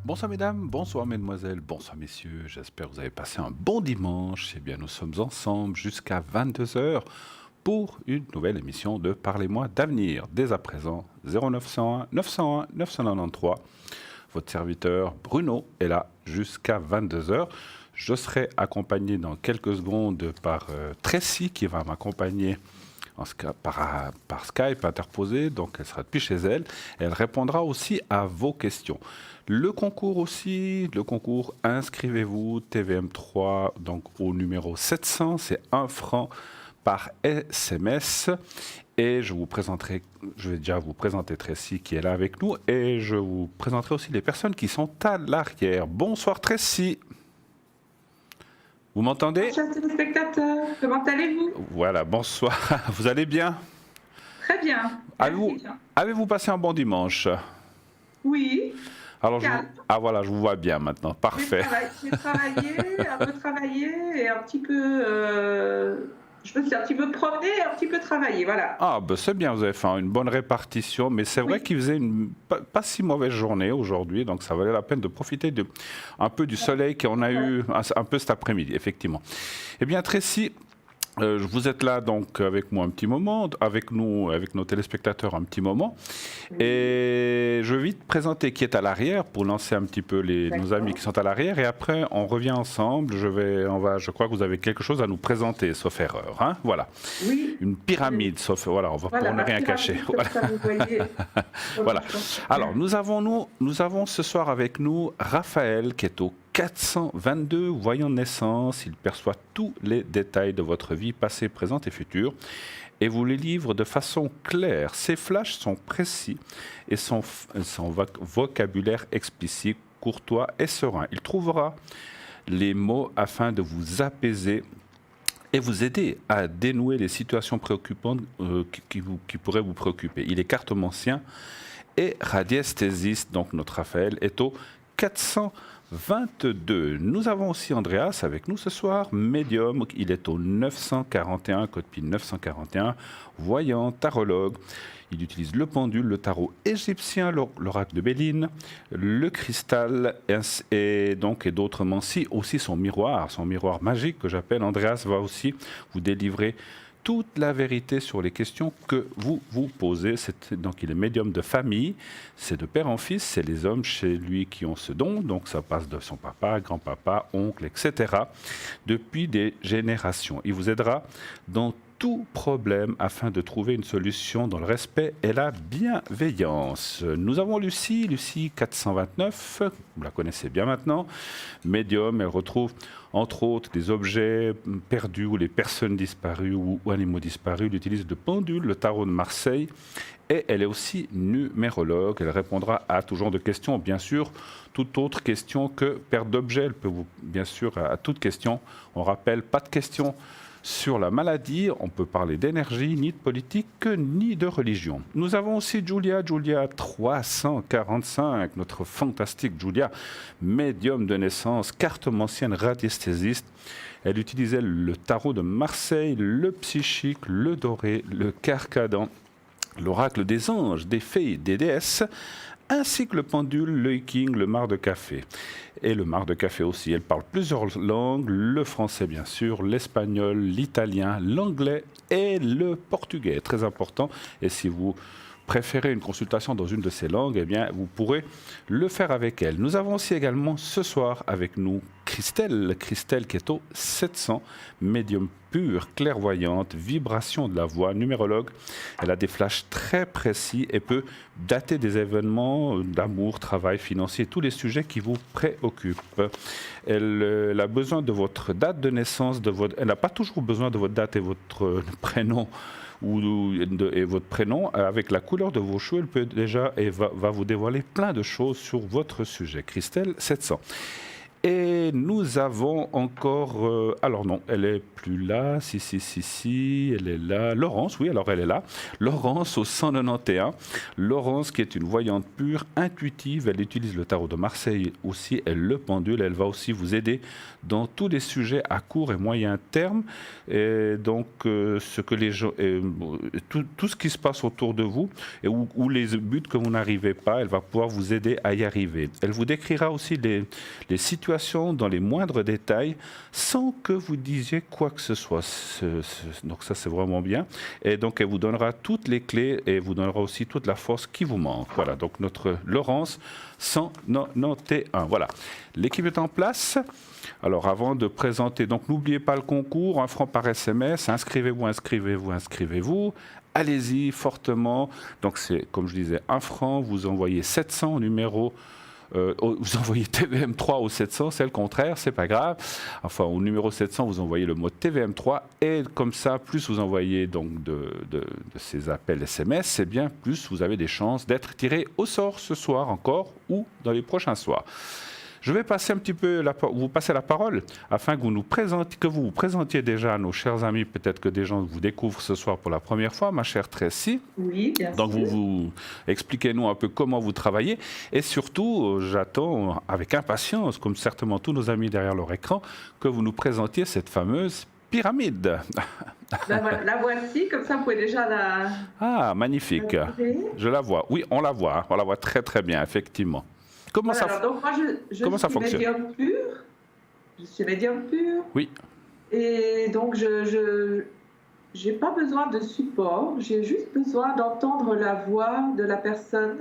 Bonsoir mesdames, bonsoir mesdemoiselles, bonsoir messieurs, j'espère que vous avez passé un bon dimanche. Eh bien nous sommes ensemble jusqu'à 22 heures pour une nouvelle émission de Parlez-moi d'avenir. Dès à présent, 0901 901 993. Votre serviteur Bruno est là jusqu'à 22 heures. Je serai accompagné dans quelques secondes par Tracy qui va m'accompagner par Skype interposé, donc elle sera depuis chez elle. Elle répondra aussi à vos questions. Le concours aussi, inscrivez-vous, TVM3, donc au numéro 700, c'est 1 franc par SMS. Et je vais déjà vous présenter Tracy qui est là avec nous, et je vous présenterai aussi les personnes qui sont à l'arrière. Bonsoir Tracy. Vous m'entendez? Chers téléspectateurs, comment allez-vous? Voilà, bonsoir. Vous allez bien? Très bien. Avez-vous passé un bon dimanche? Oui. Alors, voilà, je vous vois bien maintenant. Parfait. J'ai travaillé, un peu travaillé et un petit peu. Je me suis un petit peu promenée et un petit peu travaillé, voilà. Ah, ben c'est bien, vous avez fait une bonne répartition, mais c'est vrai qu'il faisait une pas si mauvaise journée aujourd'hui, donc ça valait la peine de profiter un peu du soleil qu'on a eu un peu cet après-midi, effectivement. Eh bien, Tracy, vous êtes là donc avec moi un petit moment, avec nos téléspectateurs un petit moment, et je vais vite présenter qui est à l'arrière pour lancer un petit peu nos amis qui sont à l'arrière, et après on revient ensemble. Je crois que vous avez quelque chose à nous présenter, sauf erreur, hein, voilà. Oui. Une pyramide, sauf voilà, pour ne rien cacher. Voilà. Ça, vous voyez. Voilà. Alors nous avons ce soir avec nous Raphaël qui est au 422, voyant de naissance. Il perçoit tous les détails de votre vie, passée, présente et future, et vous les livre de façon claire. Ses flashs sont précis et son vocabulaire explicite, courtois et serein. Il trouvera les mots afin de vous apaiser et vous aider à dénouer les situations préoccupantes qui pourraient vous préoccuper. Il est cartomancien et radiesthésiste, donc notre Raphaël est au 422. Nous avons aussi Andreas avec nous ce soir, médium, il est au 941, code PIN 941, voyant, tarologue. Il utilise le pendule, le tarot égyptien, l'oracle de Béline, le cristal et d'autres mancies, aussi son miroir magique que j'appelle. Andreas va aussi vous délivrer toute la vérité sur les questions que vous vous posez. Donc il est médium de famille, c'est de père en fils, c'est les hommes chez lui qui ont ce don, donc ça passe de son papa, grand-papa, oncle, etc., depuis des générations. Il vous aidera dans tout problème afin de trouver une solution dans le respect et la bienveillance. Nous avons Lucie 429, vous la connaissez bien maintenant, médium, elle retrouve entre autres des objets perdus ou les personnes disparues ou animaux disparus. Elle utilise le pendule, le tarot de Marseille, et elle est aussi numérologue. Elle répondra à tout genre de questions, bien sûr, toute autre question que perte d'objet. Elle peut vous, bien sûr, à toute question. On rappelle, pas de questions sur la maladie, on peut parler d'énergie, ni de politique, ni de religion. Nous avons aussi Julia 345, notre fantastique Julia, médium de naissance, cartomancienne, radiesthésiste. Elle utilisait le tarot de Marseille, le psychique, le doré, le carcadan, l'oracle des anges, des fées, des déesses, ainsi que le pendule, le hiking, le mar de café. Et le mar de café aussi. Elle parle plusieurs langues, le français bien sûr, l'espagnol, l'italien, l'anglais et le portugais. Très important. Et si vous préférez une consultation dans une de ces langues, eh bien, vous pourrez le faire avec elle. Nous avons aussi également ce soir avec nous Christelle qui est au 700, médium pure, clairvoyante, vibration de la voix, numérologue. Elle a des flashs très précis et peut dater des événements d'amour, travail, financier, tous les sujets qui vous préoccupent. Elle a besoin de votre date de naissance, elle n'a pas toujours besoin de votre date et votre prénom, et votre prénom. Avec la couleur de vos cheveux, elle peut déjà et va vous dévoiler plein de choses sur votre sujet. Christelle 700. Et nous avons encore... alors non, elle est plus là. Si, elle est là. Laurence, oui, alors elle est là. Laurence au 191. Laurence qui est une voyante pure, intuitive. Elle utilise le tarot de Marseille aussi et le pendule. Elle va aussi vous aider dans tous les sujets à court et moyen terme. Et donc, ce que les gens, tout ce qui se passe autour de vous et où les buts que vous n'arrivez pas, elle va pouvoir vous aider à y arriver. Elle vous décrira aussi les situations dans les moindres détails sans que vous disiez quoi que ce soit. Donc ça, c'est vraiment bien. Et donc, elle vous donnera toutes les clés et vous donnera aussi toute la force qui vous manque. Voilà, donc notre Laurence 191. Voilà, l'équipe est en place. Alors, avant de présenter, donc n'oubliez pas le concours, 1 franc par SMS, inscrivez-vous. Allez-y fortement. Donc, c'est, comme je disais, 1 franc, vous envoyez 700 au numéro. Vous envoyez TVM3 au 700, c'est le contraire, c'est pas grave. Enfin, au numéro 700, vous envoyez le mot TVM3 et comme ça, plus vous envoyez donc de ces appels SMS, c'est bien plus vous avez des chances d'être tiré au sort ce soir encore ou dans les prochains soirs. Je vais passer un petit peu vous passer la parole afin que vous vous présentiez déjà à nos chers amis. Peut-être que des gens vous découvrent ce soir pour la première fois, ma chère Tracy. Oui, bien sûr. Donc vous expliquez-nous un peu comment vous travaillez et surtout, j'attends avec impatience, comme certainement tous nos amis derrière leur écran, que vous nous présentiez cette fameuse pyramide. La voici, comme ça vous pouvez déjà la... Ah, magnifique. Je la vois. Oui, on la voit très très bien, effectivement. Comment voilà, donc moi, comment ça fonctionne? Je suis médium pur. Oui. Et donc, je n'ai pas besoin de support. J'ai juste besoin d'entendre la voix de la personne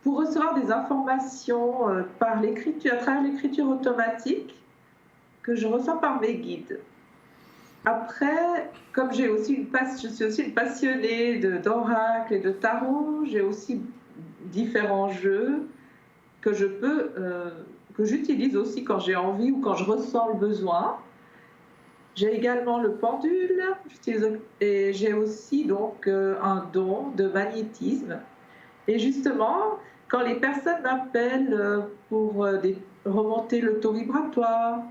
pour recevoir des informations par l'écriture, à travers l'écriture automatique que je reçois par mes guides. Après, comme je suis aussi une passionnée d'oracle et de tarot, j'ai aussi différents jeux que j'utilise aussi quand j'ai envie ou quand je ressens le besoin. J'ai également le pendule et j'ai aussi donc un don de magnétisme. Et justement, quand les personnes m'appellent pour remonter le taux vibratoire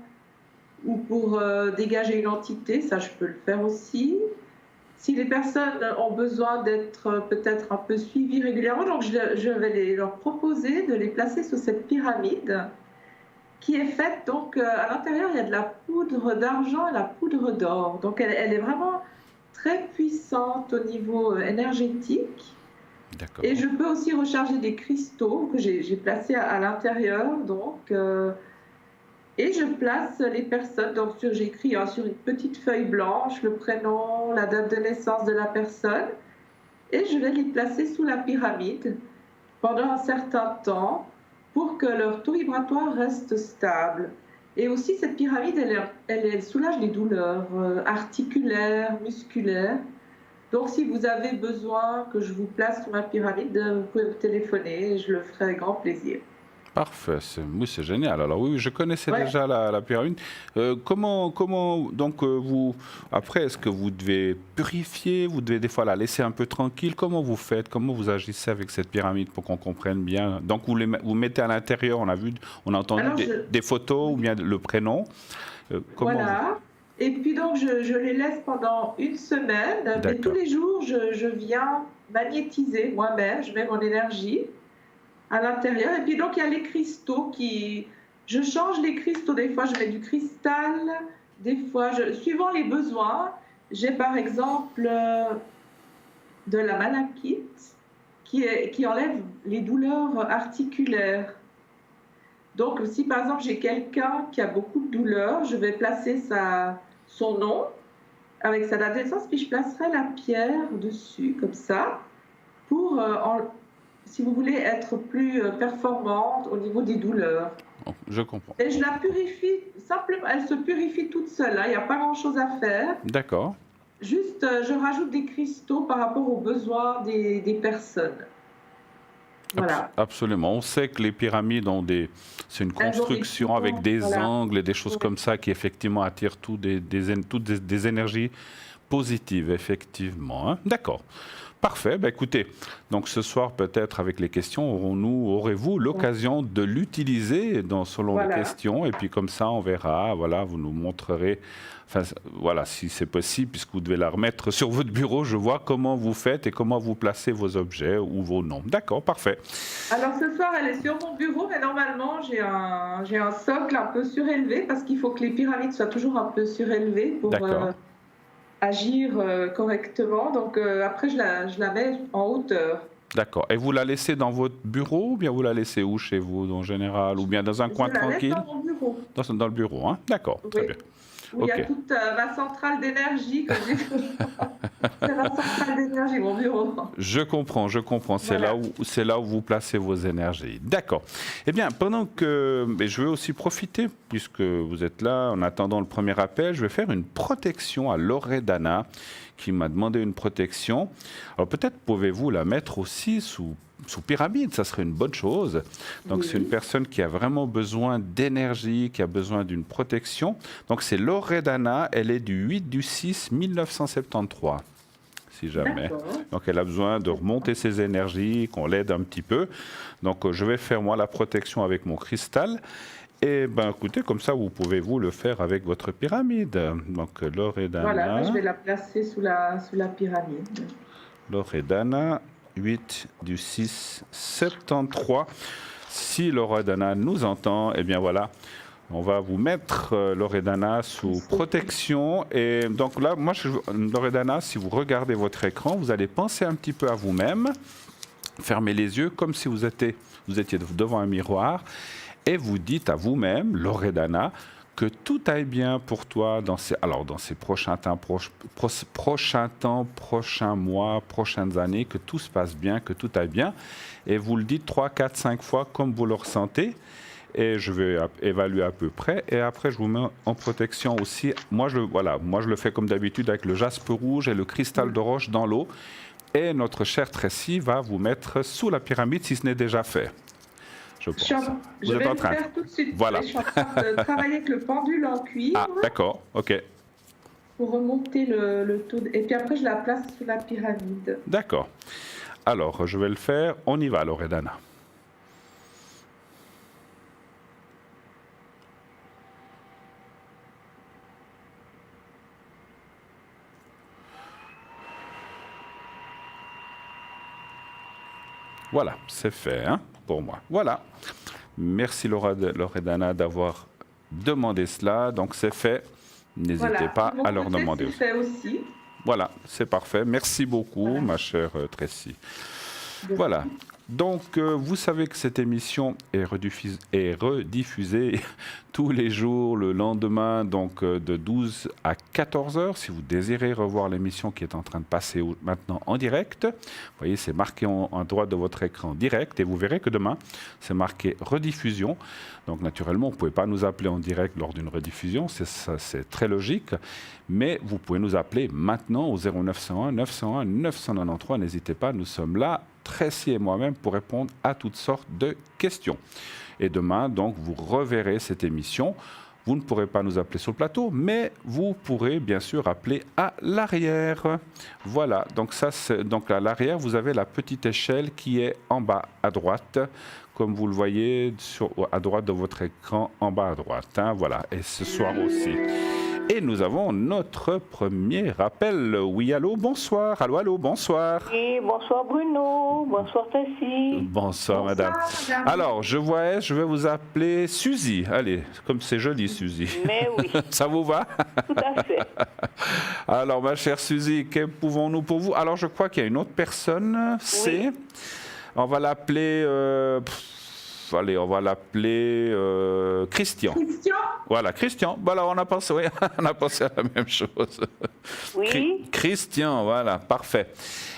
ou pour dégager une entité, ça je peux le faire aussi. Si les personnes ont besoin d'être peut-être un peu suivies régulièrement, donc je vais leur proposer de les placer sur cette pyramide qui est faite, donc à l'intérieur il y a de la poudre d'argent et la poudre d'or. Donc elle est vraiment très puissante au niveau énergétique. Et je peux aussi recharger des cristaux que j'ai placés à l'intérieur. Donc, et je place les personnes, donc j'écris sur une petite feuille blanche le prénom, la date de naissance de la personne, et je vais les placer sous la pyramide pendant un certain temps pour que leur taux vibratoire reste stable. Et aussi, cette pyramide, elle soulage les douleurs articulaires, musculaires. Donc, si vous avez besoin que je vous place sur ma pyramide, vous pouvez me téléphoner et je le ferai avec grand plaisir. Parfait, oui, c'est génial. Alors oui, je connaissais déjà la pyramide. Comment donc vous après est-ce que vous devez purifier, vous devez des fois la laisser un peu tranquille? Comment vous faites? Comment vous agissez avec cette pyramide pour qu'on comprenne bien? Donc vous mettez à l'intérieur, on a entendu des photos ou bien le prénom. Voilà. Et puis donc je les laisse pendant une semaine. Mais tous les jours je viens magnétiser moi-même. Je mets mon énergie à l'intérieur. Et puis donc il y a les cristaux je change les cristaux. Des fois je mets du cristal, des fois suivant les besoins. J'ai par exemple de la malachite qui enlève les douleurs articulaires. Donc si par exemple j'ai quelqu'un qui a beaucoup de douleurs, je vais placer son nom avec sa date de naissance, puis je placerai la pierre dessus comme ça pour si vous voulez être plus performante au niveau des douleurs. Je comprends. Et je la purifie, simplement, elle se purifie toute seule, il n'y a pas grand-chose à faire. D'accord. Juste, je rajoute des cristaux par rapport aux besoins des personnes. Voilà. Absolument. On sait que les pyramides c'est une construction avec des angles et des choses comme ça qui effectivement attirent toutes des énergies positives, effectivement. Hein. D'accord. parfait. Ben, écoutez, donc ce soir, peut-être avec les questions, aurez-vous l'occasion de l'utiliser selon les questions. Et puis comme ça, on verra. Voilà, vous nous montrerez. Enfin, voilà, si c'est possible, puisque vous devez la remettre sur votre bureau, je vois comment vous faites et comment vous placez vos objets ou vos noms. D'accord, parfait. Alors ce soir, elle est sur mon bureau, mais normalement, j'ai un socle un peu surélevé parce qu'il faut que les pyramides soient toujours un peu surélevées pour agir correctement. Donc après, je la mets en hauteur. D'accord. Et vous la laissez dans votre bureau ou bien vous la laissez où chez vous en général? Ou bien dans un coin tranquille? Dans mon bureau. Dans le bureau, hein? D'accord, très bien. Où il y a toute ma centrale d'énergie. C'est ma centrale d'énergie, mon bureau. Je comprends. Voilà. C'est là où vous placez vos énergies. D'accord. Eh bien, pendant que je vais aussi profiter, puisque vous êtes là, en attendant le premier appel, je vais faire une protection à Loredana, qui m'a demandé une protection. Alors peut-être pouvez-vous la mettre aussi sous pyramide, ça serait une bonne chose. Donc c'est une personne qui a vraiment besoin d'énergie, qui a besoin d'une protection. Donc c'est Loredana, elle est du 8/6/1973, si jamais. Donc elle a besoin de remonter ses énergies, qu'on l'aide un petit peu. Donc je vais faire moi la protection avec mon cristal. Et ben écoutez, comme ça vous pouvez vous le faire avec votre pyramide. Donc Loredana. Voilà, je vais la placer sous la pyramide. Loredana. 8/6/73. Si Loredana nous entend, eh bien voilà, on va vous mettre Loredana sous protection. Et donc là, Loredana, si vous regardez votre écran, vous allez penser un petit peu à vous-même, fermez les yeux comme si vous étiez devant un miroir, et vous dites à vous-même, Loredana, que tout aille bien pour toi dans ces prochains temps, prochains mois, prochaines années, que tout se passe bien, que tout aille bien. Et vous le dites 3, 4, 5 fois comme vous le ressentez. Et je vais évaluer à peu près. Et après, je vous mets en protection aussi. Moi, je le fais comme d'habitude avec le jaspe rouge et le cristal de roche dans l'eau. Et notre cher Tracy va vous mettre sous la pyramide si ce n'est déjà fait. Je vais le faire tout de suite. Voilà. Je suis en train de travailler avec le pendule en cuivre. Ah, d'accord, ok. Pour remonter le taux. Et puis après, je la place sous la pyramide. D'accord. Alors, je vais le faire. On y va, Loredana. Voilà, c'est fait pour moi. Voilà. Merci Loredana d'avoir demandé cela. Donc c'est fait. N'hésitez pas à leur demander. C'est fait aussi. Voilà, c'est parfait. Merci beaucoup, ma chère Tracy. Voilà. Donc, vous savez que cette émission est rediffusée tous les jours, le lendemain, donc de 12 à 14 heures. Si vous désirez revoir l'émission qui est en train de passer maintenant en direct, vous voyez, c'est marqué à droite de votre écran direct, et vous verrez que demain, c'est marqué rediffusion. Donc, naturellement, vous ne pouvez pas nous appeler en direct lors d'une rediffusion, c'est très logique, mais vous pouvez nous appeler maintenant au 0901 901 993. N'hésitez pas, nous sommes là, Tracy et moi-même, pour répondre à toutes sortes de questions. Et demain, donc, vous reverrez cette émission. Vous ne pourrez pas nous appeler sur le plateau, mais vous pourrez bien sûr appeler à l'arrière. Voilà, donc à l'arrière, vous avez la petite échelle qui est en bas à droite, comme vous le voyez à droite de votre écran, en bas à droite. Voilà, et ce soir aussi. Et nous avons notre premier appel. Oui, allô, bonsoir. Allô, bonsoir. Oui, bonsoir Bruno. Bonsoir Tracy. Bonsoir, madame. Alors, je vais vous appeler Suzy. Allez, comme c'est joli, Suzy. Mais oui. Ça vous va? Tout à fait. Alors, ma chère Suzy, que pouvons-nous pour vous? Alors, je crois qu'il y a une autre personne. Oui. On va l'appeler... on va l'appeler Christian. Christian? Voilà, Christian. Voilà, on a pensé à la même chose. Oui. Christian, voilà, parfait.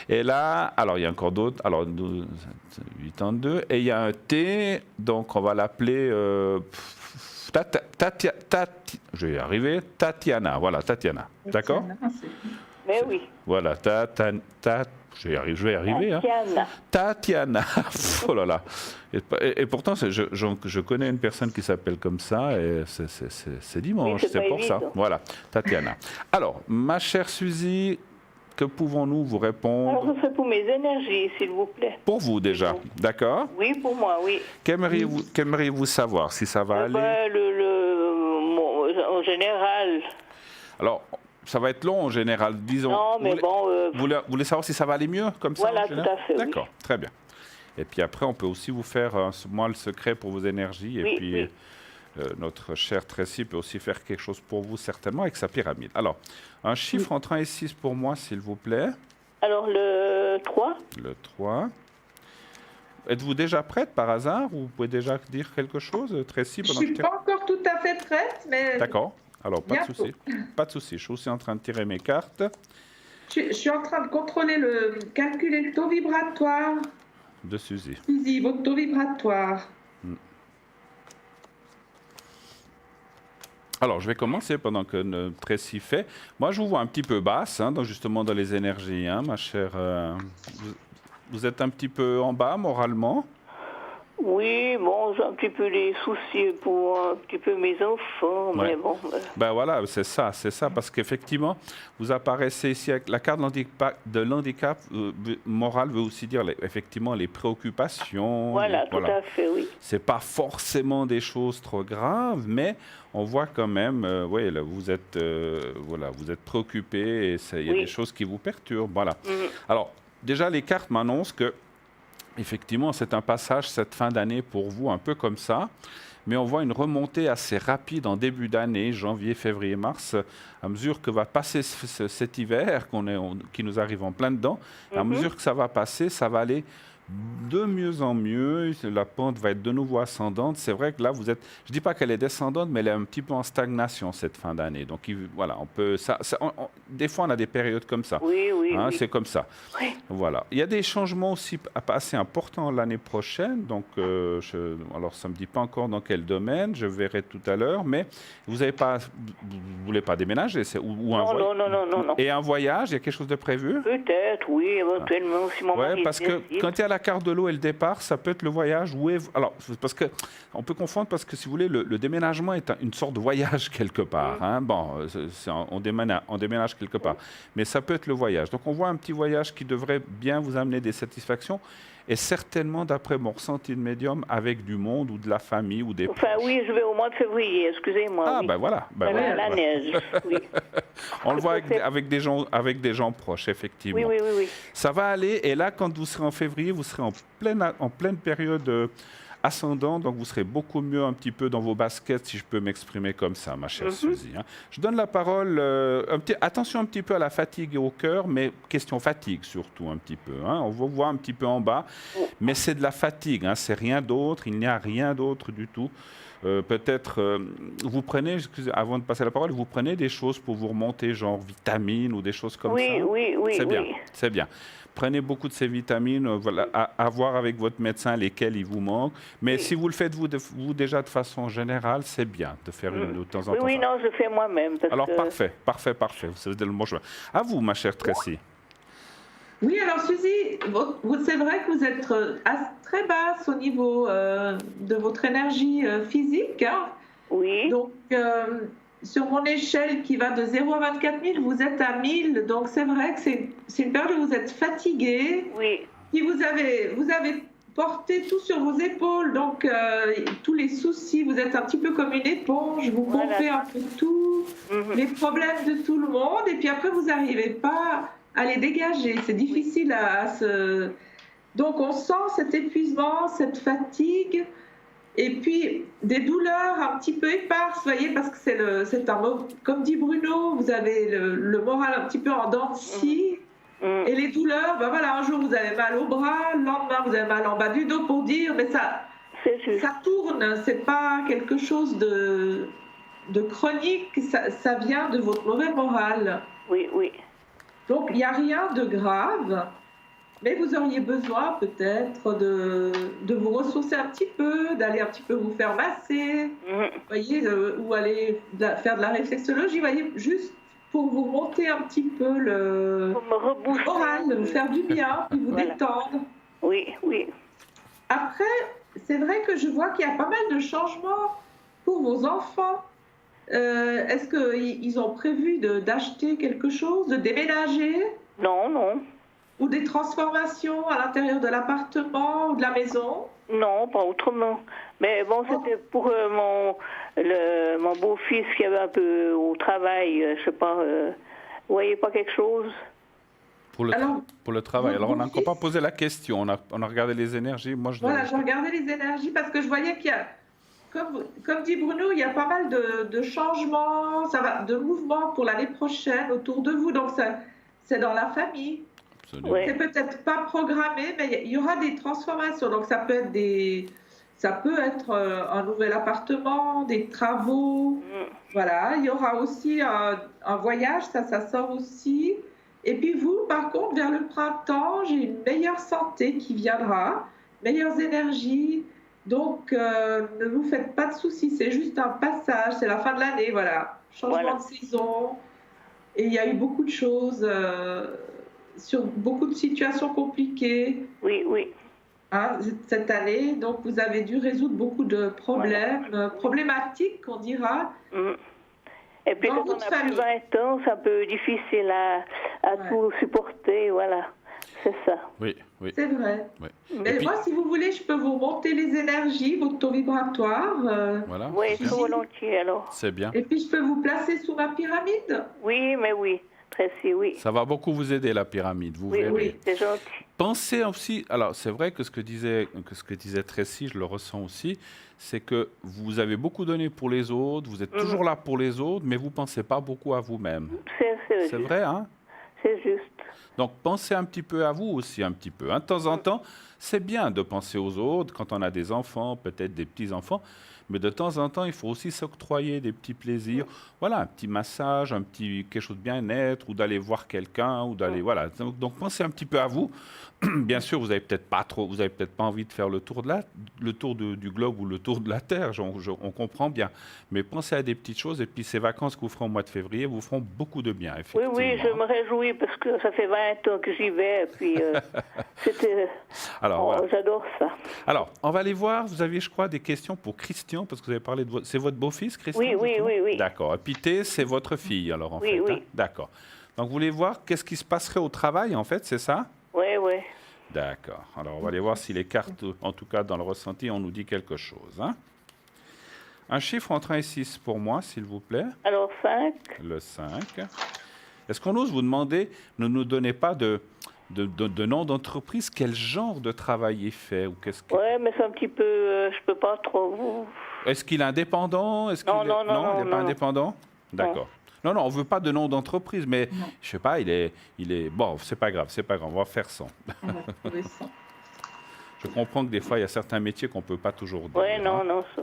Et là, alors il y a encore d'autres. Alors, 82. Et il y a un T, donc on va l'appeler je vais y arriver. Tatiana. Voilà, Tatiana. D'accord? Mais oui. Voilà, je vais y arriver. Tatiana. Oh là là. Et pourtant, je connais une personne qui s'appelle comme ça, et c'est dimanche, oui, c'est pour ça. Voilà, Tatiana. Alors, ma chère Suzy, que pouvons-nous vous Alors, répondre? ce serait pour mes énergies, s'il vous plaît. Pour vous déjà, d'accord? Oui, pour moi, oui. Qu'aimeriez-vous savoir si ça va aller? En général. Alors, ça va être long en général, disons. Non, mais Vous voulez savoir si ça va aller mieux comme ça? Voilà, en général? tout à fait, oui. D'accord, très bien. Et puis après, on peut aussi vous faire, moi, le secret pour vos énergies. Oui, Et puis, oui. notre cher Tracy peut aussi faire quelque chose pour vous, certainement, avec sa pyramide. Alors, un chiffre entre 1 et 6 pour moi, s'il vous plaît. Alors, le 3. Le 3. Êtes-vous déjà prête par hasard ou vous pouvez déjà dire quelque chose, Tracy? Je ne suis pas encore tout à fait prête, mais D'accord. Alors, pas de bientôt. souci. Pas de souci. Je suis aussi en train de tirer mes cartes. Je suis en train de calculer le taux vibratoire. De Suzy. Suzy, votre taux vibratoire. Alors, je vais commencer pendant que Tracy fait. Moi, je vous vois un petit peu basse, justement dans les énergies, ma chère. Vous êtes un petit peu en bas moralement? Oui, bon, j'ai un petit peu les soucis pour un petit peu mes enfants, Ouais. mais bon. Ben voilà, c'est ça, parce qu'effectivement, vous apparaissez ici avec la carte de l'handicap moral veut aussi dire effectivement les préoccupations. Voilà, tout à fait, oui. C'est pas forcément des choses trop graves, mais on voit quand même, oui, là, vous êtes préoccupé et il y a Oui. des choses qui vous perturbent, voilà. Alors, déjà, les cartes m'annoncent que effectivement, c'est un passage cette fin d'année pour vous, un peu comme ça. Mais on voit une remontée assez rapide en début d'année, janvier, février, mars, à mesure que va passer cet hiver qui nous arrive en plein dedans. À mesure que ça va passer, ça va aller de mieux en mieux. La pente va être de nouveau ascendante. C'est vrai que là, je ne dis pas qu'elle est descendante, mais elle est un petit peu en stagnation cette fin d'année. Donc voilà, on peut. Des fois, on a des périodes comme ça. Oui, oui, oui. C'est comme ça. Oui. Voilà. Il y a des changements aussi assez importants l'année prochaine. Donc, alors, ça ne me dit pas encore dans quel domaine. Je verrai tout à l'heure. Mais vous ne voulez pas déménager Non. Et un voyage, il y a quelque chose de prévu? Peut-être, oui, éventuellement, si mon mari parce que décide. quand il y a la carte de l'eau et le départ, ça peut être le voyage. Alors, parce que on peut confondre parce que si vous voulez, le déménagement est une sorte de voyage quelque part. On déménage quelque part. Mais ça peut être le voyage. Donc, on voit un petit voyage qui devrait bien vous amener des satisfactions. Et certainement, d'après mon ressenti de médium, avec du monde ou de la famille ou des proches. Oui, je vais au mois de février, excusez-moi. Ah, oui. ben voilà. La neige, oui. On le voit avec des gens proches, effectivement. Oui. Ça va aller. Et là, quand vous serez en février, vous serez en pleine période ascendant. Donc, vous serez beaucoup mieux un petit peu dans vos baskets, si je peux m'exprimer comme ça, ma chère Suzy. Je donne la parole. Attention un petit peu à la fatigue et au cœur, mais question fatigue surtout un petit peu. On vous voit un petit peu en bas, mais c'est de la fatigue. C'est rien d'autre. Il n'y a rien d'autre du tout. Peut-être, vous prenez, avant de passer la parole, vous prenez des choses pour vous remonter, genre vitamines ou des choses comme ça? Oui. C'est bien. Prenez beaucoup de ces vitamines, à voir avec votre médecin lesquelles il vous manque. Mais si vous le faites vous déjà de façon générale, c'est bien de faire une de temps en temps. Oui, non, je fais moi-même. Alors, parfait. Vous êtes dans le bon chemin. À vous, ma chère Tracy. Oui, alors Suzy, c'est vrai que vous êtes très basse au niveau de votre énergie physique. Oui. Donc, sur mon échelle qui va de 0 à 24 000, vous êtes à 1000. Donc, c'est vrai que c'est une période où vous êtes fatigué. Oui. Puis vous avez porté tout sur vos épaules. Donc, tous les soucis, vous êtes un petit peu comme une éponge. Vous gonflez un peu tout, les problèmes de tout le monde. Et puis après, vous n'arrivez pas à les dégager. C'est difficile Donc, on sent cet épuisement, cette fatigue. Et puis, des douleurs un petit peu éparses, voyez, parce que c'est comme dit Bruno, vous avez le moral un petit peu en dents de scie. Et les douleurs, un jour vous avez mal au bras, le lendemain vous avez mal en bas du dos pour dire, mais ça tourne, c'est pas quelque chose de chronique, ça vient de votre mauvais moral. Oui. Donc, il n'y a rien de grave. Mais vous auriez besoin peut-être de vous ressourcer un petit peu, d'aller un petit peu vous faire masser, voyez, ou aller faire de la réflexologie, voyez, juste pour vous monter un petit peu le moral, vous faire du bien, puis vous détendre. Oui. Après, c'est vrai que je vois qu'il y a pas mal de changements pour vos enfants. Est-ce qu'ils ont prévu d'acheter quelque chose, de déménager ? Non, non. Ou des transformations à l'intérieur de l'appartement ou de la maison? Non, pas autrement. Mais bon, c'était pour mon beau-fils qui avait un peu au travail, je sais pas, vous voyez pas quelque chose? Pour le travail. Alors, on n'a encore pas beau-fils- posé la question. On a regardé les énergies. Moi, Voilà, je regardais les énergies parce que je voyais qu'il y a, comme dit Bruno, il y a pas mal de changements, de mouvements pour l'année prochaine autour de vous. Donc, c'est dans la famille. Absolument. Ouais. C'est peut-être pas programmé, mais il y aura des transformations. Donc, ça peut être un nouvel appartement, des travaux. Voilà. Il y aura aussi un voyage, ça sort aussi. Et puis vous, par contre, vers le printemps, j'ai une meilleure santé qui viendra, meilleures énergies. Donc, ne vous faites pas de soucis. C'est juste un passage. C'est la fin de l'année, voilà. Changement de saison. Et il y a eu beaucoup de choses. Sur beaucoup de situations compliquées Oui. cette année. Donc, vous avez dû résoudre beaucoup de problèmes, problématiques, on dira. Et puis, Dans quand on votre a plus famille. 20 ans, c'est un peu difficile à tout supporter, voilà. C'est ça. Oui. C'est vrai. Oui. Mais Et puis- moi, si vous voulez, je peux vous monter les énergies, votre taux vibratoire. Voilà. Oui, c'est bien. très volontiers, alors. C'est bien. Et puis, je peux vous placer sous ma pyramide. Oui, mais oui. Tracy, oui. Ça va beaucoup vous aider, la pyramide. Vous verrez. Oui, c'est gentil. Pensez aussi, alors c'est vrai que ce que disait Tracy, je le ressens aussi, c'est que vous avez beaucoup donné pour les autres, vous êtes toujours là pour les autres, mais vous ne pensez pas beaucoup à vous-même. C'est C'est vrai, hein? C'est juste. Donc pensez un petit peu à vous aussi, un petit peu. De temps en temps, c'est bien de penser aux autres quand on a des enfants, peut-être des petits-enfants, mais de temps en temps, il faut aussi s'octroyer des petits plaisirs. Voilà, un petit massage, quelque chose de bien-être, ou d'aller voir quelqu'un, ou d'aller, voilà. Donc pensez un petit peu à vous. Bien sûr, vous avez peut-être pas envie de faire le tour du globe ou le tour de la Terre, on comprend bien. Mais pensez à des petites choses, et puis ces vacances que vous ferez au mois de février vous feront beaucoup de bien, effectivement. Oui, je me réjouis parce que ça fait 20 ans que j'y vais, et puis c'était... Alors, voilà. J'adore ça. Alors, on va aller voir, vous aviez, je crois, des questions pour Christian, parce que vous avez parlé de c'est votre beau-fils, Christian? Oui. D'accord. Et Pité, c'est votre fille, alors, en fait. Oui. Hein? D'accord. Donc, vous voulez voir qu'est-ce qui se passerait au travail, en fait, c'est ça? Oui. D'accord. Alors, on va aller voir si les cartes, en tout cas dans le ressenti, on nous dit quelque chose. Hein? Un chiffre entre 1 et 6 pour moi, s'il vous plaît. Alors, 5. Le 5. Est-ce qu'on ose vous demander, ne nous donnez pas de nom d'entreprise, quel genre de travail il fait ou qu'est-ce que... Oui, mais c'est un petit peu... je peux pas trop... Est-ce qu'il est indépendant? Non, il n'est pas indépendant? D'accord. Non, on ne veut pas de nom d'entreprise, mais je sais pas, il est... Bon, c'est pas grave, on va faire sans. On va trouver ça. Je comprends que des fois, il y a certains métiers qu'on ne peut pas toujours dire. Oui, non, ça.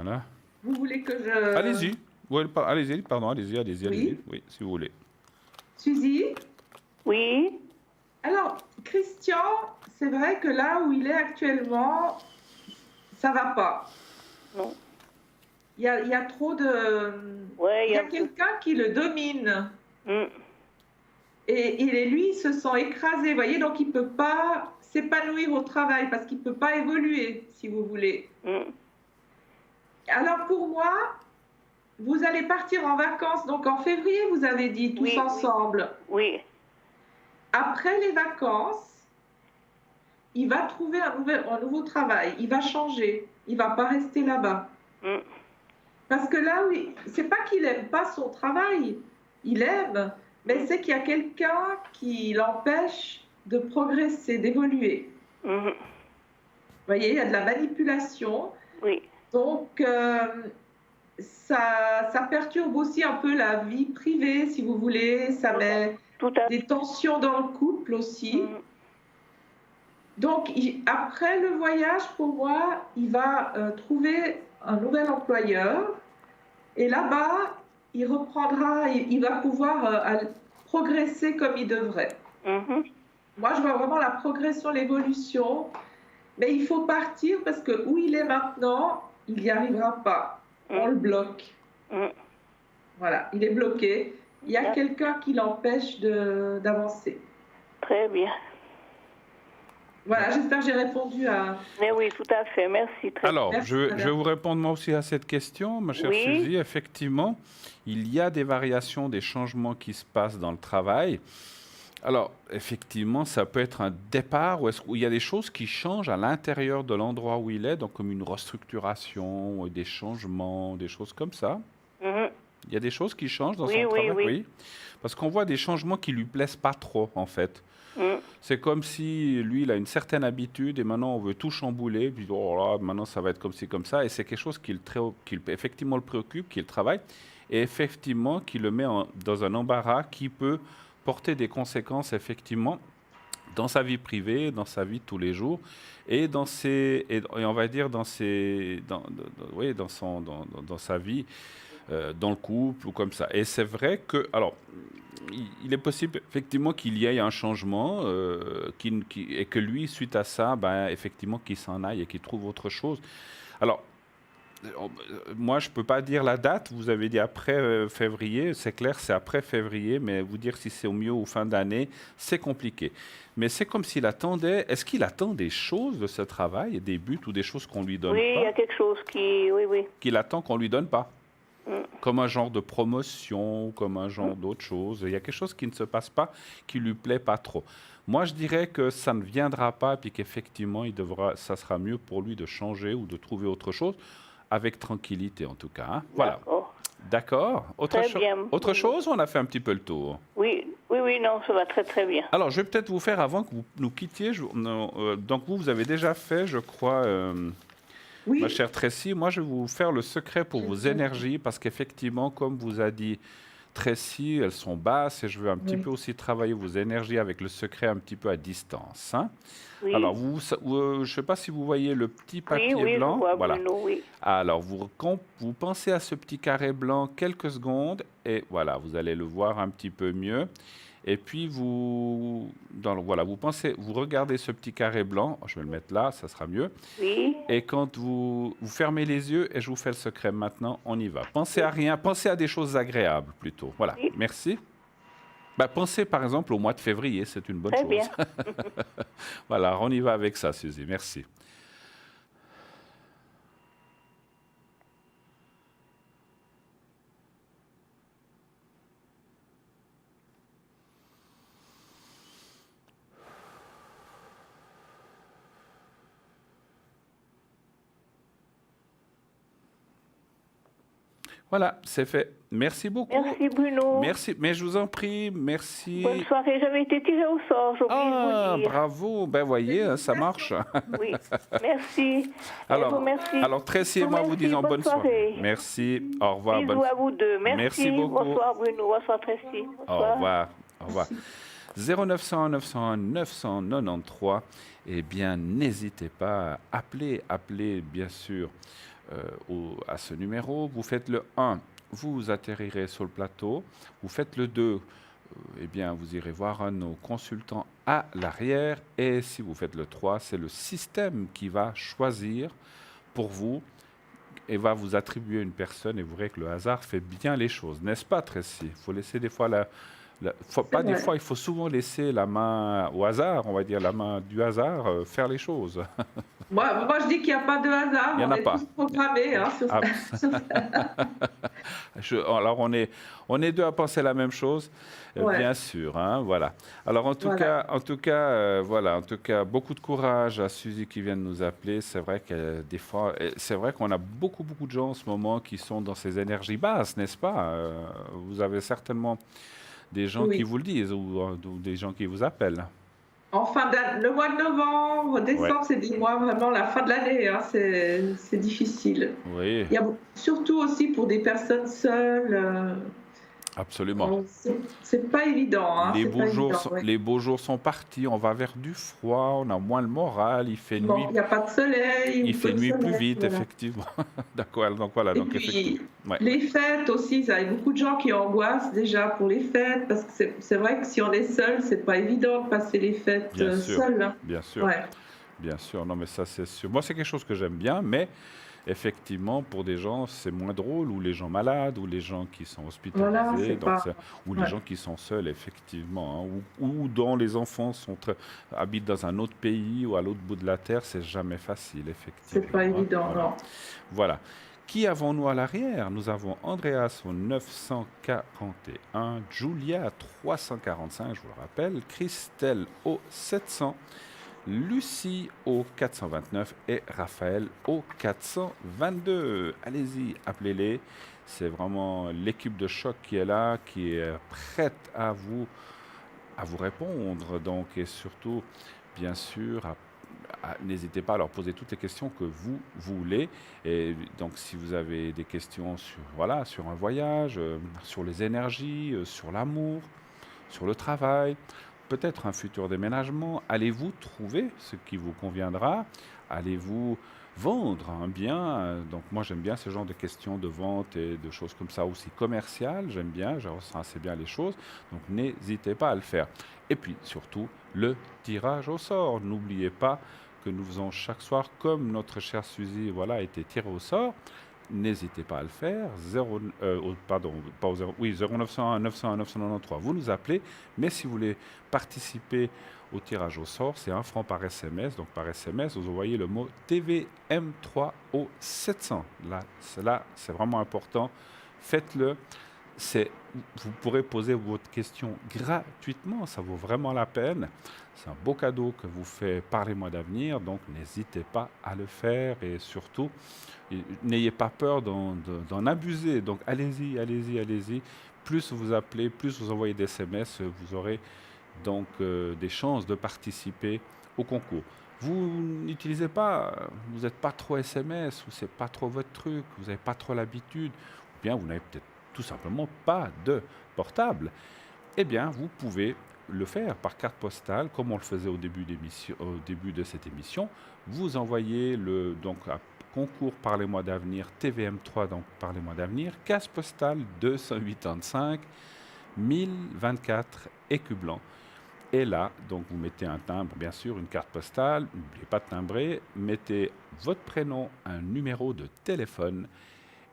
Voilà. Vous voulez que je... Allez-y. Ouais, allez-y, pardon, allez-y, Oui. oui, si vous voulez. Suzy? Oui. Alors, Christian, c'est vrai que là où il est actuellement, ça va pas. Non. Il y a trop de... Ouais, il y a quelqu'un qui le domine. Et lui, il se sent écrasé, vous voyez, donc il ne peut pas s'épanouir au travail parce qu'il ne peut pas évoluer, si vous voulez. Alors pour moi, vous allez partir en vacances, donc en février, vous avez dit, tous ensemble. Oui. Après les vacances, il va trouver un nouveau travail, il va changer, il ne va pas rester là-bas. Parce que là, c'est pas qu'il n'aime pas son travail, il aime, mais c'est qu'il y a quelqu'un qui l'empêche de progresser, d'évoluer. Vous voyez, il y a de la manipulation. Oui. Donc, ça perturbe aussi un peu la vie privée, si vous voulez. Ça met des tensions dans le couple aussi. Donc, après le voyage, pour moi, il va trouver un nouvel employeur. Et là-bas, il reprendra, il va pouvoir progresser comme il devrait. Moi, je vois vraiment la progression, l'évolution. Mais il faut partir parce que où il est maintenant, il n'y arrivera pas. On le bloque. Voilà, il est bloqué. Il y a quelqu'un qui l'empêche d'avancer. Très bien. Voilà, j'espère que j'ai répondu à... Mais oui, tout à fait. Merci. Très Alors, Merci, je madame. vais vous répondre moi aussi à cette question, ma chère Oui. Suzy. Effectivement, il y a des variations, des changements qui se passent dans le travail. Alors, effectivement, ça peut être un départ où il y a des choses qui changent à l'intérieur de l'endroit où il est, donc comme une restructuration, des changements, des choses comme ça. Mhm. Il y a des choses qui changent dans Oui, son oui, travail, oui. parce qu'on voit des changements qui lui plaisent pas trop, en fait. Mhm. C'est comme si lui, il a une certaine habitude et maintenant on veut tout chambouler, puis oh là, maintenant ça va être comme ci, comme ça, et c'est quelque chose qui effectivement le préoccupe, qui le travaille, et effectivement qui le met dans un embarras qui peut porter des conséquences effectivement dans sa vie privée, dans sa vie de tous les jours, et et on va dire oui, dans sa vie, dans le couple ou comme ça. Et c'est vrai que, alors, il est possible effectivement qu'il y ait un changement et que lui, suite à ça, ben, effectivement, qu'il s'en aille et qu'il trouve autre chose. Alors, moi, je ne peux pas dire la date. Vous avez dit après février. C'est clair, c'est après février. Mais vous dire si c'est au mieux ou fin d'année, c'est compliqué. Mais c'est comme s'il attendait. Est-ce qu'il attend des choses de ce travail, des buts ou des choses qu'on lui donne Oui, il y pas, a quelque chose qui... Oui, oui. qu'il attend qu'on lui donne pas? Mm. Comme un genre de promotion, comme un genre d'autre chose. Il y a quelque chose qui ne se passe pas, qui lui plaît pas trop. Moi, je dirais que ça ne viendra pas, puis qu'effectivement, ça sera mieux pour lui de changer ou de trouver autre chose, avec tranquillité en tout cas. Hein. Voilà. D'accord. D'accord. Très bien. Autre chose, ou on a fait un petit peu le tour? Oui, oui, oui, non, ça va très, très bien. Alors, je vais peut-être vous faire, avant que vous nous quittiez, donc vous avez déjà fait, je crois... Oui, ma chère Tracy, moi je vais vous faire le secret pour vos énergies parce qu'effectivement, comme vous a dit Tracy, elles sont basses et je veux un petit Oui. peu aussi travailler vos énergies avec le secret un petit peu à distance. Hein. Oui, Alors, je ne sais pas si vous voyez le petit papier oui, blanc. je vois, Voilà. Bruno, oui. Alors, vous pensez à ce petit carré blanc quelques secondes et voilà, vous allez le voir un petit peu mieux. Et puis, voilà, vous regardez ce petit carré blanc. Je vais le mettre là, ça sera mieux. Oui, Et quand vous fermez les yeux et je vous fais le secret maintenant, on y va. Pensez à rien, pensez à des choses agréables plutôt. Voilà, Oui. merci. Bah, pensez par exemple au mois de février, c'est une bonne très chose. bien. Voilà, on y va avec ça, Suzy. Merci. Voilà, c'est fait. Merci beaucoup. Merci, Bruno. Merci, mais je vous en prie, merci. Bonne soirée. J'avais été tirée au sort, j'ai oublié de vous dire. Bravo. Ben voyez, ça marche. Oui, merci. Alors, Je vous remercie. alors Tracy et moi vous Merci, disons bonne soirée. soirée. Merci. Au revoir. Bisous à vous deux. Merci beaucoup. Bonsoir, Bruno. Bonsoir, Tracy. Au Bonsoir. revoir. Au revoir. 0901 901 993. Eh bien, n'hésitez pas à appeler bien sûr à ce numéro. Vous faites le 1, vous atterrirez sur le plateau. Vous faites le 2, eh bien, vous irez voir un de nos consultants à l'arrière. Et si vous faites le 3, c'est le système qui va choisir pour vous et va vous attribuer une personne. Et vous verrez que le hasard fait bien les choses. N'est-ce pas, Tracy? Il faut laisser des fois des fois, il faut souvent laisser la main au hasard, on va dire la main du hasard, faire les choses. moi je dis qu'il n'y a pas de hasard. Il y en a on est pas. tous programmés. Hein, sur Ah. Alors, on est deux à penser la même chose, Ouais. bien sûr. Hein, voilà. Alors, en tout cas, beaucoup de courage à Suzy qui vient de nous appeler. C'est vrai que des fois, c'est vrai qu'on a beaucoup de gens en ce moment qui sont dans ces énergies basses, n'est-ce pas? Vous avez certainement des gens Oui. qui vous le disent ou des gens qui vous appellent. En fin d'année, le mois de novembre, décembre, Ouais. c'est des mois vraiment la fin de l'année. Hein, c'est difficile. Oui, Il y a surtout aussi pour des personnes seules. absolument. C'est pas évident. Hein, Les c'est beaux pas jours, évident, ouais. les beaux jours sont partis, on va vers du froid, on a moins le moral, il fait Bon, nuit. il n'y a pas de soleil. Il fait peu de nuit plus soleil, vite, voilà. effectivement. D'accord, donc voilà. Et Donc, puis, effectivement. Ouais. les fêtes aussi, il y a beaucoup de gens qui angoissent déjà pour les fêtes, parce que c'est vrai que si on est seul, c'est pas évident de passer les fêtes Bien sûr. seul. Hein. Bien sûr, Ouais. bien sûr. Non, mais ça, c'est sûr. Moi, c'est quelque chose que j'aime bien, mais effectivement, pour des gens, c'est moins drôle, ou les gens malades, ou les gens qui sont Voilà, hospitalisés, c'est pas. ou les Ouais, gens qui sont seuls, effectivement, hein, ou dont les enfants habitent dans un autre pays ou à l'autre bout de la terre, c'est jamais facile, c'est pas effectivement, hein. évident, Voilà. non. Voilà. Qui avons-nous à l'arrière? Nous avons Andreas au 941, Julia à 345, je vous le rappelle, Christelle au 700, Lucie au 429 et Raphaël au 422. Allez-y, appelez-les. C'est vraiment l'équipe de choc qui est là, qui est prête à vous répondre. Donc, et surtout, bien sûr, n'hésitez pas à leur poser toutes les questions que vous voulez. Et donc, si vous avez des questions sur, voilà, sur un voyage, sur les énergies, sur l'amour, sur le travail, peut-être un futur déménagement, allez-vous trouver ce qui vous conviendra? Allez-vous vendre un bien? Donc moi j'aime bien ce genre de questions de vente et de choses comme ça aussi commerciales, j'aime bien, je ressens assez bien les choses, donc n'hésitez pas à le faire. Et puis surtout le tirage au sort, n'oubliez pas que nous faisons chaque soir comme notre chère Suzy, voilà, a été tirée au sort. N'hésitez pas à le faire. Pardon, pas au 0, oui, 0901 901 993. Vous nous appelez, mais si vous voulez participer au tirage au sort, c'est 1 franc par SMS. Donc par SMS, vous envoyez le mot TVM3 au 700. Là, c'est vraiment important. Faites-le. Vous pourrez poser votre question gratuitement, ça vaut vraiment la peine. C'est un beau cadeau que vous fait Parlez-moi d'avenir, donc n'hésitez pas à le faire et surtout, n'ayez pas peur d'en abuser. Donc allez-y, allez-y, allez-y. Plus vous appelez, plus vous envoyez des SMS, vous aurez donc des chances de participer au concours. Vous n'utilisez pas, vous n'êtes pas trop SMS, ou c'est pas trop votre truc, vous n'avez pas trop l'habitude, ou bien vous n'avez peut-être tout simplement pas de portable, eh bien vous pouvez le faire par carte postale, comme on le faisait au début de cette émission. Vous envoyez donc à concours Parlez-moi d'avenir, TVM3, donc Parlez-moi d'avenir, case postale 285 1024 Écu Blanc. Et là, donc vous mettez un timbre, bien sûr, une carte postale, n'oubliez pas de timbrer, mettez votre prénom, un numéro de téléphone,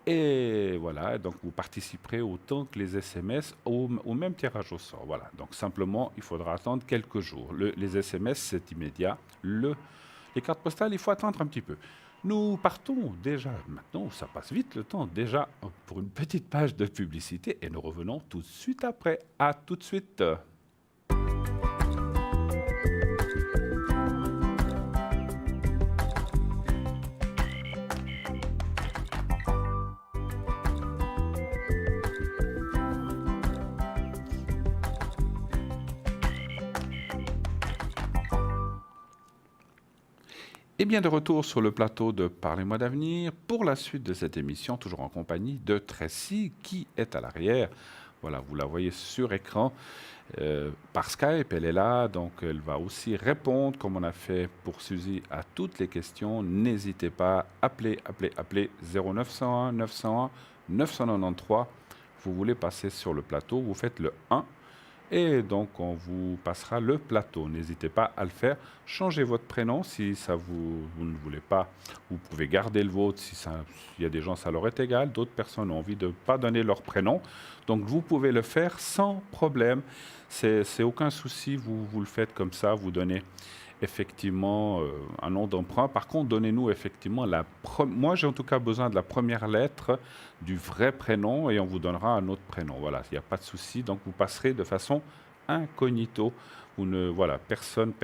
et voilà, donc vous participerez autant que les SMS au même tirage au sort. Voilà, donc simplement, il faudra attendre quelques jours. Les SMS, c'est immédiat. Les cartes postales, il faut attendre un petit peu. Nous partons déjà, maintenant, ça passe vite le temps, déjà pour une petite page de publicité, et nous revenons tout de suite après. À tout de suite. Et bien de retour sur le plateau de Parlez-moi d'avenir pour la suite de cette émission, toujours en compagnie de Tracy qui est à l'arrière. Voilà, vous la voyez sur écran par Skype, elle est là, donc elle va aussi répondre comme on a fait pour Suzy à toutes les questions. N'hésitez pas, appelez 0901 901 993. Vous voulez passer sur le plateau, vous faites le 1. Et donc, on vous passera le plateau. N'hésitez pas à le faire. Changez votre prénom si vous ne voulez pas. Vous pouvez garder le vôtre s'il y a des gens, ça leur est égal. D'autres personnes ont envie de ne pas donner leur prénom. Donc, vous pouvez le faire sans problème. C'est aucun souci. Vous le faites comme ça. Vous donnez effectivement un nom d'emprunt. Par contre, donnez-nous effectivement moi, j'ai en tout cas besoin de la première lettre du vrai prénom et on vous donnera un autre prénom. Voilà, il n'y a pas de souci. Donc, vous passerez de façon incognito. Voilà, personne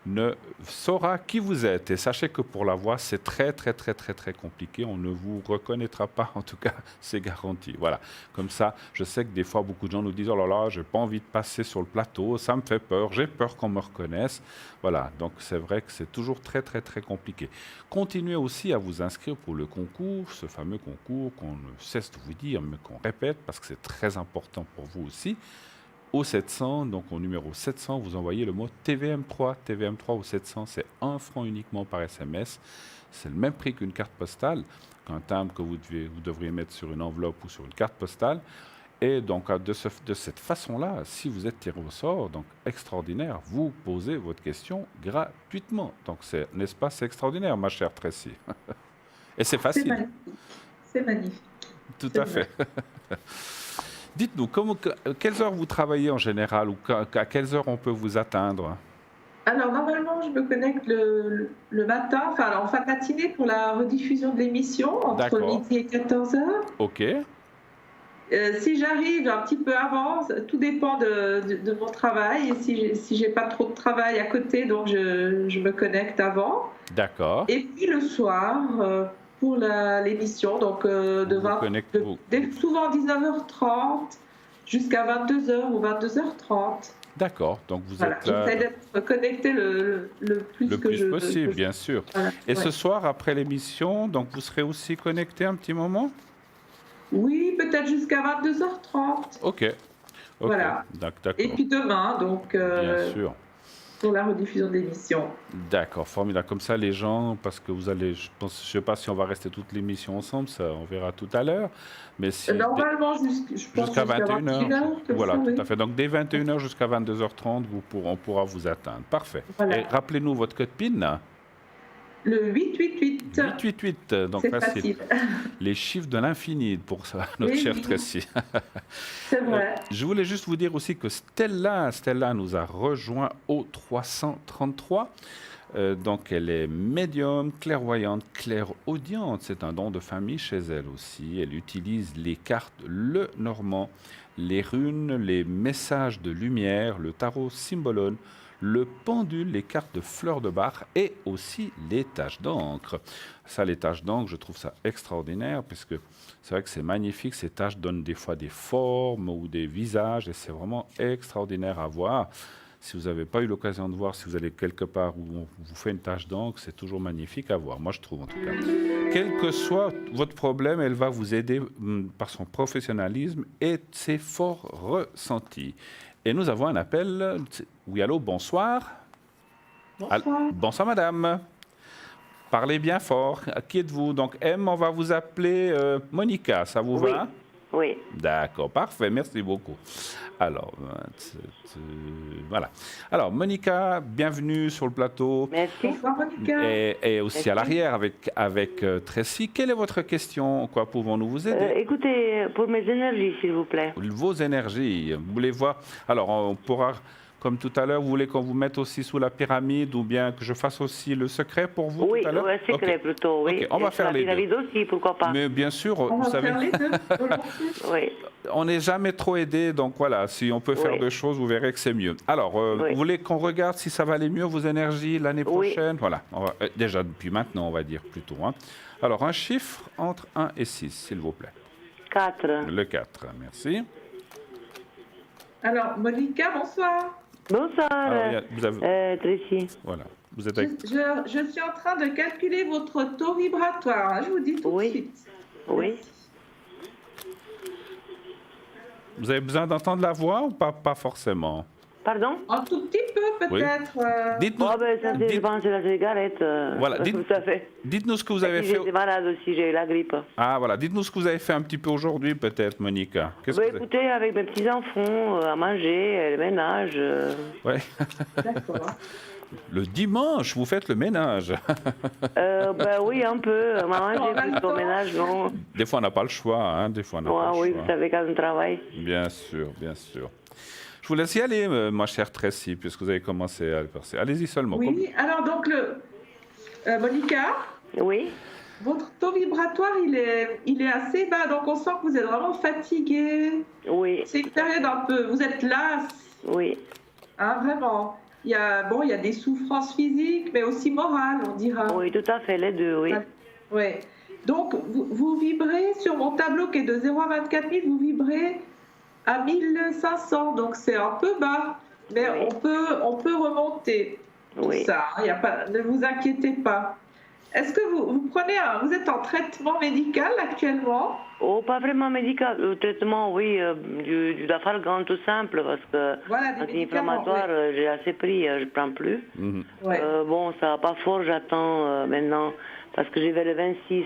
ne saura qui vous êtes. Et sachez que pour la voix, c'est très, très, très, très, très compliqué. On ne vous reconnaîtra pas, en tout cas, c'est garanti. Voilà, comme ça, je sais que des fois, beaucoup de gens nous disent « Oh là là, j'ai pas envie de passer sur le plateau, ça me fait peur, j'ai peur qu'on me reconnaisse. » Voilà, donc c'est vrai que c'est toujours très, très, très compliqué. Continuez aussi à vous inscrire pour le concours, ce fameux concours qu'on ne cesse de vous dire, mais qu'on répète, parce que c'est très important pour vous aussi. Au 700, donc au numéro 700, vous envoyez le mot TVM3. TVM3 au 700, c'est 1 franc uniquement par SMS. C'est le même prix qu'une carte postale, qu'un timbre que vous devriez mettre sur une enveloppe ou sur une carte postale. Et donc, de cette façon-là, si vous êtes tiré au sort, donc extraordinaire, vous posez votre question gratuitement. Donc, n'est-ce pas, c'est extraordinaire, ma chère Tracy? Et c'est C'est facile, magnifique. C'est magnifique. tout C'est à vrai. fait. Dites-nous, quelles heures vous travaillez en général ou à quelles heures on peut vous atteindre? Alors, normalement, je me connecte le matin, enfin, en fin de matinée pour la rediffusion de l'émission, entre D'accord. midi et 14 heures. Ok, Si j'arrive un petit peu avant, tout dépend de mon travail. Et si j'ai pas trop de travail à côté, donc je me connecte avant. d'accord. Et puis le soir, pour l'émission, donc Vous vous connectez, souvent 19h30 jusqu'à 22h ou 22h30. d'accord, donc vous Voilà, êtes là j'essaie d'être connectée le plus le que plus je possible, que je- bien sûr. voilà, Et ouais. ce soir, après l'émission, donc vous serez aussi connecté un petit moment? Oui, peut-être jusqu'à 22h30. Ok, ok, Voilà. Et d'accord, puis demain, donc, bien sûr. pour la rediffusion de l'émission. D'accord, formidable. Comme ça, les gens, parce que vous allez, je sais pas si on va rester toute l'émission ensemble, ça, on verra tout à l'heure. Mais si, Normalement, je pense jusqu'à 21h. 21h, comme Voilà, ça, tout oui. à fait. Donc, dès 21h jusqu'à 22h30, on pourra vous atteindre. Parfait. Voilà. Et rappelez-nous votre code PIN. Le 888. 888, donc C'est facile. facile. Les chiffres de l'infini pour ça, notre Oui, cher oui. Tracy. C'est vrai. Je voulais juste vous dire aussi que Stella nous a rejoint au 333. Donc, elle est médium, clairvoyante, clairaudiente. C'est un don de famille chez elle aussi. Elle utilise les cartes Le Normand, les runes, les messages de lumière, le tarot Symbolone, le pendule, les cartes de fleurs de bar et aussi les taches d'encre. Ça, les taches d'encre, je trouve ça extraordinaire puisque c'est vrai que c'est magnifique. Ces taches donnent des fois des formes ou des visages et c'est vraiment extraordinaire à voir. Si vous n'avez pas eu l'occasion de voir, si vous allez quelque part où on vous fait une tache d'encre, c'est toujours magnifique à voir. Moi, je trouve en tout cas. Quel que soit votre problème, elle va vous aider par son professionnalisme et ses forts ressentis. Et nous avons un appel. Oui, allô, bonsoir. Bonsoir. Bonsoir, madame. Parlez bien fort. Qui êtes-vous? Donc, M, on va vous appeler Monica. Ça vous va? Oui. D'accord, parfait. Merci beaucoup. Alors, voilà. Alors, Monica, bienvenue sur le plateau. Merci. Bonsoir, Monica. Et aussi à l'arrière avec Tracy. Quelle est votre question? Quoi pouvons-nous vous aider? Écoutez, pour mes énergies, s'il vous plaît. Vos énergies, vous voulez voir? Alors, on pourra, comme tout à l'heure, vous voulez qu'on vous mette aussi sous la pyramide ou bien que je fasse aussi le secret pour vous Oui, tout à l'heure? ouais, secret Ok. plutôt, oui. Ok, on va Et faire sur les la deux. pyramide aussi, pourquoi pas. Mais bien sûr, On vous va savez, faire les deux. volontiers. Oui. on n'est jamais trop aidé, donc voilà, si on peut faire Oui. deux choses, vous verrez que c'est mieux. Alors, Oui. vous voulez qu'on regarde si ça va aller mieux, vos énergies, l'année Oui. prochaine? Voilà, déjà depuis maintenant, on va dire plutôt. Hein. Alors, un chiffre entre 1 et 6, s'il vous plaît. 4. Le 4, merci. Alors, Monica, bonsoir. Bonsoir, Alors, vous avez, Tracy. voilà, vous êtes Je, avec... je suis en train de calculer votre taux vibratoire. hein, je vous dis tout Oui. de suite. Oui. Vous avez besoin d'entendre la voix ou pas forcément? Pardon? Un tout petit peu, peut-être. Dites-nous, Oh, ben, ça, c'est, je pense, c'est la cigarette. Voilà, dites- Tout à fait. dites-nous ce que vous avez Et puis, fait. j'étais malade aussi, j'ai eu la grippe. Ah voilà, dites-nous ce que vous avez fait un petit peu aujourd'hui, peut-être, Monica. Qu'est-ce Ben, que vous avez... écoutez, avec mes petits-enfants, à manger, le ménage. Ouais. D'accord. Le dimanche, vous faites le ménage. Ben oui, un peu. Maman, En j'ai même plus temps. au ménage, non. Des fois, on n'a pas le choix. Hein. Des fois, on n'a Ouais, pas le oui, choix. vous savez, quand on travaille. Bien sûr, bien sûr. Je vous laisse y aller, ma chère Tracy, puisque vous avez commencé à le percer. Allez-y seulement. Oui, alors donc, Monica, Oui. votre taux vibratoire, il est assez bas. Donc, on sent que vous êtes vraiment fatigué. Oui. C'est une période un peu... Vous êtes las, Oui. hein, vraiment. Il y a des souffrances physiques, mais aussi morales, on dira. Oui, tout à fait, les deux, oui. Ouais. Donc, vous vibrez sur mon tableau qui est de 0 à 24 000, vous vibrez à 1500, donc c'est un peu bas, mais Oui. on peut remonter tout Oui. ça. Il y a pas, ne vous inquiétez pas. Est-ce que vous prenez vous êtes en traitement médical actuellement? Oh, pas vraiment médical. Le traitement, oui, du Dafalgan tout simple, parce que Voilà, des médicaments. anti-inflammatoire, j'ai assez pris, je ne prends plus. Mhm. Ouais. Bon, ça va pas fort, j'attends maintenant, parce que j'y vais le 26.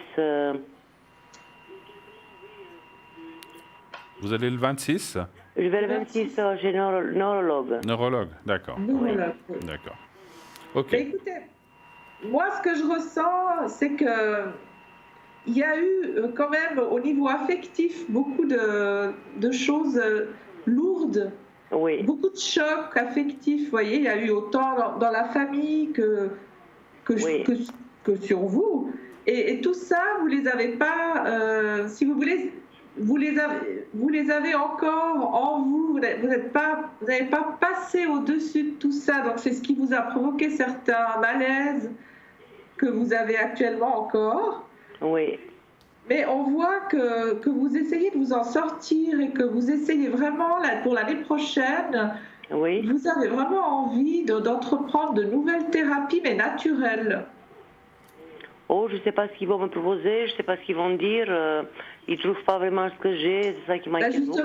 Vous allez le 26? Je vais le 26 chez neurologue. Neurologue, d'accord. Voilà. D'accord. Ok. Mais écoutez, moi, ce que je ressens, c'est que il y a eu quand même au niveau affectif beaucoup de choses lourdes, Oui. beaucoup de chocs affectifs. Vous voyez, il y a eu autant dans la famille Oui. que sur vous. Et tout ça, vous les avez pas, si vous voulez, vous les avez encore en vous. Vous n'avez pas passé au-dessus de tout ça. Donc c'est ce qui vous a provoqué certains malaises que vous avez actuellement encore. Oui. Mais on voit que vous essayez de vous en sortir et que vous essayez vraiment, là, pour l'année prochaine, Oui. vous avez vraiment envie d'entreprendre de nouvelles thérapies, mais naturelles. Oh, je ne sais pas ce qu'ils vont me proposer, je ne sais pas ce qu'ils vont me dire. Ils ne trouvent pas vraiment ce que j'ai, c'est ça qui m'inquiète beaucoup.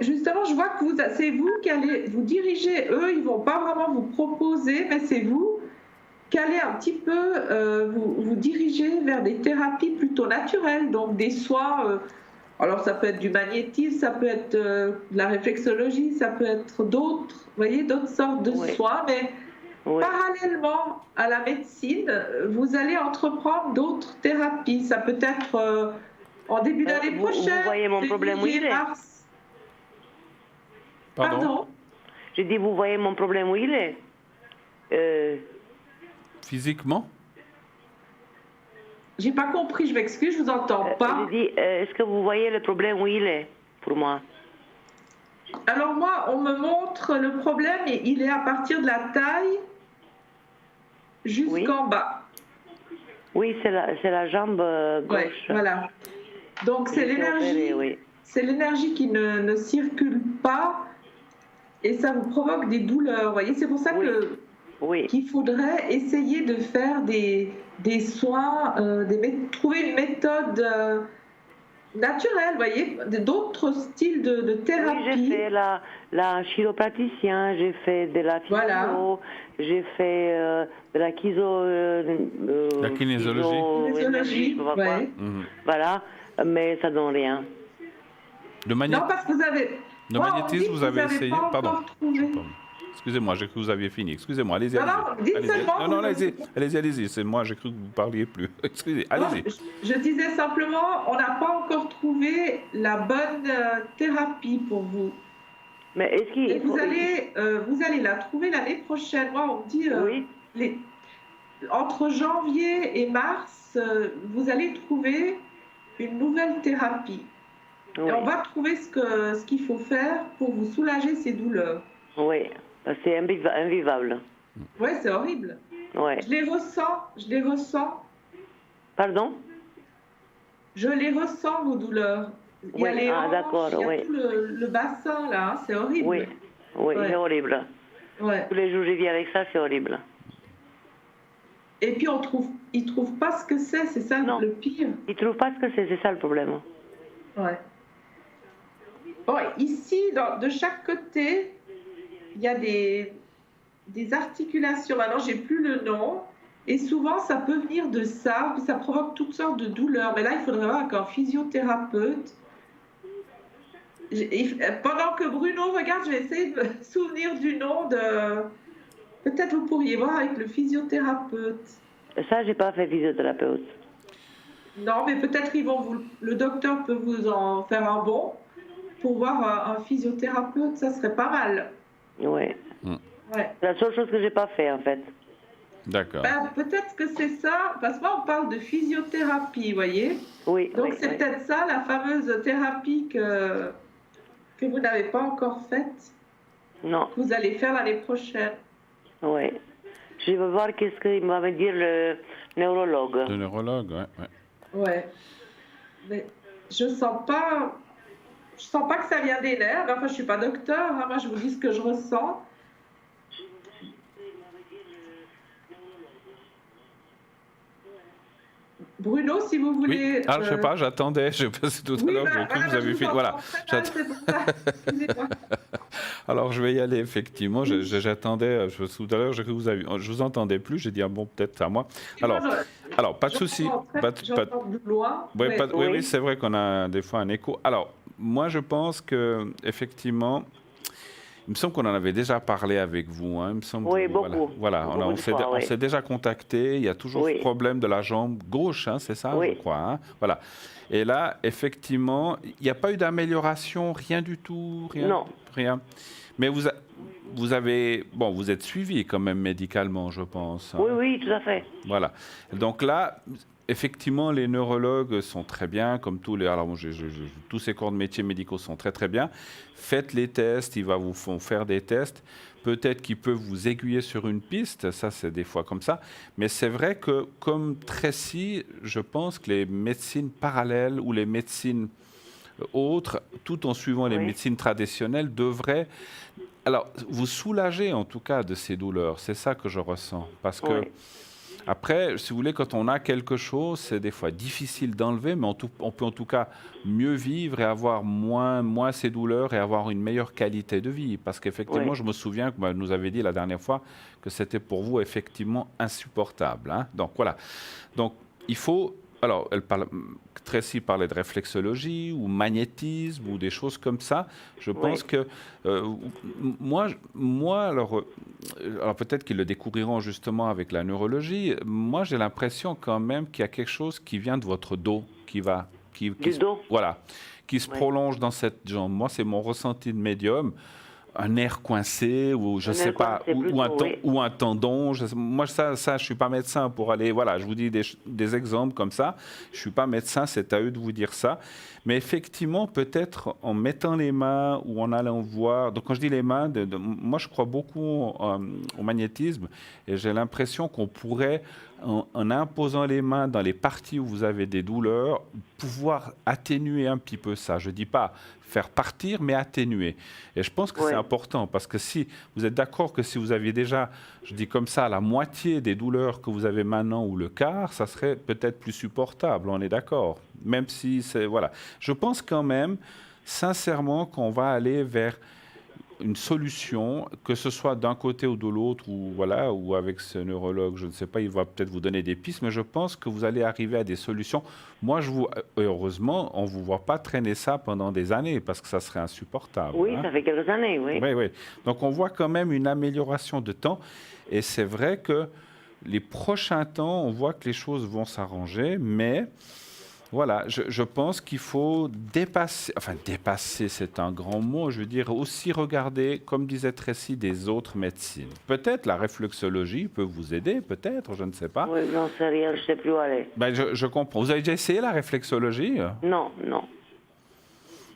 Justement, je vois que c'est vous qui allez vous diriger. Eux, ils ne vont pas vraiment vous proposer, mais c'est vous qui allez un petit peu vous diriger vers des thérapies plutôt naturelles, donc des soins. Alors, ça peut être du magnétisme, ça peut être de la réflexologie, ça peut être d'autres sortes de soins, mais parallèlement à la médecine, vous allez entreprendre d'autres thérapies. Ça peut être en début d'année prochaine. Vous voyez mon problème où il est. Pardon. J'ai dit, vous voyez mon problème où il est. Physiquement? J'ai pas compris, je m'excuse, je vous entends pas. J'ai dit, est-ce que vous voyez le problème où il est, pour moi? Alors moi, on me montre le problème et il est à partir de la taille jusqu'en bas. Oui, c'est la jambe gauche. Ouais, voilà. Donc c'est l'énergie, c'est l'énergie qui ne circule pas et ça vous provoque des douleurs. Vous voyez, c'est pour ça qu'il faudrait essayer de faire des soins, trouver une méthode naturelle, vous voyez, d'autres styles de thérapie. Oui, j'ai fait la chiropraticienne, j'ai fait de la physio, j'ai fait de la la kinésiologie. Voilà, mais ça donne rien. Non, parce que vous avez... Le magnétisme, vous avez essayé... Pardon. Excusez-moi, j'ai cru que vous aviez fini. Excusez-moi, allez-y. Non, allez-y. C'est moi, j'ai cru que vous ne parliez plus. Excusez, allez-y. Je disais simplement, on n'a pas encore trouvé la bonne thérapie pour vous. Mais est-ce qu'il vous allez la trouver l'année prochaine. Moi, on me dit, entre janvier et mars, vous allez trouver une nouvelle thérapie. Et on va trouver ce qu'il faut faire pour vous soulager ces douleurs. Oui. C'est invivable. Oui, c'est horrible. Ouais. Je les ressens. Pardon? Je les ressens, vos douleurs. Il y a les hanches, il y a tout le bassin, là, c'est horrible. Oui, c'est horrible. Ouais. Tous les jours, je vis avec ça, c'est horrible. Et puis, ils ne trouvent pas ce que c'est ça le pire. Ils ne trouvent pas ce que c'est ça le problème. Ouais. Bon, ici, de chaque côté, il y a des articulations. Maintenant, j'ai plus le nom. Et souvent, ça peut venir de ça. Ça provoque toutes sortes de douleurs. Mais là, il faudrait voir qu'un physiothérapeute. Pendant que Bruno regarde, je vais essayer de me souvenir du nom de... Peut-être vous pourriez voir avec le physiothérapeute. Ça, j'ai pas fait physiothérapeute. Non, mais peut-être le docteur peut vous en faire un bon. Pour voir un physiothérapeute, ça serait pas mal. Oui. C'est la seule chose que j'ai pas fait, en fait. D'accord. Peut-être que c'est ça, parce que là, on parle de physiothérapie, vous voyez. Oui. Donc c'est peut-être ça, la fameuse thérapie que vous n'avez pas encore faite. Non. Que vous allez faire l'année prochaine. Oui. Je vais voir qu'est-ce qu'il va me dire le neurologue. Le neurologue, Ouais. Mais je sens pas que ça vient des nerfs. Enfin, je suis pas docteur. Hein. Moi, je vous dis ce que je ressens. Bruno, si vous voulez... Oui. Ah, je sais pas, j'attendais. Je passais tout à l'heure, j'ai cru que vous aviez fini. Voilà. Alors, je vais y aller, effectivement. J'attendais. Tout à l'heure, j'ai cru que je vous entendais plus. J'ai dit, peut-être à moi. Alors, pas de souci. Oui, c'est vrai qu'on a des fois un écho. Alors, moi, je pense que effectivement, Il me semble qu'on en avait déjà parlé avec vous. Hein. Il me semble Oui, que, beaucoup. Voilà, Beaucoup on s'est déjà contacté. Il y a toujours ce problème de la jambe gauche, hein, c'est ça, je crois. Hein. Voilà. Et là, effectivement, il n'y a pas eu d'amélioration, rien du tout, rien. Non. Rien. Mais vous avez, bon, vous êtes suivi quand même médicalement, je pense. Hein. Oui, oui, tout à fait. Voilà. Donc là, effectivement, les neurologues sont très bien, comme tous les. Alors, tous ces corps de métiers médicaux sont très très bien. Faites les tests, ils vont vous faire des tests. Peut-être qu'ils peuvent vous aiguiller sur une piste, ça c'est des fois comme ça. Mais c'est vrai que, comme Tracy, je pense que les médecines parallèles ou les médecines autres, tout en suivant les médecines traditionnelles, devraient alors vous soulager en tout cas de ces douleurs. C'est ça que je ressens. Parce que après, si vous voulez, quand on a quelque chose, c'est des fois difficile d'enlever, mais on peut en tout cas mieux vivre et avoir moins ces douleurs et avoir une meilleure qualité de vie. Parce qu'effectivement, je me souviens que vous nous avez dit la dernière fois que c'était pour vous effectivement insupportable. Hein. Donc voilà. Donc il faut... Alors, Tracy parlait de réflexologie ou magnétisme ou des choses comme ça. Je pense que moi alors peut-être qu'ils le découvriront justement avec la neurologie. Moi, j'ai l'impression quand même qu'il y a quelque chose qui vient de votre dos, qui dos. Voilà, qui se prolonge dans cette jambe. Moi, c'est mon ressenti de médium. Un nerf coincé ou je sais pas ou un tendon. Moi ça je suis pas médecin pour aller voilà, je vous dis des exemples comme ça. Je suis pas médecin, c'est à eux de vous dire ça. Mais effectivement, peut-être en mettant les mains ou en allant voir. Donc quand je dis les mains, moi je crois beaucoup au magnétisme et j'ai l'impression qu'on pourrait en imposant les mains dans les parties où vous avez des douleurs, pouvoir atténuer un petit peu ça. Je ne dis pas faire partir, mais atténuer. Et je pense que c'est important, parce que si vous êtes d'accord que si vous aviez déjà, je dis comme ça, la moitié des douleurs que vous avez maintenant ou le quart, ça serait peut-être plus supportable, on est d'accord. Même si c'est... Voilà. Je pense quand même, sincèrement, qu'on va aller vers une solution, que ce soit d'un côté ou de l'autre, ou voilà, ou avec ce neurologue, je ne sais pas, il va peut-être vous donner des pistes, mais je pense que vous allez arriver à des solutions. Moi, heureusement, on ne vous voit pas traîner ça pendant des années, parce que ça serait insupportable. Oui, hein. Ça fait quelques années, oui. Oui, oui. Donc, on voit quand même une amélioration de temps, et c'est vrai que les prochains temps, on voit que les choses vont s'arranger, mais... Voilà, je pense qu'il faut dépasser, c'est un grand mot, je veux dire, aussi regarder, comme disait Tracy, des autres médecines. Peut-être la réflexologie peut vous aider, peut-être, je ne sais pas. Oui, j'en sais rien, je ne sais plus où aller. Ben, je comprends. Vous avez déjà essayé la réflexologie? Non, non.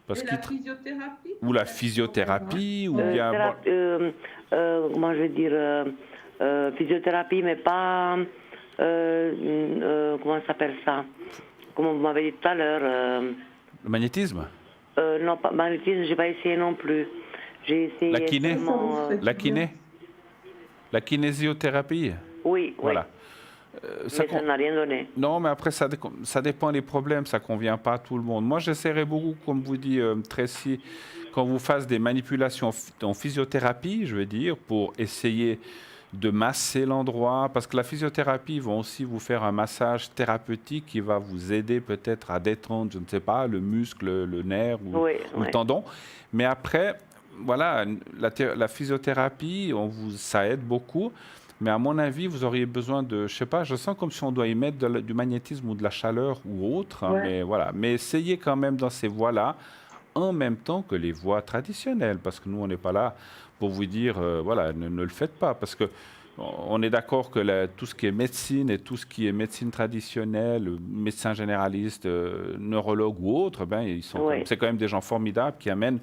Et la physiothérapie? Ou la physiothérapie, ou bien... comment je vais dire, physiothérapie, mais pas... comment ça s'appelle ça? Comme vous m'avez dit tout à l'heure. Le magnétisme? Non, pas magnétisme, je n'ai pas essayé non plus. J'ai essayé... La kiné? La kiné? La kinésiothérapie? Oui, voilà. Mais ça n'a rien donné. Non, mais après, ça dépend des problèmes, ça ne convient pas à tout le monde. Moi, j'essaierai beaucoup, comme vous dit Tracy, quand vous faites des manipulations en physiothérapie, je veux dire, pour essayer de masser l'endroit, parce que la physiothérapie va aussi vous faire un massage thérapeutique qui va vous aider peut-être à détendre, je ne sais pas, le muscle, le nerf ou le tendon. Mais après, voilà, la physiothérapie, ça aide beaucoup. Mais à mon avis, vous auriez besoin de, je sais pas, je sens comme si on doit y mettre du magnétisme ou de la chaleur ou autre. Hein, mais voilà, mais essayez quand même dans ces voies-là, en même temps que les voies traditionnelles, parce que nous, on n'est pas là pour vous dire, voilà, ne le faites pas, parce que on est d'accord que tout ce qui est médecine et tout ce qui est médecine traditionnelle, médecin généraliste, neurologue ou autre, ben, c'est quand même des gens formidables qui amènent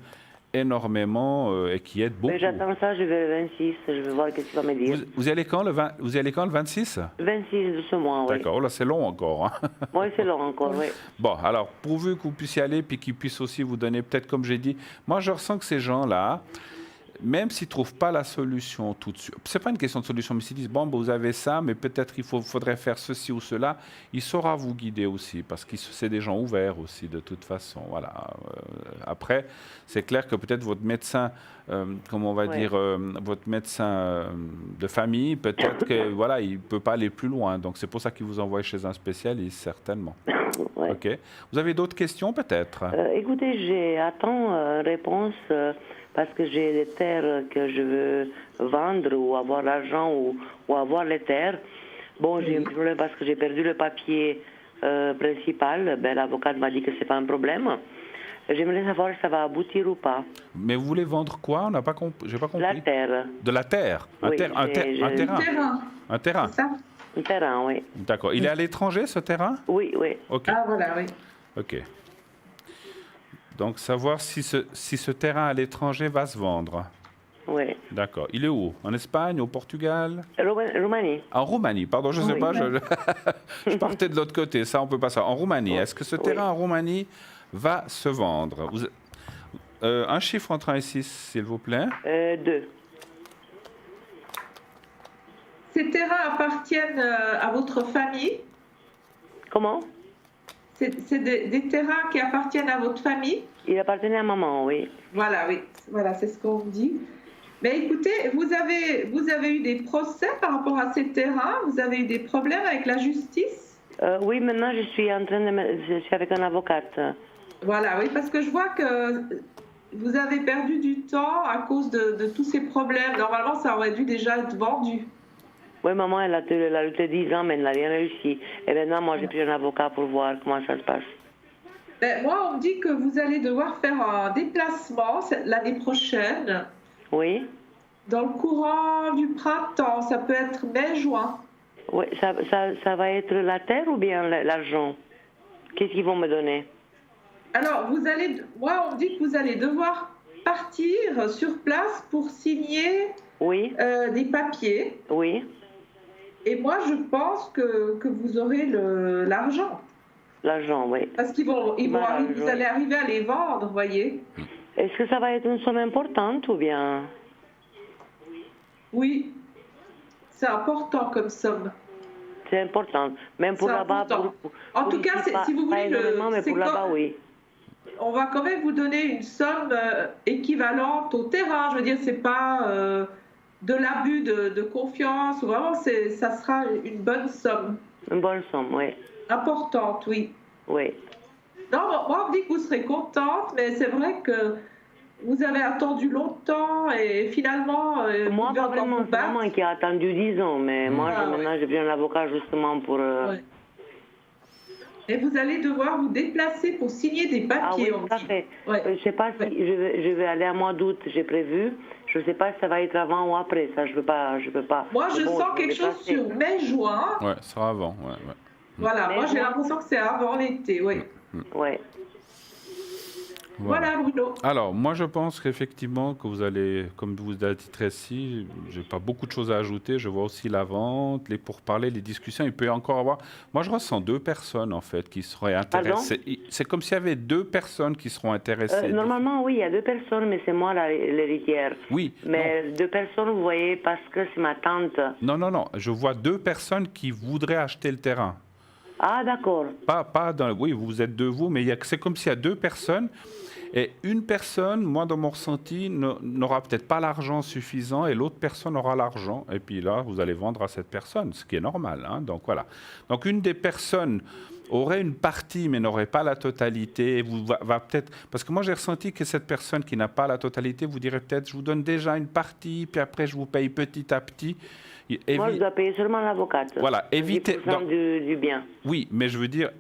énormément et qui aident beaucoup. Mais j'attends ça, je vais le 26, je vais voir ce qu'il va me dire. Vous y allez quand le 26? 26 de ce mois, oui. D'accord, là c'est long encore. Hein? Oui, c'est long encore, oui. Bon, alors, pourvu que vous puissiez aller, puis qu'ils puissent aussi vous donner, peut-être comme j'ai dit, moi je ressens que ces gens-là, même s'ils ne trouvent pas la solution tout de suite, ce n'est pas une question de solution, mais s'ils disent, bon, vous avez ça, mais peut-être il faudrait faire ceci ou cela, il saura vous guider aussi, parce que c'est des gens ouverts aussi, de toute façon. Voilà. Après, c'est clair que peut-être votre médecin, comment on va dire, votre médecin de famille, peut-être que voilà, il ne peut pas aller plus loin. Donc, c'est pour ça qu'il vous envoie chez un spécialiste, certainement. Ouais. OK. Vous avez d'autres questions, peut-être? Écoutez, j'attends réponse... parce que j'ai les terres que je veux vendre ou avoir l'argent ou avoir les terres. Bon, j'ai un problème parce que j'ai perdu le papier principal. Ben, l'avocate m'a dit que c'est pas un problème. J'aimerais savoir si ça va aboutir ou pas. Mais vous voulez vendre quoi? On n'a pas j'ai pas compris. La terre. De la terre? Oui, Un terrain? Un terrain? C'est ça? Un terrain, oui. D'accord. Il est à l'étranger, ce terrain? Oui, oui. Ok. Ah, voilà, oui. Ok. Donc, savoir si ce terrain à l'étranger va se vendre. Oui. D'accord. Il est où? En Espagne, au Portugal? Roumanie. En Roumanie, pardon, je ne sais Oui, pas, oui. je partais de l'autre côté, ça on peut pas savoir. En Roumanie, est-ce que ce terrain en Roumanie va se vendre? Un chiffre entre 1 et 6, s'il vous plaît. 2. Ces terrains appartiennent à votre famille? Comment? C'est des terrains qui appartiennent à votre famille? Il appartenait à maman, oui. Voilà, oui. Voilà, c'est ce qu'on dit. Mais écoutez, vous avez eu des procès par rapport à ces terrains? Vous avez eu des problèmes avec la justice? Oui, maintenant je suis je suis avec un avocate. Voilà, oui, parce que je vois que vous avez perdu du temps à cause de tous ces problèmes. Normalement, ça aurait dû déjà être vendu. Oui, maman, elle a lutté 10 ans, mais elle n'a rien réussi. Et maintenant, moi, j'ai pris un avocat pour voir comment ça se passe. Ben, moi, on me dit que vous allez devoir faire un déplacement l'année prochaine. Oui. Dans le courant du printemps, ça peut être mai-juin. Oui, ça va être la terre ou bien l'argent? Qu'est-ce qu'ils vont me donner? Alors, moi, on me dit que vous allez devoir partir sur place pour signer des papiers. Oui. Et moi, je pense que vous aurez l'argent. L'argent, oui. Parce vous allez arriver à les vendre, vous voyez. Est-ce que ça va être une somme importante ou bien? Oui, c'est important comme somme. C'est important, même pour là-bas. En tout cas, si vous voulez, mais pour là-bas, oui. On va quand même vous donner une somme équivalente au terrain. Je veux dire, c'est pas de l'abus de confiance. Vraiment, ça sera une bonne somme. Une bonne somme, oui. Importante, oui. Oui. Non, moi, on me dit que vous serez contente, mais c'est vrai que vous avez attendu longtemps et finalement... moi, pas vraiment, c'est maman qui a attendu 10 ans, mais moi, maintenant, j'ai pris un avocat justement pour... Ouais. Et vous allez devoir vous déplacer pour signer des papiers. Ah oui, tout à fait. Ouais. Je ne sais pas si je vais aller à mois d'août, j'ai prévu. Je ne sais pas si ça va être avant ou après, ça, je peux pas. Moi, je sens quelque chose sur mai-juin. Ouais, ça sera avant, ouais. Voilà, moi, j'ai l'impression que c'est avant l'été, oui. Ouais. Voilà, Bruno. Alors, moi, je pense qu'effectivement, que vous allez, comme vous l'avez dit Tracy, je n'ai pas beaucoup de choses à ajouter. Je vois aussi la vente, les pourparlers, les discussions. Il peut y encore avoir... Moi, je ressens 2 personnes, en fait, qui seraient intéressées. C'est comme s'il y avait 2 personnes qui seront intéressées. Normalement, oui, il y a 2 personnes, mais c'est moi l'héritière. Oui. Mais non. 2 personnes, vous voyez, parce que c'est ma tante. Non. Je vois 2 personnes qui voudraient acheter le terrain. Ah, d'accord. Oui, vous êtes 2, vous, mais c'est comme s'il y a 2 personnes... Et une personne, moi dans mon ressenti, n'aura peut-être pas l'argent suffisant et l'autre personne aura l'argent. Et puis là, vous allez vendre à cette personne, ce qui est normal. Hein, donc voilà. Donc une des personnes aurait une partie mais n'aurait pas la totalité. Va peut-être, parce que moi j'ai ressenti que cette personne qui n'a pas la totalité vous dirait peut-être je vous donne déjà une partie, puis après je vous paye petit à petit. Moi, je dois payer seulement l'avocate. Voilà, évitez du bien. Oui, mais je veux dire,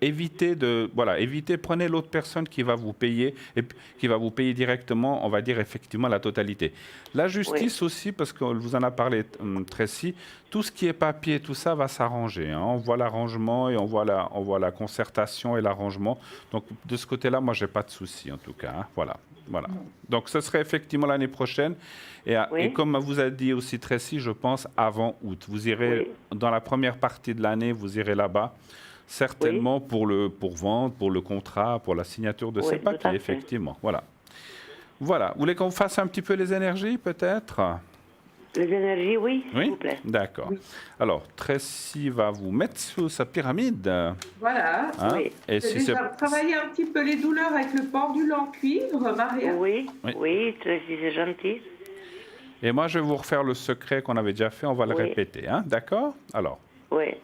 prenez l'autre personne qui va vous payer et qui va vous payer directement, on va dire effectivement la totalité. La justice aussi, parce qu'on vous en a parlé, Tracy, tout ce qui est papier, tout ça va s'arranger. Hein. On voit l'arrangement et on voit la concertation et l'arrangement. Donc de ce côté-là, moi, j'ai pas de souci en tout cas. Hein. Voilà. Donc ce serait effectivement l'année prochaine. Et comme vous a dit aussi Tracy, je pense avant août. Vous irez dans la première partie de l'année, vous irez là-bas, certainement pour vendre, pour le contrat, pour la signature de ces papiers, effectivement. Voilà. Vous voulez qu'on fasse un petit peu les énergies, peut-être? Les énergies, oui, s'il vous plaît. D'accord. Oui. Alors, Tracy va vous mettre sous sa pyramide. Voilà. Hein? Oui. Et si déjà travailler un petit peu les douleurs avec le pendule en cuivre, Maria. Oui, Tracy, c'est gentil. Et moi, je vais vous refaire le secret qu'on avait déjà fait. On va le répéter. Hein? D'accord? Alors. Oui.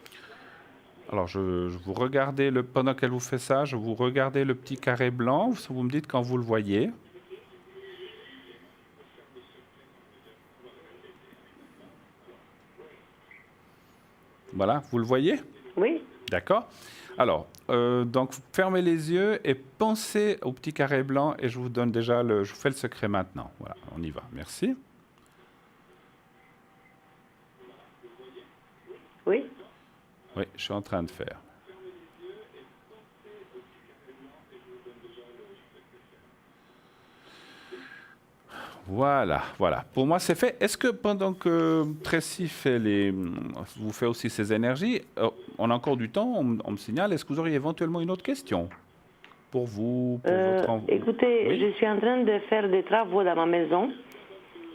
Alors, je vous regardez, pendant qu'elle vous fait ça, je vous regardez le petit carré blanc. Vous me dites quand vous le voyez. Voilà, vous le voyez? Oui. D'accord. Alors, donc, fermez les yeux et pensez au petit carré blanc et je vous donne déjà je vous fais le secret maintenant. Voilà, on y va. Merci. Oui. Oui, je suis en train de faire. Voilà, voilà. Pour moi, c'est fait. Est-ce que pendant que Tracy vous fait aussi ses énergies, on a encore du temps, on me signale, est-ce que vous auriez éventuellement une autre question pour vous, pour votre enfant? Écoutez, Oui. je suis en train de faire des travaux dans ma maison.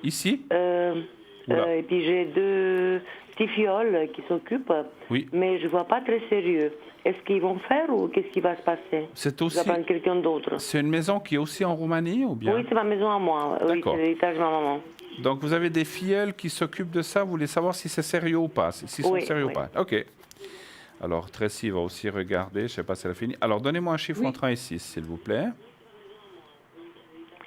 Ici? Et puis j'ai 2 petits fioles qui s'occupent, Oui. mais je ne vois pas très sérieux. Est-ce qu'ils vont faire ou qu'est-ce qui va se passer? C'est Je aussi. vais prendre quelqu'un d'autre. C'est une maison qui est aussi en Roumanie ou bien? Oui, c'est ma maison à moi. Oui, D'accord. c'est l'héritage de ma maman. Donc vous avez des filleuls qui s'occupent de ça, vous voulez savoir si c'est sérieux ou pas, s'ils sont Oui, sérieux oui. ou pas. OK. Alors Tracy va aussi regarder, je ne sais pas si elle a fini. Alors donnez-moi un chiffre Oui. entre 1 et 6, s'il vous plaît.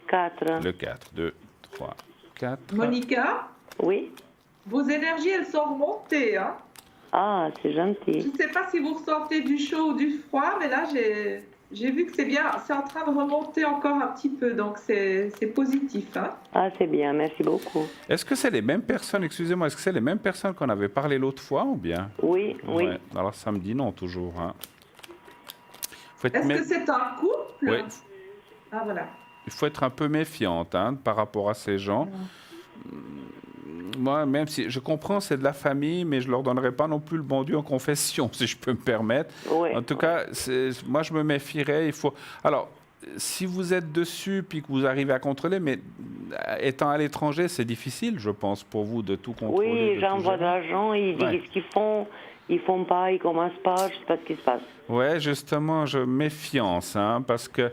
4. Le 4, 2, 3, 4. Monica, Oui. vos énergies, elles sont remontées. Hein. Ah, c'est Je gentil. ne sais pas si vous ressentez du chaud ou du froid, mais là, j'ai vu que c'est bien, c'est en train de remonter encore un petit peu, donc c'est positif. Hein. Ah, c'est bien, merci beaucoup. Est-ce que c'est les mêmes personnes, excusez-moi, est-ce que c'est les mêmes personnes qu'on avait parlé l'autre fois ou bien? Oui, oui. Ouais, alors ça me dit non toujours. Hein. Est-ce que c'est un couple? Oui. Ah, voilà. Il faut être un peu méfiante hein, par rapport à ces gens. Moi, même si je comprends, c'est de la famille, mais je leur donnerai pas non plus le bon Dieu en confession, si je peux me permettre. Ouais, En tout cas, moi, je me méfierais. Il faut. Alors, si vous êtes dessus puis que vous arrivez à contrôler, mais étant à l'étranger, c'est difficile, je pense, pour vous de tout contrôler. Oui, de j'envoie tout de gérer. l'argent, ils disent Ouais. ce qu'ils font. Ils font pas, ils commencent pas, je sais pas ce qui se passe. Ouais, justement, je méfiance, hein, parce que,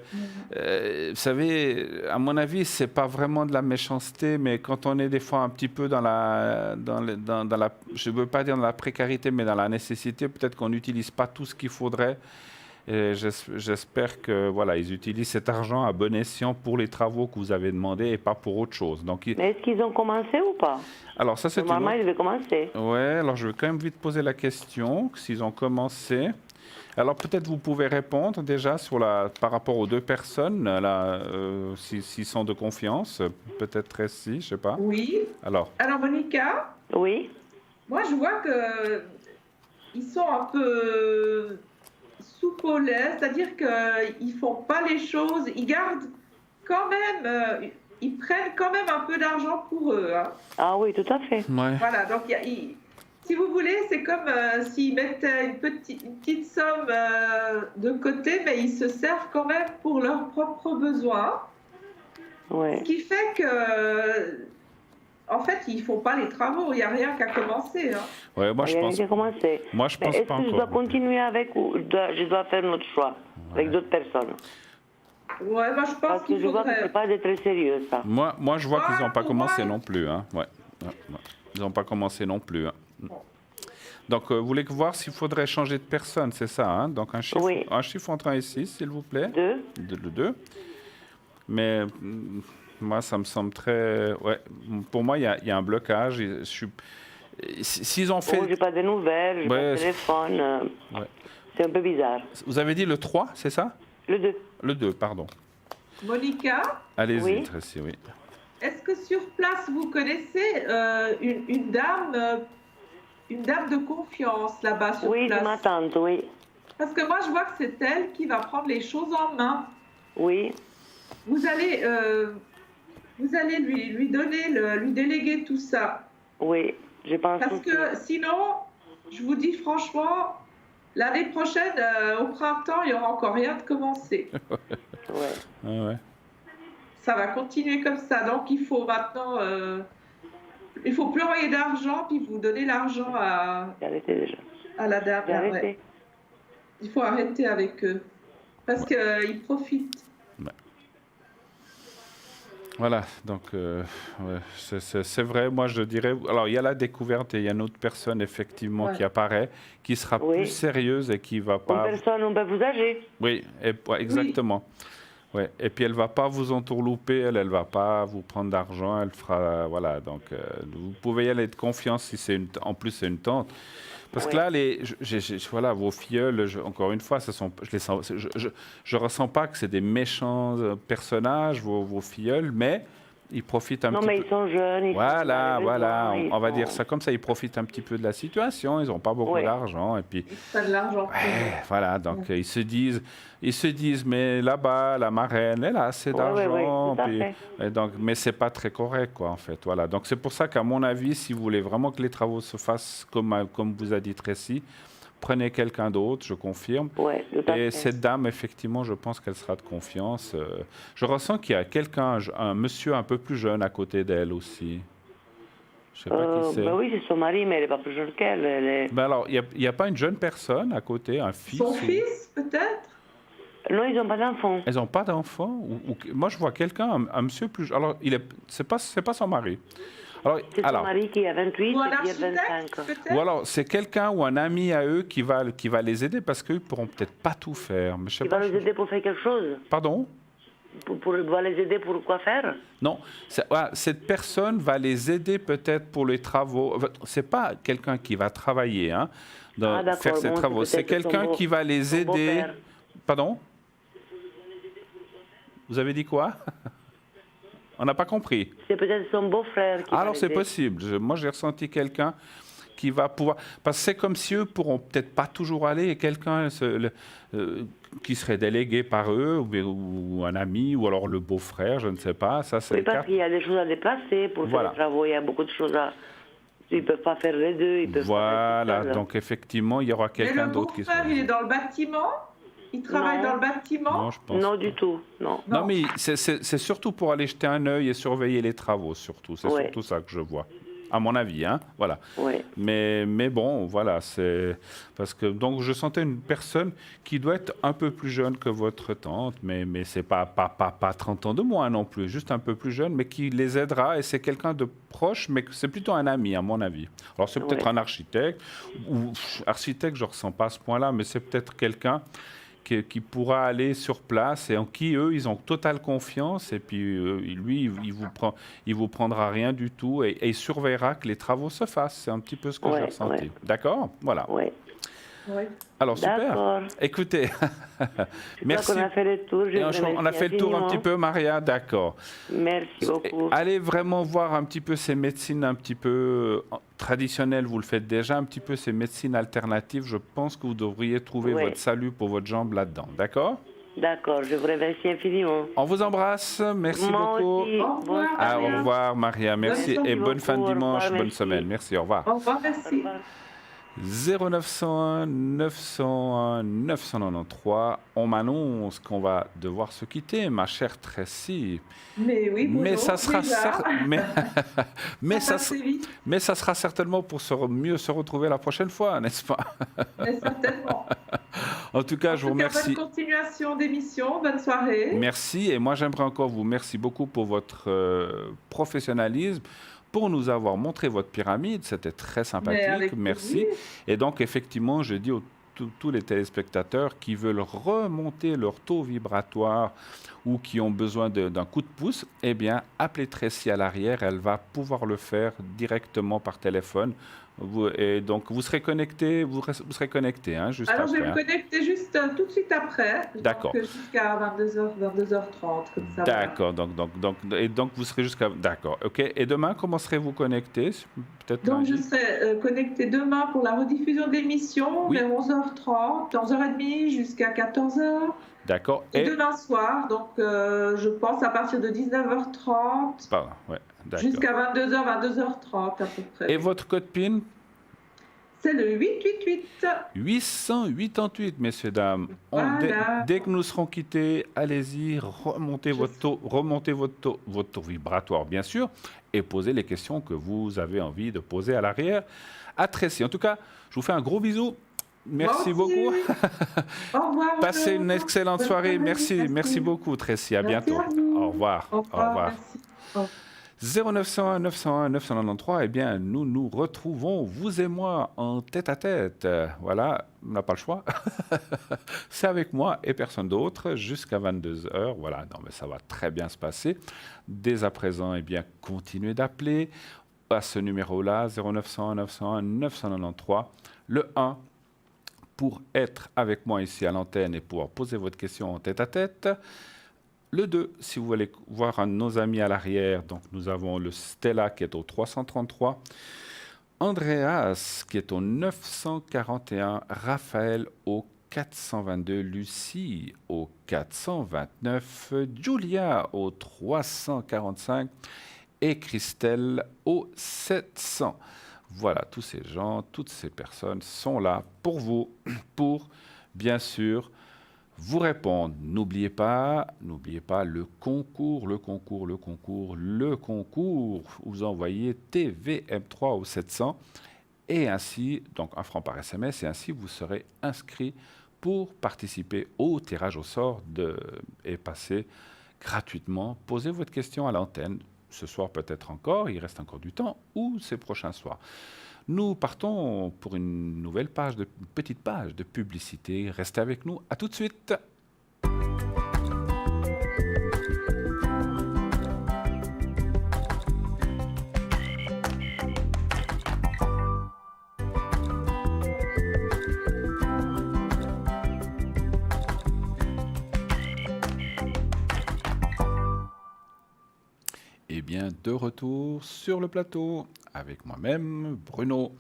vous savez, à mon avis, c'est pas vraiment de la méchanceté, mais quand on est des fois un petit peu dans la, je veux pas dire dans la précarité, mais dans la nécessité, peut-être qu'on n'utilise pas tout ce qu'il faudrait. Et j'espère que, voilà, ils utilisent cet argent à bon escient pour les travaux que vous avez demandés et pas pour autre chose. Donc, Mais est-ce qu'ils ont commencé ou pas? alors ça, c'est une Normalement, autre- ils devaient commencer. Ouais, alors je vais quand même vite poser la question, s'ils ont commencé. Alors peut-être vous pouvez répondre déjà par rapport aux 2 personnes, là, s'ils sont de confiance, peut-être Tracy, je sais pas. Oui. Alors, Alors, Monica, Oui, moi, je vois que ils sont un peu soupolés, c'est-à-dire qu'ils font pas les choses, ils gardent quand même, ils prennent quand même un peu d'argent pour eux. Hein. ah oui, tout à fait. ouais. Voilà, donc si vous voulez, c'est comme s'ils mettaient une petite somme de côté, mais ils se servent quand même pour leurs propres besoins. Ouais. Ce qui fait que, en fait, ils font pas les travaux, il n'y a rien qu'à commencer. Hein. Ouais, moi Il je y a rien pense, qui a commencé. moi je Mais pense est-ce pas que je dois encore. continuer avec ou je dois faire notre choix avec d'autres personnes? Ouais, moi je pense Parce que qu'il je vois que faudrait. c'est pas très sérieux, ça. Moi je vois qu'ils n'ont pas pour commencé moi- non plus. Hein. Ouais. Ils n'ont pas commencé non plus. Hein. Donc, vous voulez voir s'il faudrait changer de personne, c'est ça, hein? Donc Oui. un chiffre entre 1 et 6, s'il vous plaît. 2. Le 2. Mais moi, ça me semble très... Ouais. Pour moi, il y a un blocage. S'ils ont fait... Oh, j'ai pas de nouvelles, j'ai pas Ouais, de téléphone. Ouais. C'est un peu bizarre. Vous avez dit le 3, c'est ça? Le 2. Le 2, pardon. Monica, Allez-y, Oui. Tracy, oui. est-ce que sur place vous connaissez une dame de confiance là-bas sur Oui, place? c'est ma tante, oui. Parce que moi je vois que c'est elle qui va prendre les choses en main. Oui, Vous allez lui donner, lui déléguer tout ça. oui, je pense Parce aussi. que sinon, je vous dis franchement, l'année prochaine, au printemps, il n'y aura encore rien de commencé. Ouais. Ah ouais. Ça va continuer comme ça. Donc, il faut maintenant... il faut plus envoyer d'argent, puis vous donner l'argent J'ai arrêté déjà. à la dame. J'ai là, arrêté. ouais. Il faut arrêter avec eux. Parce qu'ils profitent. Voilà, donc ouais, c'est vrai, moi je dirais... Alors, il y a la découverte et il y a une autre personne, effectivement, Ouais. qui apparaît, qui sera Oui. plus sérieuse et qui va Une pas... personne un peu plus âgée. Oui, ouais, exactement. Ouais. Et puis elle va pas vous entourlouper, elle va pas vous prendre d'argent, elle fera, voilà. Donc vous pouvez y aller de confiance si c'est en plus c'est une tante. Parce que là, voilà, vos filleuls, encore une fois, je ressens pas que c'est des méchants personnages, vos filleuls, mais ils profitent un Non, petit mais peu. ils sont jeunes. Voilà, voilà, Ils on va sont- dire ça comme ça, ils profitent un petit peu de la situation, ils n'ont pas beaucoup Ouais. d'argent, et puis Pas de l'argent. voilà, donc ils se disent, mais là-bas, la marraine, elle a assez Ouais, d'argent, tout à puis, fait. et donc, mais c'est pas très correct, quoi, en fait. Voilà, donc c'est pour ça qu'à mon avis, si vous voulez vraiment que les travaux se fassent comme vous a dit Tracy, prenez quelqu'un d'autre, je confirme. Ouais, tout à Et fait. cette dame, effectivement, je pense qu'elle sera de confiance. Je ressens qu'il y a quelqu'un, un monsieur un peu plus jeune à côté d'elle aussi. Je sais pas qui c'est. Ben oui, c'est son mari, mais elle n'est pas plus jeune qu'elle. Elle est... Ben alors, il n'y a pas une jeune personne à côté, un fils Son ou- fils, peut-être? Non, ils n'ont pas d'enfants. Elles n'ont pas d'enfants moi, je vois quelqu'un, un monsieur plus jeune. Alors, c'est pas son mari. C'est son mari qui a 28 Ou un et qui a architecte, 25. peut-être? Ou alors, c'est quelqu'un ou un ami à eux qui va les aider parce qu'eux ne pourront peut-être pas tout faire. Mais je sais Il pas. va les aider pour faire quelque chose. Pardon? Il va les aider pour quoi faire? Non, cette personne va les aider peut-être pour les travaux. C'est pas quelqu'un qui va travailler, hein, d'accord, faire ces bon, travaux. C'est peut-être quelqu'un qui va les son aider. beau-père. Pardon? Vous avez dit quoi? On n'a pas compris. C'est peut-être son beau-frère qui va Alors c'est l'aider. possible. Moi j'ai ressenti quelqu'un qui va pouvoir. Parce que c'est comme si eux pourront peut-être pas toujours aller et quelqu'un qui serait délégué par eux ou un ami ou alors le beau-frère, je ne sais pas. Ça c'est Oui, le cas. parce qu'il y a des choses à déplacer pour Voilà. faire les travaux. Il y a beaucoup de choses à... Ils ne peuvent pas faire les deux. Ils peuvent pas faire Voilà, tout seul. donc effectivement, il y aura Mais quelqu'un le d'autre qui beau-frère, il est dans le bâtiment? Il travaille Non. dans le bâtiment? Non, je pense. Non, pas. du tout. Non. Non, mais c'est surtout pour aller jeter un œil et surveiller les travaux, surtout. C'est Ouais. surtout ça que je vois. À mon avis, hein. Voilà. Oui. Mais bon, voilà, c'est parce que donc je sentais une personne qui doit être un peu plus jeune que votre tante, mais c'est pas 30 ans de moins non plus, juste un peu plus jeune, mais qui les aidera et c'est quelqu'un de proche, mais c'est plutôt un ami à mon avis. Alors c'est peut-être Ouais. un architecte ou architecte, je ressens pas à ce point-là, mais c'est peut-être quelqu'un qui pourra aller sur place et en qui, eux, ils ont totale confiance. Et puis, lui, il vous prendra rien du tout et il surveillera que les travaux se fassent. C'est un petit peu ce que j'ai Ouais, ressenti. ouais. D'accord? Voilà. Oui. Oui. Alors, super. D'accord. Écoutez, merci. On a fait le tour. Je Et vous on a fait le tour un petit peu, Maria. D'accord. Merci beaucoup. Allez vraiment voir un petit peu ces médecines un petit peu traditionnelles, vous le faites déjà, un petit peu ces médecines alternatives. Je pense que vous devriez trouver Ouais. votre salut pour votre jambe là-dedans. D'accord? D'accord, je vous remercie infiniment. On vous embrasse. Merci Moi beaucoup. aussi. Au revoir. Ah, au revoir, Maria. Merci Merci et bonne fin de beaucoup. Au dimanche, revoir, bonne merci. semaine. Merci, au revoir. Au revoir, merci. 0901 901 993. On m'annonce qu'on va devoir se quitter, ma chère Tracy. Mais oui, Bruno, Mais ça sera déjà. mais Ça ça, passe vite, mais ça sera certainement pour mieux se retrouver la prochaine fois, n'est-ce pas? mais certainement. En tout cas, je vous En tout cas, remercie. bonne continuation d'émission, bonne soirée. Merci. Et moi, j'aimerais encore vous remercier beaucoup pour votre professionnalisme, pour nous avoir montré votre pyramide. C'était très Mais sympathique. avec Merci. plaisir. Et donc, effectivement, je dis tous les téléspectateurs qui veulent remonter leur taux vibratoire ou qui ont besoin d'un coup de pouce, eh bien, appelez Tracy à l'arrière. Elle va pouvoir le faire directement par téléphone. Et donc, vous serez connecté, vous serez connecté, hein, juste Alors, je après. vais me connecter juste tout de suite après. D'accord. Donc, jusqu'à 22h30, comme ça. voilà. D'accord, donc vous serez jusqu'à... D'accord, ok. Et demain, comment serez-vous connecté? Peut-être Donc, je lundi? serai connectée demain pour la rediffusion de l'émission, Oui. vers 11h30, 11h30 jusqu'à 14h. D'accord. Et demain soir, donc je pense à partir de 19h30 Pardon, ouais, d'accord. jusqu'à 22h30 à peu près. Et votre code PIN? C'est le 888. 888, messieurs, dames. Voilà. Dès que nous serons quittés, allez-y, remontez votre taux vibratoire, bien sûr, et posez les questions que vous avez envie de poser à l'arrière à Tracy. En tout cas, je vous fais un gros bisou. Merci Moi aussi. beaucoup. Au revoir. Passez une excellente Bonne soirée. soirée. Merci beaucoup, Tracy. À Merci bientôt. à vous. Au revoir. Au revoir. Merci. Au revoir. 0901 901 993, eh bien, nous nous retrouvons, vous et moi, en tête-à-tête. Voilà, on n'a pas le choix. C'est avec moi et personne d'autre jusqu'à 22 heures. Voilà, non, mais ça va très bien se passer. Dès à présent, eh bien, continuez d'appeler à ce numéro-là, 0901 901 993, le 1 pour être avec moi ici à l'antenne et pouvoir poser votre question en tête-à-tête. Le 2, si vous voulez voir un de nos amis à l'arrière, donc nous avons le Stella qui est au 333, Andreas qui est au 941, Raphaël au 422, Lucie au 429, Julia au 345 et Christelle au 700. Voilà, tous ces gens, toutes ces personnes sont là pour vous, pour bien sûr vous répondre. N'oubliez pas le concours. Vous envoyez TVM3 au 700 et ainsi, donc 1 franc par SMS, et ainsi vous serez inscrit pour participer au tirage au sort et passer gratuitement. Posez votre question à l'antenne. Ce soir peut-être encore, il reste encore du temps, ou ces prochains soirs. Nous partons pour une petite page de publicité. Restez avec nous, à tout de suite. Eh bien, de retour sur le plateau avec moi-même, Bruno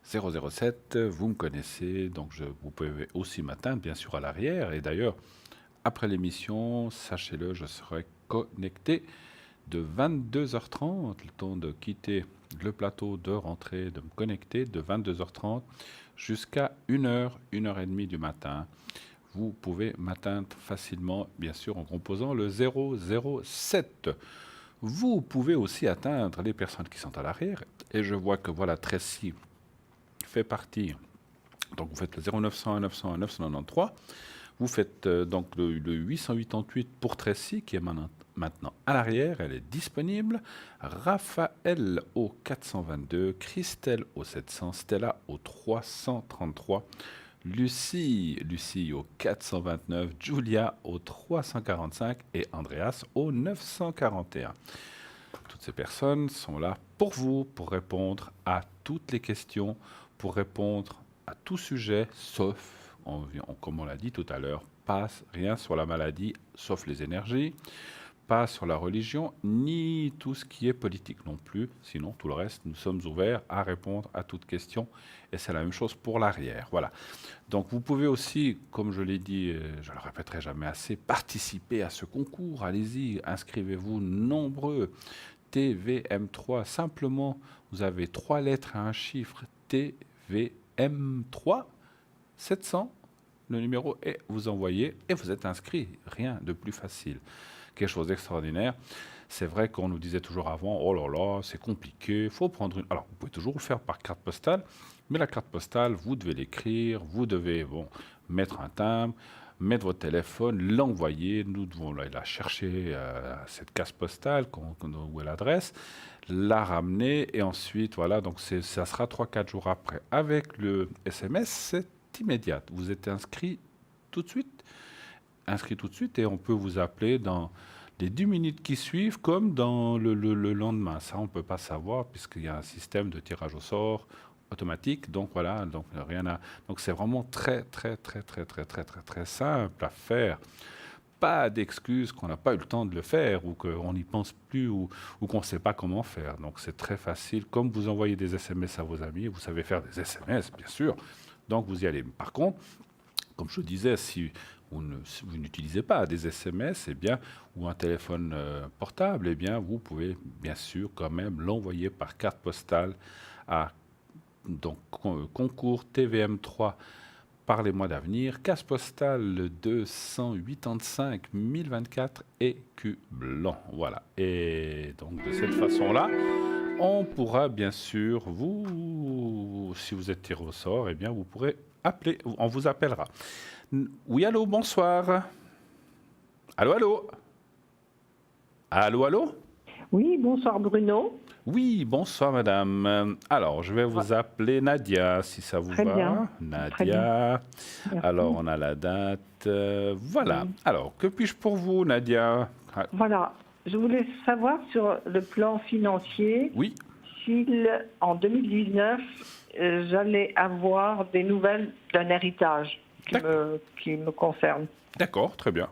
007. Vous me connaissez, donc vous pouvez aussi m'atteindre, bien sûr, à l'arrière. Et d'ailleurs, après l'émission, sachez-le, je serai connecté de 22h30, le temps de quitter le plateau, de rentrer, de me connecter, de 22h30 jusqu'à 1h, 1h30 du matin. Vous pouvez m'atteindre facilement, bien sûr, en composant le 007. Vous pouvez aussi atteindre les personnes qui sont à l'arrière. Et je vois que voilà, Tracy fait partie. Donc vous faites le 0901 901 993. Vous faites donc le 888 pour Tracy qui est maintenant à l'arrière. Elle est disponible. Raphaël au 422. Christelle au 700. Stella au 333. Lucie au 429, Julia au 345 et Andreas au 941. Toutes ces personnes sont là pour vous, pour répondre à toutes les questions, pour répondre à tout sujet, sauf, comme on l'a dit tout à l'heure, pas rien sur la maladie, sauf les énergies, pas sur la religion, ni tout ce qui est politique non plus. Sinon, tout le reste, nous sommes ouverts à répondre à toutes questions. Et c'est la même chose pour l'arrière. Voilà. Donc, vous pouvez aussi, comme je l'ai dit, je ne le répéterai jamais assez, participer à ce concours. Allez-y, inscrivez-vous nombreux. TVM3, simplement, vous avez 3 lettres et un chiffre. TVM3, 700, le numéro, et vous envoyez, et vous êtes inscrit. Rien de plus facile. Quelque chose d'extraordinaire. C'est vrai qu'on nous disait toujours avant, oh là là, c'est compliqué, il faut prendre une... Alors, vous pouvez toujours le faire par carte postale, mais la carte postale, vous devez l'écrire, vous devez mettre un timbre, mettre votre téléphone, l'envoyer, nous devons la chercher cette case postale, où est l'adresse, la ramener, et ensuite, voilà, donc ça sera 3-4 jours après. Avec le SMS, c'est immédiat. Vous êtes inscrit tout de suite, et on peut vous appeler dans les 10 minutes qui suivent comme dans le lendemain. Ça, on ne peut pas savoir puisqu'il y a un système de tirage au sort automatique. Donc voilà, donc c'est vraiment très simple à faire. Pas d'excuses qu'on n'a pas eu le temps de le faire ou qu'on n'y pense plus ou qu'on ne sait pas comment faire. Donc c'est très facile. Comme vous envoyez des SMS à vos amis, vous savez faire des SMS, bien sûr. Donc vous y allez. Par contre, comme je disais, si vous n'utilisez pas des SMS ou un téléphone portable, vous pouvez bien sûr quand même l'envoyer par carte postale à concours TVM3 par les mois d'avenir, case postale 285 1024 écus blancs. Voilà. Et donc de cette façon-là, on pourra bien sûr, si vous êtes tiré au sort, vous pourrez appeler, on vous appellera. Oui, allô, bonsoir. Allô. Oui, bonsoir Bruno. Oui, bonsoir madame. Alors, je vais vous appeler Nadia, si ça vous Très va. bien. Nadia. Très bien. Merci. Alors, on a la date. Voilà. Oui. Alors, que puis-je pour vous, Nadia? Voilà, je voulais savoir sur le plan financier Oui, si en 2019, j'allais avoir des nouvelles d'un héritage qui me concerne. d'accord, très bien.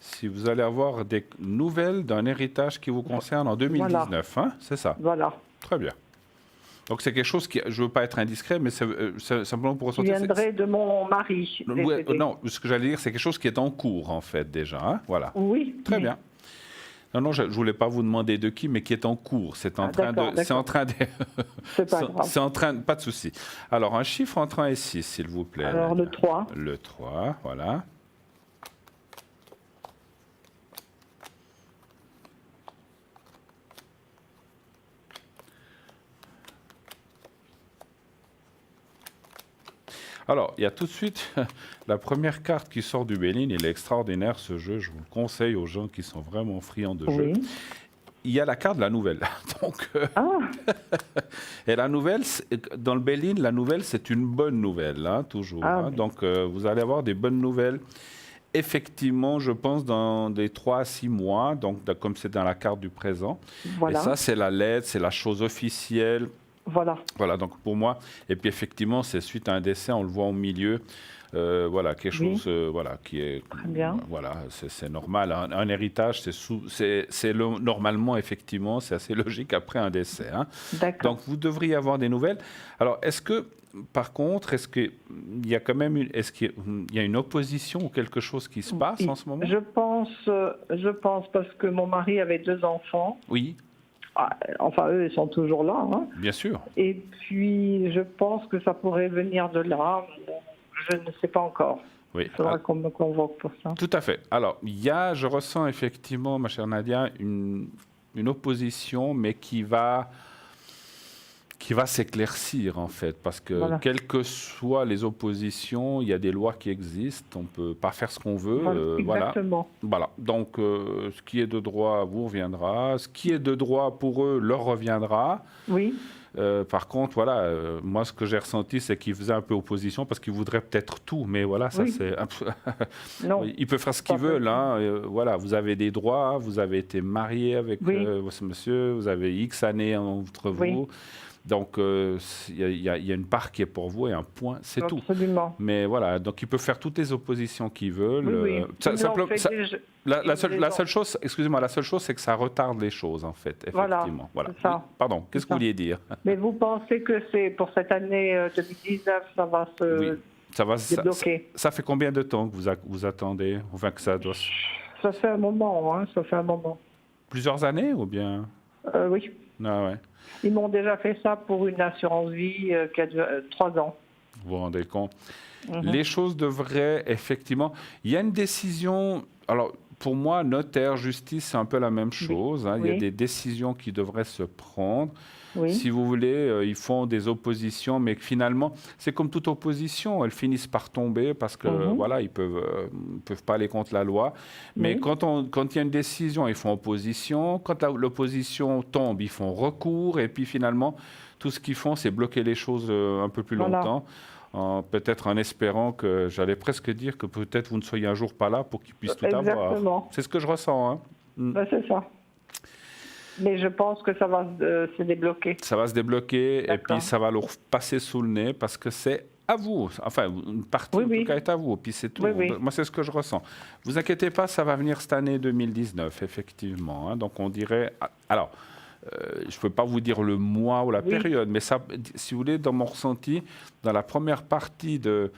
Si vous allez avoir des nouvelles d'un héritage qui vous concerne en 2019, hein, c'est ça? Voilà. Très bien. Donc, c'est quelque chose qui, je ne veux pas être indiscret, mais c'est simplement pour Qui ressortir. viendrait de mon mari. Ouais, décédé. non, ce que j'allais dire, c'est quelque chose qui est en cours, en fait, déjà. Hein, voilà. Oui. Très mais- bien. Non, je ne voulais pas vous demander de qui, mais qui est en cours. C'est en train d'accord, de. C'est en train de. C'est pas grave. C'est en train de. Pas de souci. Alors, un chiffre entre 1 et 6, s'il vous plaît. Alors le 3. Le 3, voilà. Alors, il y a tout de suite la première carte qui sort du Béline. Il est extraordinaire, ce jeu. Je vous le conseille aux gens qui sont vraiment friands de jeu. Oui. Il y a la carte de la nouvelle. Donc, Ah, et la nouvelle, dans le Béline, la nouvelle, c'est une bonne nouvelle, hein, toujours. Ah, Hein. oui. Donc, vous allez avoir des bonnes nouvelles. Effectivement, je pense dans des 3 à 6 mois, donc comme c'est dans la carte du présent. voilà. Et ça, c'est la lettre, c'est la chose officielle. Voilà. Voilà, donc pour moi, et puis effectivement, c'est suite à un décès, on le voit au milieu, voilà, quelque Oui. chose voilà, qui est... Très bien. Voilà, c'est normal. Un héritage, normalement, effectivement, c'est assez logique après un décès. Hein. D'accord. Donc, vous devriez avoir des nouvelles. Alors, est-ce que, par contre, est-ce qu'il y a quand même est-ce qu'il y a une opposition ou quelque chose qui se passe en ce moment? Je pense parce que mon mari avait 2 enfants. Oui, Ah, enfin, eux, ils sont toujours là. Hein. bien sûr. Et puis, je pense que ça pourrait venir de là. Je ne sais pas encore. Oui. Il faudra qu'on me convoque pour ça. Tout à fait. Alors, je ressens effectivement, ma chère Nadia, une opposition, mais qui va s'éclaircir en fait, parce que Voilà. quelles que soient les oppositions, il y a des lois qui existent, on ne peut pas faire ce qu'on veut. Voilà. Exactement. Voilà. Donc, ce qui est de droit vous reviendra, ce qui est de droit pour eux leur reviendra. Oui. Par contre, voilà, moi, ce que j'ai ressenti, c'est qu'ils faisaient un peu opposition parce qu'ils voudraient peut-être tout, mais voilà, ça Oui. c'est un peu... Non. Ils peuvent faire ce qu'ils Pas veulent. possible. Hein. Voilà, vous avez des droits, vous avez été marié avec Oui. ce monsieur, vous avez X années entre vous. Oui. Donc, il y a une part qui est pour vous et un point, c'est tout. Absolument. Mais voilà, donc ils peuvent faire toutes les oppositions qu'ils veulent. Oui, oui. Ils l'ont fait déjà. La Ils seule chose, excusez-moi, la seule chose, c'est que ça retarde les choses, en fait, Voilà, effectivement. Voilà. c'est ça. Oui, pardon, qu'est-ce que vous vouliez dire? Mais vous pensez que c'est pour cette année 2019, ça va se Oui, ça va. débloquer? Ça fait combien de temps que vous attendez? Enfin, que ça doit. Ça fait un moment, hein, ça fait un moment. Plusieurs années ou bien? Oui. Ah ouais. Ils m'ont déjà fait ça pour une assurance vie qui a duré 3 ans. Vous vous rendez compte? Mhm. Les choses devraient effectivement. Il y a une décision. Alors, pour moi, notaire, justice, c'est un peu la même chose. Hein. Il y a Oui. des décisions qui devraient se prendre. Oui. Si vous voulez, ils font des oppositions, mais que finalement, c'est comme toute opposition, elles finissent par tomber parce que voilà, ils peuvent pas aller contre la loi. Mais Oui. quand il y a une décision, ils font opposition. Quand l'opposition tombe, ils font recours. Et puis finalement, tout ce qu'ils font, c'est bloquer les choses un peu plus Voilà. longtemps. Peut-être en espérant que, j'allais presque dire que peut-être vous ne soyez un jour pas là pour qu'ils puissent tout avoir. Exactement. C'est ce que je ressens. Hein. Ben, c'est ça. Mais je pense que ça va se débloquer. Ça va se débloquer et D'accord. puis ça va leur passer sous le nez parce que c'est à vous. Enfin, une partie Oui, en oui. tout cas est à vous. Puis c'est tout. Oui, oui. Moi, c'est ce que je ressens. Vous inquiétez pas, ça va venir cette année 2019, effectivement. Hein. Donc on dirait... Alors, je ne peux pas vous dire le mois ou la Oui. période, mais ça, si vous voulez, dans mon ressenti, dans la première partie de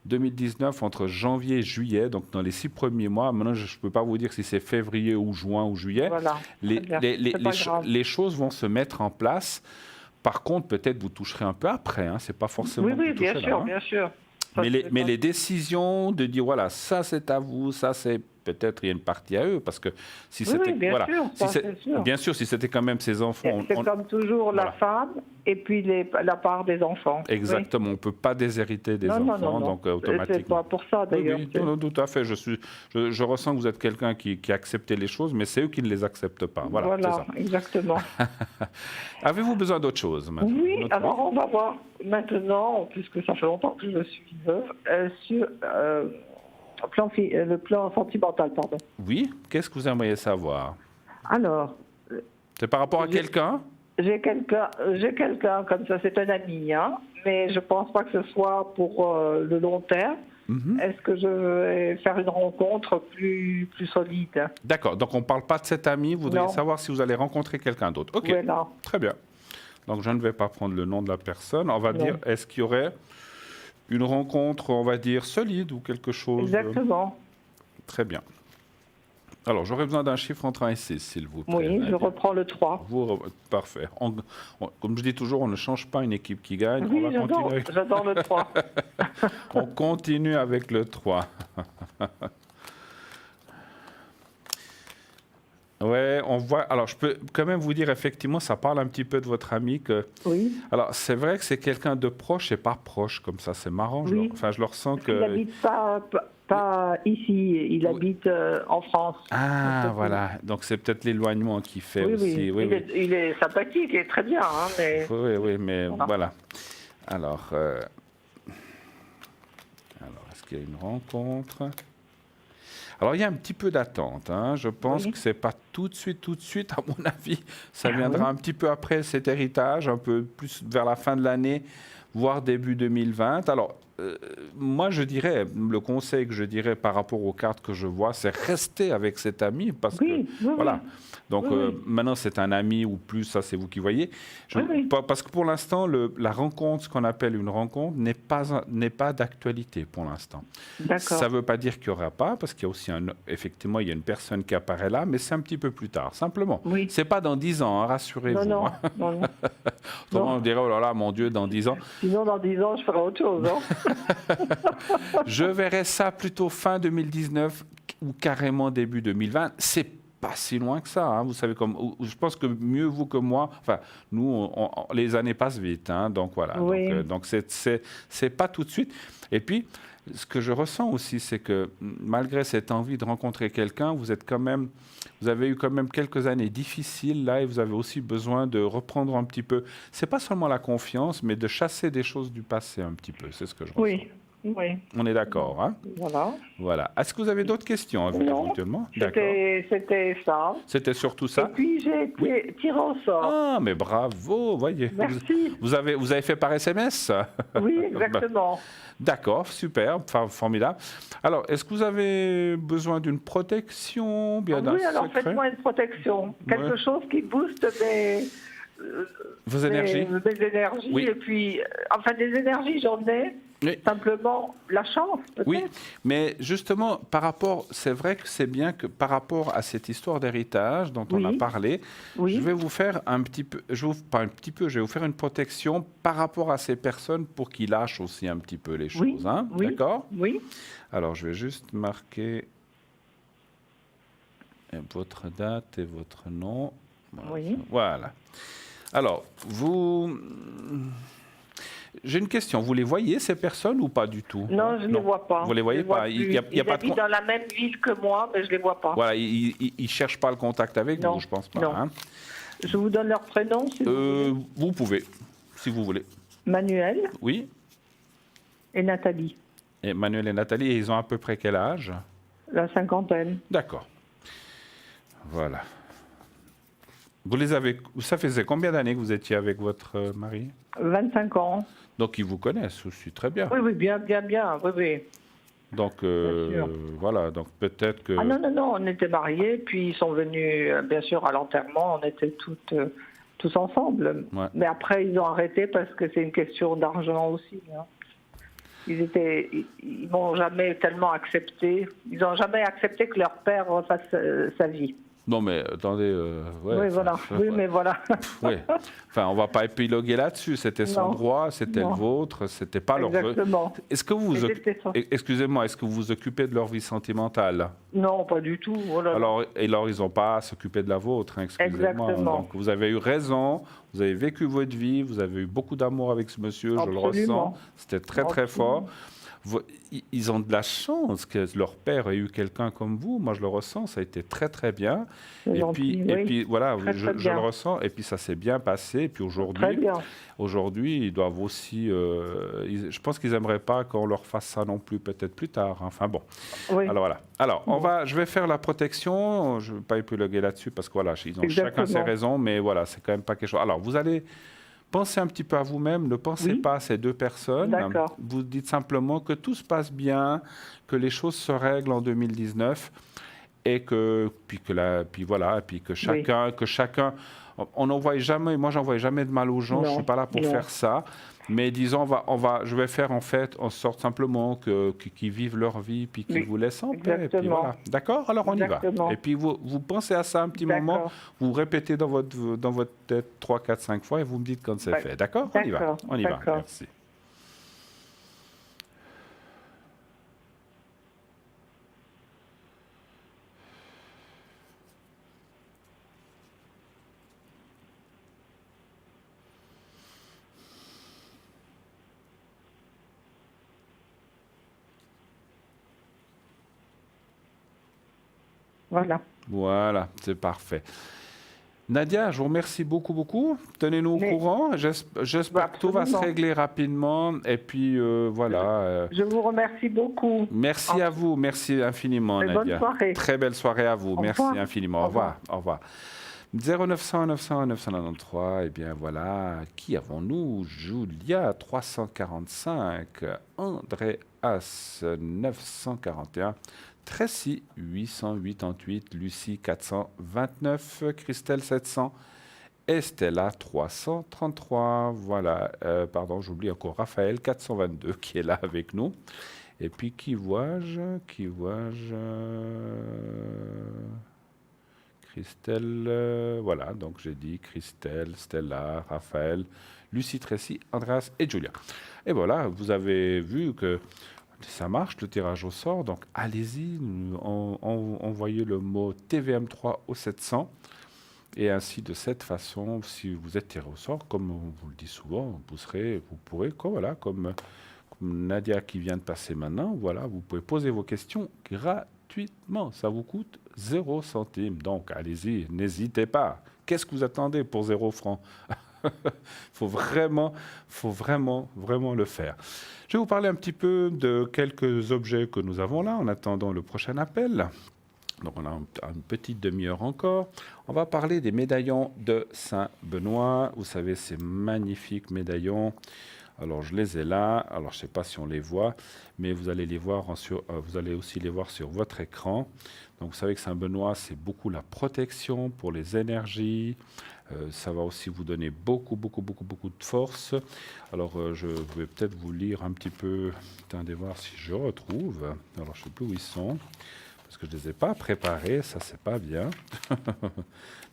2019, entre janvier et juillet, donc dans les 6 premiers mois, maintenant je ne peux pas vous dire si c'est février ou juin ou juillet, Voilà. les, Très bien. les- C'est pas grave. les choses vont se mettre en place. Par contre, peut-être vous toucherez un peu après, hein, c'est pas forcément... Oui, que oui, vous touchez bien là, sûr, hein. bien sûr. Ça, Mais c'est les pas- décisions de dire, voilà, ça c'est à vous, ça c'est peut-être il y a une partie à eux, parce que si Oui, c'était... oui, bien voilà, sûr, si ça, c'est- c'est sûr. bien sûr, si c'était quand même ses enfants... C'est comme toujours voilà. la femme et puis la part des enfants. Exactement, on ne peut pas déshériter des Non, enfants, non, non, non. donc C'est automatiquement... pas pour ça, Oui, d'ailleurs. oui, non, non, tout à fait. Je ressens que vous êtes quelqu'un qui accepte les choses, mais c'est eux qui ne les acceptent pas. Voilà, c'est ça. Exactement. Avez-vous besoin d'autre chose maintenant? Oui, Autre- alors on va voir maintenant, puisque ça fait longtemps que je suis veuve, sur le plan sentimental, pardon. Oui, qu'est-ce que vous aimeriez savoir? Alors, C'est par rapport à quelqu'un? j'ai quelqu'un comme ça, c'est un ami, hein, mais je pense pas que ce soit pour le long terme. Mhm. Est-ce que je vais faire une rencontre plus solide? D'accord, donc on ne parle pas de cet ami, vous voudriez Non. savoir si vous allez rencontrer quelqu'un d'autre. Ok, Voilà. très bien. Donc je ne vais pas prendre le nom de la personne, on va Non. dire, est-ce qu'il y aurait une rencontre, on va dire, solide ou quelque chose? Exactement. Très bien. Alors, j'aurais besoin d'un chiffre entre 1 et 6, s'il vous plaît. Oui, je Nadia. reprends le 3. Parfait. Comme je dis toujours, on ne change pas une équipe qui gagne. Oui, on va continuer avec... j'adore le 3. On continue avec le 3. Ouais, on voit. Alors, je peux quand même vous dire, effectivement, ça parle un petit peu de votre ami. Oui. Alors, c'est vrai que c'est quelqu'un de proche et pas proche, comme ça, c'est marrant. Oui. Je le ressens Il que. n'habite pas ici, il habite en France. Ah, voilà. Donc, c'est peut-être l'éloignement qui fait Oui, aussi. oui. Il est sympathique, il est très bien, hein, mais... Oui, mais Voilà. voilà. Alors, est-ce qu'il y a une rencontre? Alors, il y a un petit peu d'attente. Hein. Je pense Oui. que ce n'est pas tout de suite, à mon avis. Ça viendra un petit peu après cet héritage, un peu plus vers la fin de l'année, voire début 2020. Alors, moi, je dirais, le conseil que je dirais par rapport aux cartes que je vois, c'est rester avec cet ami parce Oui, que, oui, voilà. oui. Donc, Oui. maintenant, c'est un ami ou plus, ça, c'est vous qui voyez. Oui. Parce que pour l'instant, la rencontre, ce qu'on appelle une rencontre, n'est pas d'actualité pour l'instant. D'accord. Ça ne veut pas dire qu'il n'y aura pas, parce qu'il y a aussi, effectivement, il y a une personne qui apparaît là, mais c'est un petit peu plus tard, simplement. Oui. Ce n'est pas dans 10 ans, hein, rassurez-vous. Non. Hein. Non. Autrement, on dirait, oh là là, mon Dieu, dans 10 ans. Sinon, dans 10 ans, je ferai autre chose. Hein. Je verrais ça plutôt fin 2019 ou carrément début 2020. C'est pas si loin que ça, hein. Vous savez, je pense que mieux vous que moi, enfin, nous, les années passent vite, hein, donc voilà. Oui. Donc c'est pas tout de suite. Et puis, ce que je ressens aussi, c'est que malgré cette envie de rencontrer quelqu'un, vous avez eu quand même quelques années difficiles là, et vous avez aussi besoin de reprendre un petit peu. C'est pas seulement la confiance, mais de chasser des choses du passé un petit peu. C'est ce que je ressens. Oui. On est d'accord, hein? Voilà. Est-ce que vous avez d'autres questions éventuellement? D'accord. C'était ça. C'était surtout ça? Et puis, j'ai été tiré au sort. Ah, mais bravo, voyez. Merci. Vous avez fait par SMS? Oui, exactement. D'accord, super, formidable. Alors, est-ce que vous avez besoin d'une protection, bien d'un Oui, alors secret? faites-moi une protection. Quelque chose qui booste Vos énergies? mes énergies. Oui. Et puis, enfin, des énergies, j'en ai. Oui. Simplement, la chance, peut-être. Oui, mais justement, c'est vrai que c'est bien que par rapport à cette histoire d'héritage dont on a parlé, je vais vous faire je vais vous faire une protection par rapport à ces personnes pour qu'ils lâchent aussi un petit peu les choses. Hein, d'accord? Oui. Alors, je vais juste marquer votre date et votre nom. Oui. Voilà. Alors, j'ai une question. Vous les voyez, ces personnes, ou pas du tout? Non, je ne les vois pas. Vous ne les voyez pas? Ils habitent dans la même ville que moi, mais je ne les vois pas. Voilà, ils ne cherchent pas le contact avec vous, je ne pense pas. Non. Hein. Je vous donne leur prénom, si vous voulez. Vous pouvez, si vous voulez. Manuel Oui. et Nathalie. Et Manuel et Nathalie, ils ont à peu près quel âge? La cinquantaine. D'accord. Voilà. Ça faisait combien d'années que vous étiez avec votre mari? 25 ans. Donc, ils vous connaissent aussi très bien. Oui, bien. Oui. Donc, voilà, donc peut-être que... Ah non, on était mariés, puis ils sont venus, bien sûr, à l'enterrement, on était tous ensemble. Ouais. Mais après, ils ont arrêté parce que c'est une question d'argent aussi. Hein. Ils m'ont jamais tellement accepté. Ils n'ont jamais accepté que leur père refasse sa vie. Non, mais attendez. Ouais, Oui, voilà. Oui, mais voilà. ouais. Enfin, on va pas épiloguer là-dessus. C'était son Non. droit, c'était le Non. vôtre, c'était pas leur. Exactement. Est-ce que vous Et c'était ça. excusez-moi, est-ce que vous vous occupez de leur vie sentimentale? Non, pas du tout. Oh là là. Alors, ils n'ont pas à s'occuper de la vôtre, hein, excusez-moi. Exactement. Donc, vous avez eu raison, vous avez vécu votre vie, vous avez eu beaucoup d'amour avec ce monsieur, je le Absolument. ressens. C'était très, très fort. Ils ont de la chance que leur père ait eu quelqu'un comme vous. Moi, je le ressens, ça a été très, très bien. C'est Et gentil, puis, oui. et puis voilà, Très, je très bien. le ressens. Et puis, ça s'est bien passé. Et puis Très bien. aujourd'hui, ils doivent aussi. Je pense qu'ils n'aimeraient pas qu'on leur fasse ça non plus, peut-être plus tard. Enfin bon. Oui. Alors voilà. Alors, je vais faire la protection. Je ne vais pas épiloguer là-dessus parce que voilà, ils ont chacun ses Exactement. raisons, mais voilà, c'est quand même pas quelque chose. Alors, vous allez pensez un petit peu à vous-même, ne pensez Oui. pas à ces deux personnes. D'accord. Vous dites simplement que tout se passe bien, que les choses se règlent en 2019 et que chacun, on n'envoie jamais, moi j'envoie jamais de mal aux gens, je Non, suis pas là pour non. faire ça. Mais disons, je vais faire en fait en sorte simplement qu'ils vivent leur vie puis qu'ils Oui, vous laissent en paix. Et puis exactement. voilà. D'accord? Alors on y va. Exactement. Et puis vous pensez à ça un petit moment, D'accord. vous répétez dans votre tête 3, 4, 5 fois et vous me dites quand c'est D'ac- fait. D'accord? On y va. d'accord, On y va. d'accord. Merci. Voilà. Voilà, c'est parfait. Nadia, je vous remercie beaucoup, beaucoup. Tenez-nous au Mais- courant. J'espère que tout va se Absolument. régler rapidement. Et puis, voilà. Je vous remercie beaucoup. Merci à vous. Merci infiniment, Et bonne Nadia. soirée. Très belle soirée à vous. Au Merci revoir. infiniment. Au Au revoir. Au revoir. 0900 900 993. Eh bien, voilà. Qui avons-nous? Julia, 345. Andreas, 941. Tracy, 888, Lucie, 429, Christelle, 700, Estella, 333, voilà, pardon, j'oublie encore Raphaël, 422, qui est là avec nous. Et puis, qui vois-je Christelle, voilà, donc j'ai dit Christelle, Stella, Raphaël, Lucie, Tracy, Andreas et Julia. Et voilà, vous avez vu que ça marche, le tirage au sort, donc allez-y, envoyez le mot TVM3 au 700, et ainsi de cette façon, si vous êtes tiré au sort, comme on vous le dit souvent, vous pourrez, comme Nadia qui vient de passer maintenant, voilà, vous pouvez poser vos questions gratuitement, ça vous coûte 0 centime, donc allez-y, n'hésitez pas. Qu'est-ce que vous attendez pour 0 francs? faut vraiment le faire. Je vais vous parler un petit peu de quelques objets que nous avons là en attendant le prochain appel. Donc on a une petite demi-heure encore. On va parler des médaillons de Saint-Benoît. Vous savez, ces magnifiques médaillons. Alors je les ai là. Alors je ne sais pas si on les voit, mais vous allez vous allez aussi les voir sur votre écran. Donc vous savez que Saint-Benoît, c'est beaucoup la protection pour les énergies. Ça va aussi vous donner beaucoup de force. Alors, je vais peut-être vous lire un petit peu. Attendez voir si je retrouve. Alors, je ne sais plus où ils sont, parce que je ne les ai pas préparés. Ça, c'est pas bien.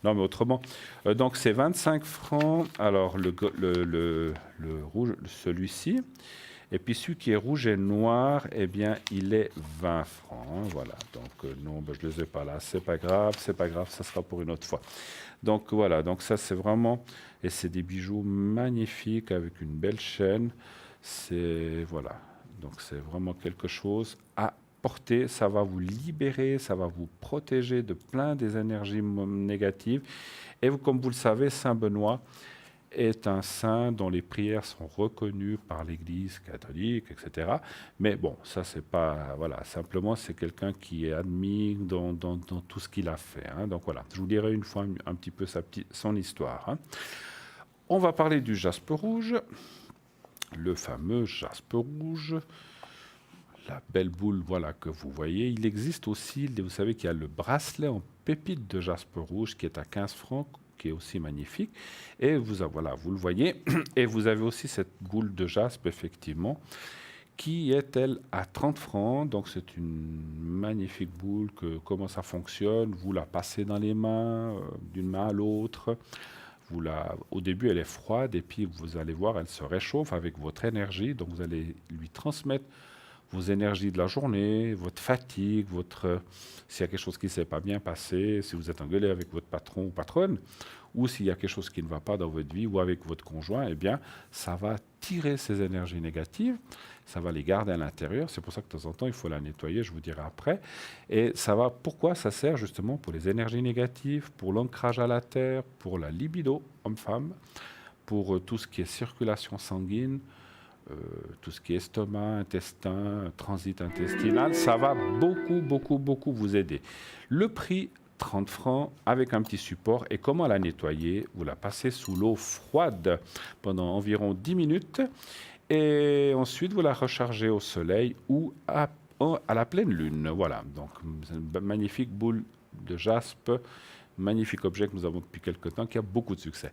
Non, mais autrement. Donc, c'est 25 francs. Alors, le rouge, celui-ci. Et puis, celui qui est rouge et noir, eh bien, il est 20 francs. Voilà. Donc, non, je ne les ai pas là. C'est pas grave. Ça sera pour une autre fois. Donc voilà, donc ça c'est vraiment, et c'est des bijoux magnifiques avec une belle chaîne. Voilà, donc c'est vraiment quelque chose à porter. Ça va vous libérer, ça va vous protéger de plein des énergies négatives. Et comme vous le savez, Saint-Benoît est un saint dont les prières sont reconnues par l'Église catholique, etc. Mais bon, ça c'est pas, voilà, simplement c'est quelqu'un qui est admis dans tout ce qu'il a fait. Hein. Donc voilà, je vous dirai une fois un petit peu son histoire. Hein. On va parler du jaspe rouge, le fameux jaspe rouge, la belle boule, voilà, que vous voyez. Il existe aussi, vous savez qu'il y a le bracelet en pépite de jaspe rouge qui est à 15 francs, qui est aussi magnifique. Et voilà, vous le voyez. Et vous avez aussi cette boule de jaspe, effectivement, qui est-elle à 30 francs. Donc c'est une magnifique boule. Comment ça fonctionne? Vous la passez dans les mains, d'une main à l'autre. Au début, elle est froide et puis vous allez voir, elle se réchauffe avec votre énergie. Donc vous allez lui transmettre vos énergies de la journée, votre fatigue, s'il y a quelque chose qui ne s'est pas bien passé, si vous êtes engueulé avec votre patron ou patronne, ou s'il y a quelque chose qui ne va pas dans votre vie ou avec votre conjoint, eh bien, ça va tirer ces énergies négatives, ça va les garder à l'intérieur. C'est pour ça que de temps en temps, il faut la nettoyer, je vous dirai après. Et pourquoi ça sert justement pour les énergies négatives, pour l'ancrage à la terre, pour la libido homme-femme, pour tout ce qui est circulation sanguine, tout ce qui est estomac, intestin, transit intestinal, ça va beaucoup, beaucoup, beaucoup vous aider. Le prix, 30 francs, avec un petit support. Et comment la nettoyer? Vous la passez sous l'eau froide pendant environ 10 minutes. Et ensuite, vous la rechargez au soleil ou à la pleine lune. Voilà, donc une magnifique boule de jaspe, magnifique objet que nous avons depuis quelque temps, qui a beaucoup de succès.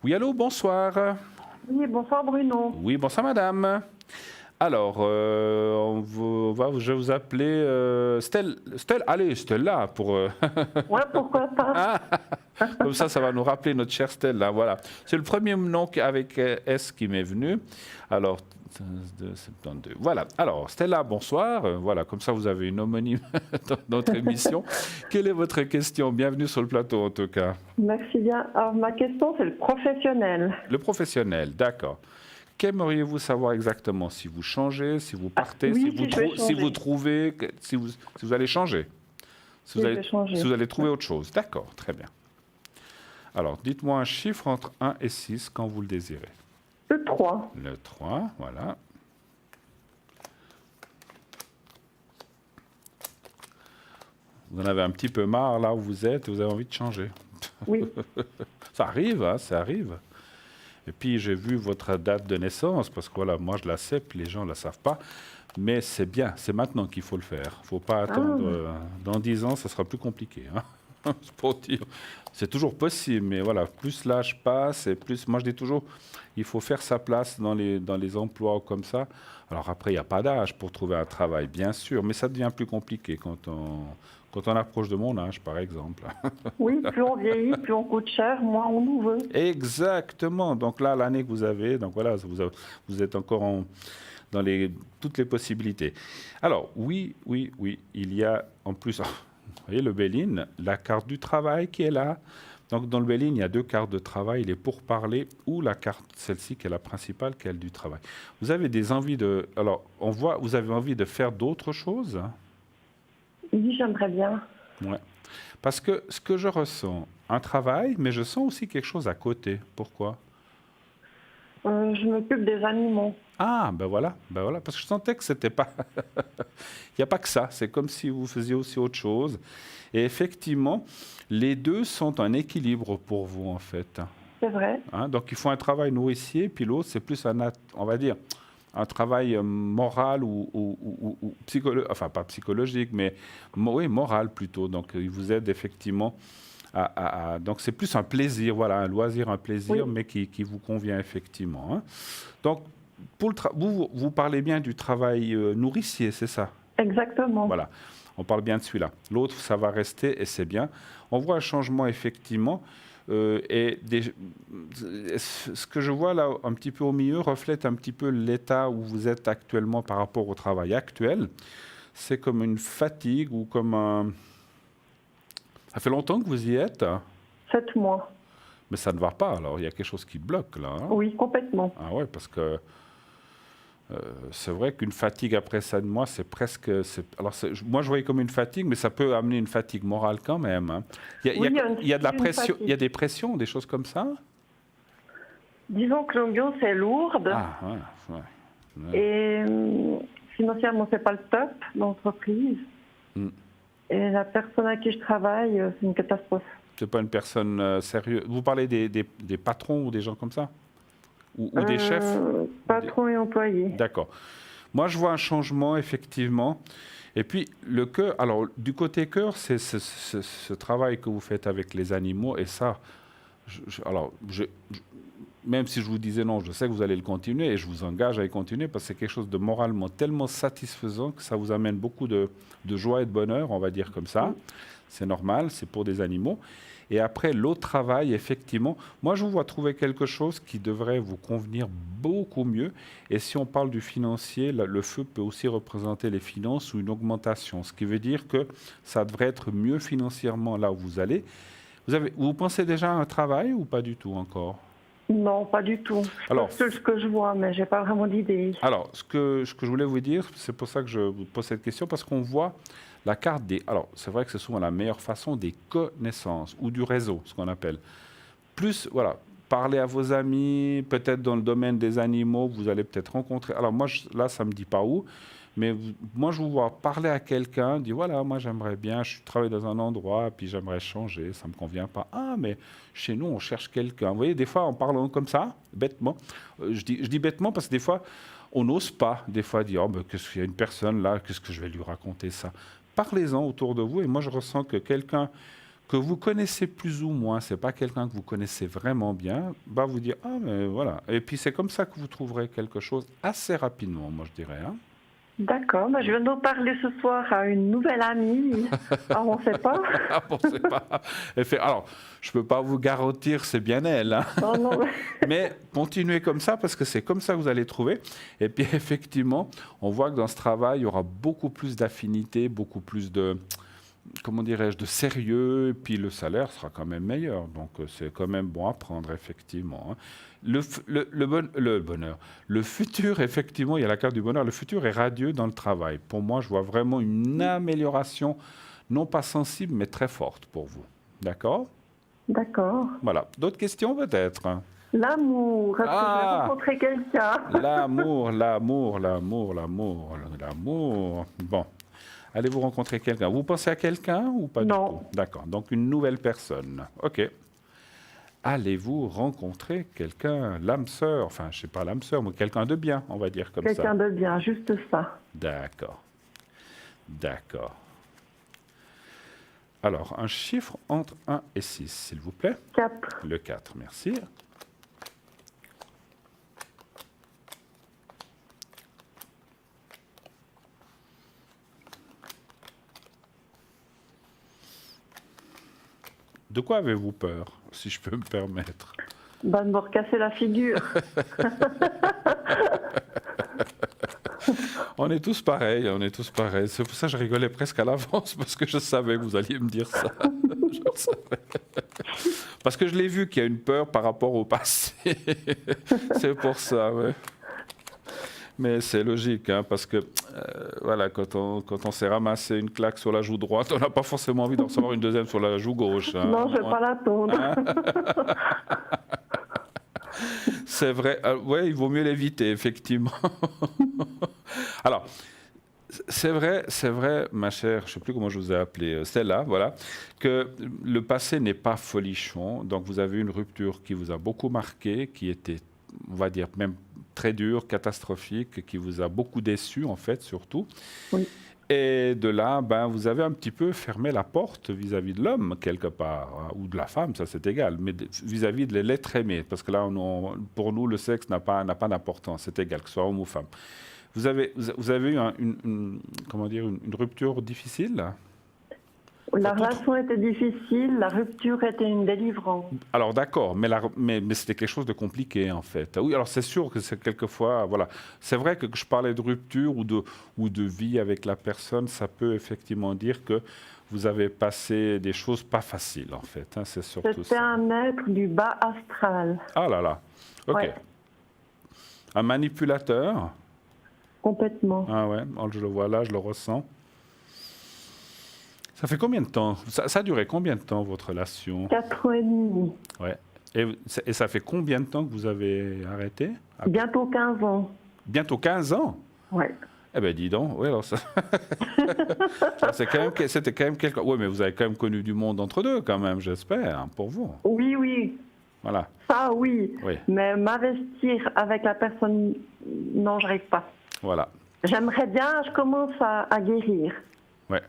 Oui, allô, bonsoir. Oui, bonsoir Bruno. Oui, bonsoir madame. Alors, je vais vous appeler allez, Stella, pour... Ouais, pourquoi pas. Comme ça va nous rappeler notre chère Stella, voilà. C'est le premier nom avec S qui m'est venu. Alors, 72. Voilà. Alors, Stella, bonsoir. Voilà, comme ça, vous avez une homonyme dans notre émission. Quelle est votre question? Bienvenue sur le plateau, en tout cas. Merci bien. Alors, ma question, c'est le professionnel. Le professionnel, d'accord. Qu'aimeriez-vous savoir exactement? Si vous changez, si vous partez, oui, si vous trouvez, si vous allez changer, si vous allez trouver autre chose. D'accord, très bien. Alors, dites-moi un chiffre entre 1 et 6 quand vous le désirez. Le 3. Le 3, voilà. Vous en avez un petit peu marre là où vous êtes et vous avez envie de changer. Oui. Ça arrive, hein, ça arrive. Et puis, j'ai vu votre date de naissance, parce que voilà, moi, je la sais, puis les gens ne la savent pas. Mais c'est bien, c'est maintenant qu'il faut le faire. Il ne faut pas attendre. Dans 10 ans, ça sera plus compliqué. Hein. C'est toujours possible, mais voilà, plus l'âge passe, et plus... Moi, je dis toujours, il faut faire sa place dans les emplois comme ça. Alors après, il n'y a pas d'âge pour trouver un travail, bien sûr, mais ça devient plus compliqué quand on approche de mon âge, par exemple. Oui, plus on vieillit, plus on coûte cher, moins on nous veut. Exactement. Donc là, l'année que vous avez, donc voilà, vous êtes encore dans toutes les possibilités. Alors, oui, il y a en plus, vous voyez le Béline, la carte du travail qui est là. Donc dans le Béline, il y a 2 cartes de travail, les pourparlers ou la carte, celle-ci qui est la principale, qui est celle du travail. Vous avez des envies de... Alors, on voit, vous avez envie de faire d'autres choses? Oui, j'aimerais bien. Ouais. Parce que ce que je ressens, un travail, mais je sens aussi quelque chose à côté. Pourquoi? Je m'occupe des animaux. Ah, ben voilà, parce que je sentais que c'était pas... Il n'y a pas que ça, c'est comme si vous faisiez aussi autre chose. Et effectivement, les deux sont un équilibre pour vous, en fait. C'est vrai. Hein, donc, il faut un travail nourricier, puis l'autre, c'est plus on va dire, un travail moral ou psychologique, enfin, pas psychologique, mais oui, moral plutôt. Donc, il vous aide effectivement donc, c'est plus un plaisir, voilà, un loisir, un plaisir, oui, mais qui vous convient effectivement. Hein. Donc, vous parlez bien du travail nourricier, c'est ça? Exactement. Voilà, on parle bien de celui-là. L'autre, ça va rester et c'est bien. On voit un changement effectivement. Ce que je vois là, un petit peu au milieu, reflète un petit peu l'état où vous êtes actuellement par rapport au travail actuel. C'est comme une fatigue ou comme un... Ça fait longtemps que vous y êtes? 7 mois. Mais ça ne va pas, alors il y a quelque chose qui bloque là. Hein? Oui, complètement. Ah ouais, parce que c'est vrai qu'une fatigue après 7 mois, c'est presque... moi, je voyais comme une fatigue, mais ça peut amener une fatigue morale quand même. Hein. Il y a de la pression, il y a des pressions, des choses comme ça? Disons que l'ambiance est lourde. Ah, ouais. Et financièrement, c'est pas le top d'entreprise. Et la personne à qui je travaille, c'est une catastrophe. C'est pas une personne sérieuse. Vous parlez des patrons ou des gens comme ça? Ou des chefs? Patrons et employés. D'accord. Moi, je vois un changement, effectivement. Et puis, le cœur, alors, du côté cœur, c'est ce travail que vous faites avec les animaux. Et ça, même si je vous disais non, je sais que vous allez le continuer et je vous engage à y continuer parce que c'est quelque chose de moralement tellement satisfaisant que ça vous amène beaucoup de joie et de bonheur, on va dire comme ça. C'est normal, c'est pour des animaux. Et après, l'autre travail, effectivement, moi, je vous vois trouver quelque chose qui devrait vous convenir beaucoup mieux. Et si on parle du financier, le feu peut aussi représenter les finances ou une augmentation, ce qui veut dire que ça devrait être mieux financièrement là où vous allez. Vous pensez déjà à un travail ou pas du tout encore? Non, pas du tout. Alors, C'est ce que je vois, mais j'ai pas vraiment d'idée. Alors, ce que je voulais vous dire, c'est pour ça que je vous pose cette question, parce qu'on voit la carte des... Alors, c'est vrai que c'est souvent la meilleure façon des connaissances ou du réseau, ce qu'on appelle. Plus, voilà, parler à vos amis, peut-être dans le domaine des animaux, vous allez peut-être rencontrer... Alors, moi, là, ça ne me dit pas où, mais moi, je vous vois parler à quelqu'un, dire, voilà, moi, j'aimerais bien, je travaille dans un endroit, puis j'aimerais changer, ça ne me convient pas. Ah, mais chez nous, on cherche quelqu'un. Vous voyez, des fois, en parlant comme ça, bêtement, je dis bêtement parce que des fois, on n'ose pas, des fois, dire, oh, ben, qu'est-ce qu'il y a une personne là, qu'est-ce que je vais lui raconter ça? Parlez-en autour de vous, et moi, je ressens que quelqu'un que vous connaissez plus ou moins, c'est pas quelqu'un que vous connaissez vraiment bien, va vous dire, ah, mais voilà. Et puis, c'est comme ça que vous trouverez quelque chose assez rapidement, moi, je dirais, hein. D'accord, je viens de parler ce soir à une nouvelle amie. Alors, on ne sait pas. On sait pas. Alors, je ne peux pas vous garantir, c'est bien elle. Hein. Non, non. Mais continuez comme ça, parce que c'est comme ça que vous allez trouver. Et puis, effectivement, on voit que dans ce travail, il y aura beaucoup plus d'affinité, beaucoup plus de, comment dirais-je, de sérieux. Et puis, le salaire sera quand même meilleur. Donc, c'est quand même bon à prendre, effectivement. Hein. Le bonheur. Le futur, effectivement, il y a la carte du bonheur. Le futur est radieux dans le travail. Pour moi, je vois vraiment une amélioration, non pas sensible, mais très forte pour vous. D'accord? D'accord. Voilà. D'autres questions, peut-être? L'amour. Est-ce que je vais rencontrer quelqu'un? L'amour. Bon. Allez-vous rencontrer quelqu'un? Vous pensez à quelqu'un ou pas du tout? Non. D'accord. Donc, une nouvelle personne. OK. Allez-vous rencontrer quelqu'un, l'âme sœur, enfin, je ne sais pas l'âme sœur, mais quelqu'un de bien, on va dire comme ça. Quelqu'un de bien, juste ça. D'accord. Alors, un chiffre entre 1 et 6, s'il vous plaît. 4. Le 4, merci. De quoi avez-vous peur, si je peux me permettre? De me recasser la figure. On est tous pareils. C'est pour ça que je rigolais presque à l'avance, parce que je savais que vous alliez me dire ça. Je le savais. Parce que je l'ai vu qu'il y a une peur par rapport au passé. C'est pour ça, ouais. Mais c'est logique, hein, parce que voilà, quand on s'est ramassé une claque sur la joue droite, on n'a pas forcément envie d'en recevoir une deuxième sur la joue gauche. Hein. Non, je ne vais pas l'attendre. Hein. C'est vrai, ouais, il vaut mieux l'éviter, effectivement. Alors, c'est vrai, ma chère, je ne sais plus comment je vous ai appelé, Stella, voilà, que le passé n'est pas folichon. Donc, vous avez une rupture qui vous a beaucoup marqué, qui était, on va dire, même très dure, catastrophique, qui vous a beaucoup déçu, en fait, surtout. Oui. Et de là, vous avez un petit peu fermé la porte vis-à-vis de l'homme, quelque part, hein, ou de la femme, ça c'est égal, mais vis-à-vis de l'être aimé, parce que là, pour nous, le sexe n'a pas d'importance, c'est égal, que ce soit homme ou femme. Vous avez eu une rupture difficile là? La relation était difficile, la rupture était une délivrance. Alors d'accord, mais c'était quelque chose de compliqué en fait. Oui, alors c'est sûr que c'est quelquefois, voilà. C'est vrai que je parlais de rupture ou de vie avec la personne, ça peut effectivement dire que vous avez passé des choses pas faciles en fait. Hein, c'est surtout ça. C'était un être du bas astral. Ah là là, ok. Ouais. Un manipulateur? Complètement. Ah ouais, je le vois là, je le ressens. Ça fait combien de temps? Ça a duré combien de temps, votre relation? 4 ans et demi. Ouais. Et ça fait combien de temps que vous avez arrêté? Bientôt 15 ans. Bientôt 15 ans? Oui. Eh bien, dis donc. Oui, alors ça... C'était quand même quelque... Oui, mais vous avez quand même connu du monde entre deux, quand même, j'espère, hein, pour vous. Oui, oui. Voilà. Ça, oui. Mais m'investir avec la personne, non, je n'arrive pas. Voilà. J'aimerais bien, je commence à guérir. Ouais.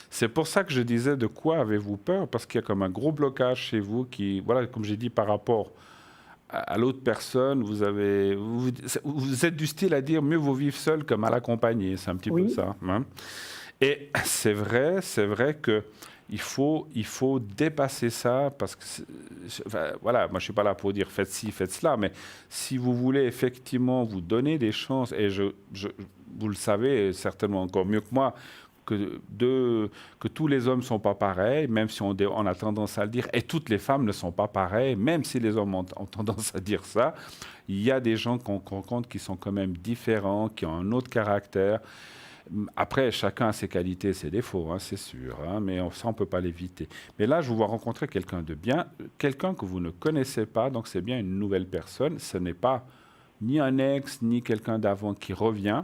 C'est pour ça que je disais de quoi avez-vous peur, parce qu'il y a comme un gros blocage chez vous qui, voilà, comme j'ai dit, par rapport à l'autre personne, vous êtes du style à dire mieux vaut vivre seul que mal accompagné. C'est un petit peu ça. Hein. Et c'est vrai que il faut dépasser ça parce que, voilà, moi je suis pas là pour dire faites ci, faites cela, mais si vous voulez effectivement vous donner des chances, et vous le savez certainement encore mieux que moi, que tous les hommes ne sont pas pareils, même si on a tendance à le dire, et toutes les femmes ne sont pas pareilles, même si les hommes ont tendance à dire ça, il y a des gens qu'on rencontre qui sont quand même différents, qui ont un autre caractère. Après, chacun a ses qualités et ses défauts, hein, c'est sûr, hein, mais ça, on ne peut pas l'éviter. Mais là, je vous vois rencontrer quelqu'un de bien, quelqu'un que vous ne connaissez pas, donc c'est bien une nouvelle personne. Ce n'est pas ni un ex, ni quelqu'un d'avant qui revient.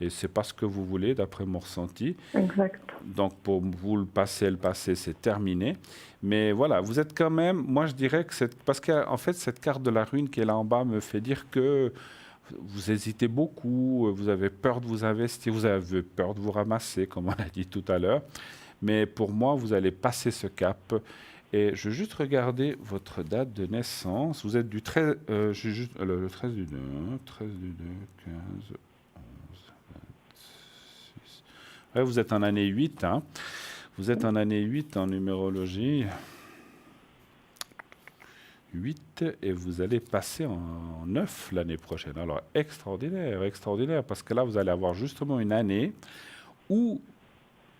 Et c'est pas ce que vous voulez, d'après mon ressenti. Exact. Donc, pour vous, le passé, c'est terminé. Mais voilà, vous êtes quand même... Moi, je dirais que c'est... Parce qu'en fait, cette carte de la ruine qui est là en bas me fait dire que vous hésitez beaucoup, vous avez peur de vous investir, vous avez peur de vous ramasser, comme on l'a dit tout à l'heure. Mais pour moi, vous allez passer ce cap. Et je vais juste regarder votre date de naissance. Vous êtes du 13... le 13 du 2, 13 du 2, 15... Ouais, vous êtes en année 8. Hein. Vous êtes en année 8 en numérologie. 8 et vous allez passer en 9 l'année prochaine. Alors, extraordinaire, extraordinaire, parce que là, vous allez avoir justement une année où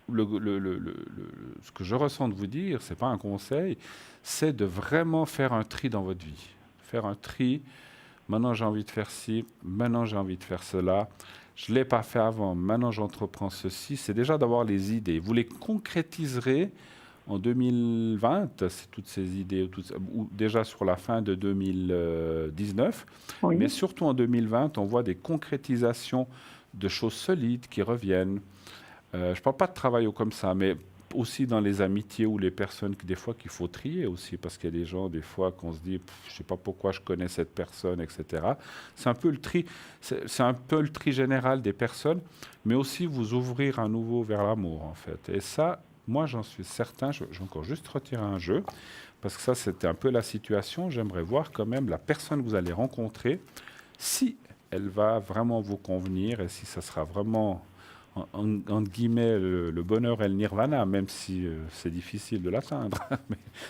ce que je ressens de vous dire, ce n'est pas un conseil, c'est de vraiment faire un tri dans votre vie. Faire un tri. Maintenant, j'ai envie de faire ci. Maintenant, j'ai envie de faire cela. Je ne l'ai pas fait avant, maintenant j'entreprends ceci. C'est déjà d'avoir les idées. Vous les concrétiserez en 2020, c'est toutes ces idées, ou déjà sur la fin de 2019. Oui. Mais surtout en 2020, on voit des concrétisations de choses solides qui reviennent. Je ne parle pas de travail comme ça, mais aussi dans les amitiés ou les personnes des fois qu'il faut trier aussi, parce qu'il y a des gens des fois qu'on se dit je ne sais pas pourquoi je connais cette personne, etc. C'est un peu le tri, c'est un peu le tri général des personnes, mais aussi vous ouvrir à nouveau vers l'amour en fait. Et ça, moi j'en suis certain, je vais encore juste retirer un jeu, parce que ça c'était un peu la situation, j'aimerais voir quand même la personne que vous allez rencontrer, si elle va vraiment vous convenir et si ça sera vraiment... entre guillemets, le bonheur et le nirvana, même si c'est difficile de l'atteindre.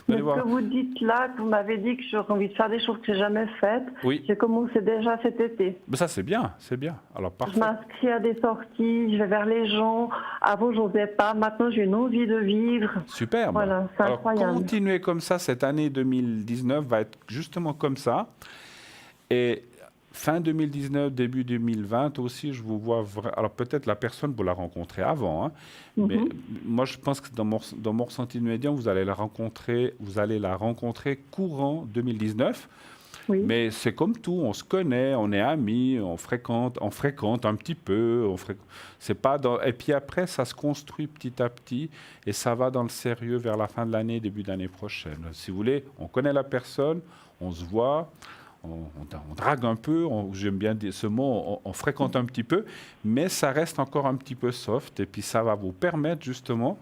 Mais ce que vous dites là, que vous m'avez dit que j'aurais envie de faire des choses que je n'ai jamais faites, oui. J'ai commencé déjà cet été. Mais ça, c'est bien, c'est bien. Alors, parfait. Je m'inscris à des sorties, je vais vers les gens. Avant, je n'osais pas. Maintenant, j'ai une envie de vivre. Superbe. Voilà, c'est incroyable. Continuez comme ça. Cette année 2019 va être justement comme ça. Et... fin 2019, début 2020 aussi, je vous vois... Alors peut-être la personne, vous la rencontrez avant, hein, mais moi je pense que dans mon ressenti immédiat, vous allez la rencontrer courant 2019. Oui. Mais c'est comme tout, on se connaît, on est amis, on fréquente un petit peu. C'est pas et puis après, ça se construit petit à petit et ça va dans le sérieux vers la fin de l'année, début d'année prochaine. Si vous voulez, on connaît la personne, on se voit... On drague un peu, j'aime bien ce mot, on fréquente un petit peu, mais ça reste encore un petit peu soft, et puis ça va vous permettre justement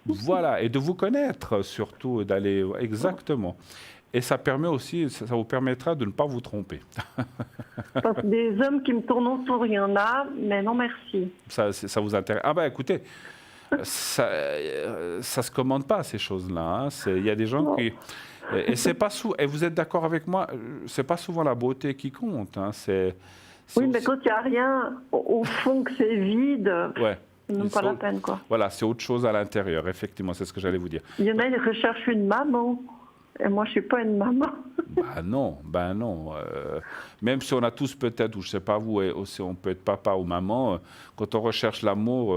voilà, et de vous connaître surtout, d'aller exactement. Et ça permet aussi, ça vous permettra de ne pas vous tromper. Parce que des hommes qui me tournent autour, il y en a, mais non merci. Ça vous intéresse? Ah ben écoutez, ça se commande pas ces choses-là. Hein. Il y a des gens qui... Et c'est pas et vous êtes d'accord avec moi, c'est pas souvent la beauté qui compte. Hein. Oui, mais quand il n'y a rien au fond, que c'est vide, ouais. C'est pas la peine, quoi. Voilà, c'est autre chose à l'intérieur, effectivement, c'est ce que j'allais vous dire. Il y en a qui recherchent une maman, et moi je suis pas une maman. Ben non. Même si on a tous peut-être, ou je sais pas vous, aussi on peut être papa ou maman, quand on recherche l'amour...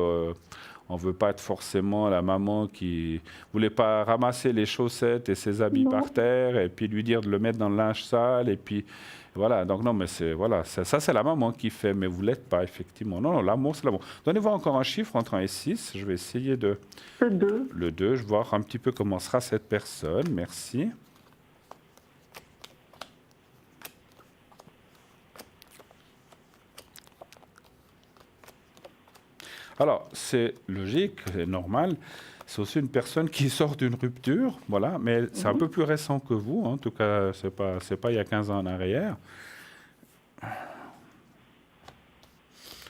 on ne veut pas être forcément la maman qui ne voulait pas ramasser les chaussettes et ses habits par terre et puis lui dire de le mettre dans le linge sale. Et puis, voilà. Donc, non, mais ça, c'est la maman qui fait, mais vous ne l'êtes pas, effectivement. Non, l'amour, c'est l'amour. Donnez-moi encore un chiffre entre 1 et 6. Je vais essayer de... Le 2. Le 2. Je vais voir un petit peu comment sera cette personne. Merci. Alors, c'est logique, c'est normal. C'est aussi une personne qui sort d'une rupture, voilà, mais c'est un peu plus récent que vous. En tout cas, c'est pas il y a 15 ans en arrière.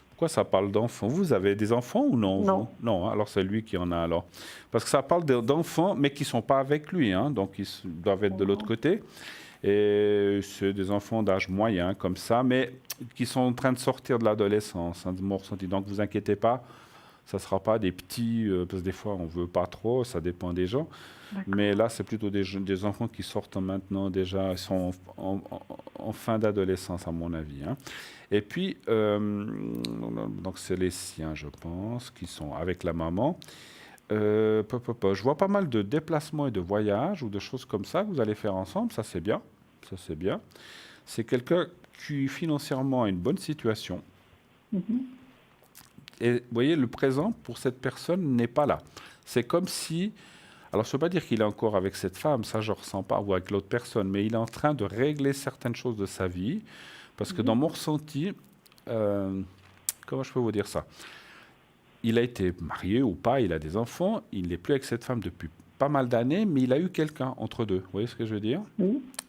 Pourquoi ça parle d'enfants? Vous avez des enfants ou non? Non. Vous non, hein, alors c'est lui qui en a alors. Parce que ça parle d'enfants, mais qui ne sont pas avec lui, hein, donc ils doivent être de l'autre côté. Et c'est des enfants d'âge moyen, comme ça, mais qui sont en train de sortir de l'adolescence, hein, de mon ressenti. Donc, vous inquiétez pas, ça ne sera pas des petits, parce que des fois, on ne veut pas trop, ça dépend des gens. Mais là, c'est plutôt des enfants qui sortent maintenant déjà, ils sont en fin d'adolescence, à mon avis. Hein. Et puis, donc c'est les siens, je pense, qui sont avec la maman. Je vois pas mal de déplacements et de voyages ou de choses comme ça que vous allez faire ensemble. Ça, c'est bien. Ça, c'est bien. C'est quelqu'un qui, financièrement, a une bonne situation. Et vous voyez, le présent, pour cette personne, n'est pas là. C'est comme si... Alors, je ne veux pas dire qu'il est encore avec cette femme, ça, je ne ressens pas, ou avec l'autre personne, mais il est en train de régler certaines choses de sa vie. Parce que dans mon ressenti... comment je peux vous dire ça? Il a été marié ou pas, il a des enfants, il n'est plus avec cette femme depuis pas mal d'années, mais il a eu quelqu'un entre deux. Vous voyez ce que je veux dire?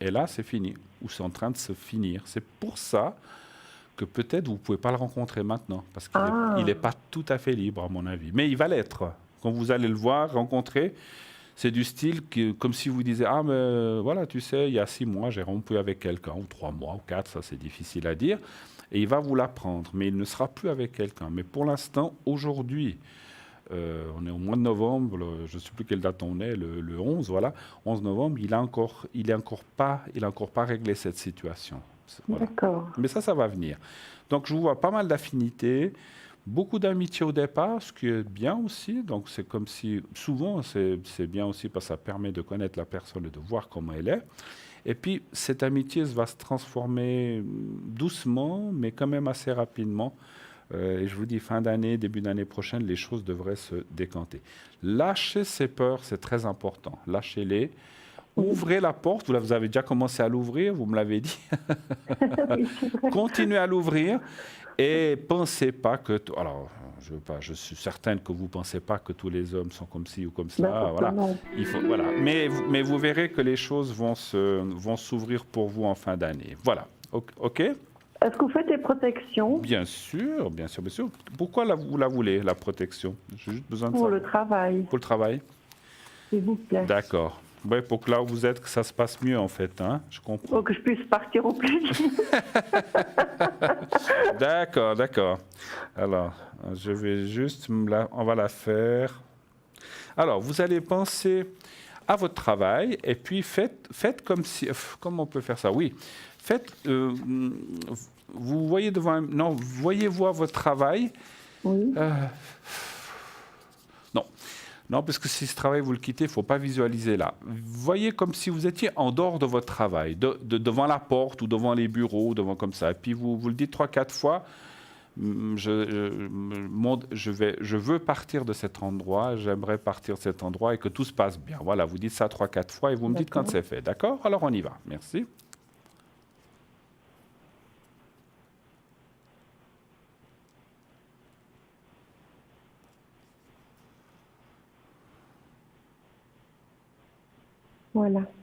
Et là, c'est fini, ou c'est en train de se finir. C'est pour ça que peut-être vous ne pouvez pas le rencontrer maintenant, parce qu'il n'est pas tout à fait libre, à mon avis. Mais il va l'être. Quand vous allez le voir, rencontrer, c'est du style comme si vous disiez « Ah, mais voilà, tu sais, il y a 6 mois, j'ai rompu avec quelqu'un, ou 3 mois, ou 4, ça c'est difficile à dire. » Et il va vous l'apprendre, mais il ne sera plus avec quelqu'un. Mais pour l'instant, aujourd'hui, on est au mois de novembre, je ne sais plus quelle date on est, le 11, voilà, 11 novembre, il n'a encore pas réglé cette situation. Voilà. D'accord. Mais ça va venir. Donc je vous vois pas mal d'affinités, beaucoup d'amitié au départ, ce qui est bien aussi. Donc c'est comme si, souvent, c'est bien aussi parce que ça permet de connaître la personne et de voir comment elle est. Et puis, cette amitié va se transformer doucement, mais quand même assez rapidement. Et je vous dis, fin d'année, début d'année prochaine, les choses devraient se décanter. Lâchez ces peurs, c'est très important. Lâchez-les. Ouvrez la porte. Vous avez déjà commencé à l'ouvrir, vous me l'avez dit. Continuez à l'ouvrir. Et pensez pas que... Alors, je suis certaine que vous ne pensez pas que tous les hommes sont comme ci ou comme ça. Voilà. Voilà. Mais vous verrez que les choses vont s'ouvrir pour vous en fin d'année. Voilà. OK? Est-ce que vous faites des protections? Bien sûr, bien sûr, bien sûr. Pourquoi vous la voulez, la protection? J'ai juste besoin de Pour ça. le travail. Pour le travail? S'il vous plaît. D'accord. Oui, pour que là où vous êtes, que ça se passe mieux, en fait. Hein? Je comprends. Pour que je puisse partir au plus vite. D'accord. Alors, je vais juste... on va la faire. Alors, vous allez penser à votre travail et puis faites comme si... Comment on peut faire ça? Oui. Faites... vous voyez devant... Non, voyez-vous à votre travail? Oui. Non, parce que si ce travail, vous le quittez, il ne faut pas visualiser là. Voyez comme si vous étiez en dehors de votre travail, devant la porte ou devant les bureaux, devant comme ça. Et puis vous le dites 3-4 fois, je veux partir de cet endroit, j'aimerais partir de cet endroit et que tout se passe bien. Voilà, vous dites ça 3-4 fois et vous me dites quand c'est fait. D'accord? Alors on y va. Merci.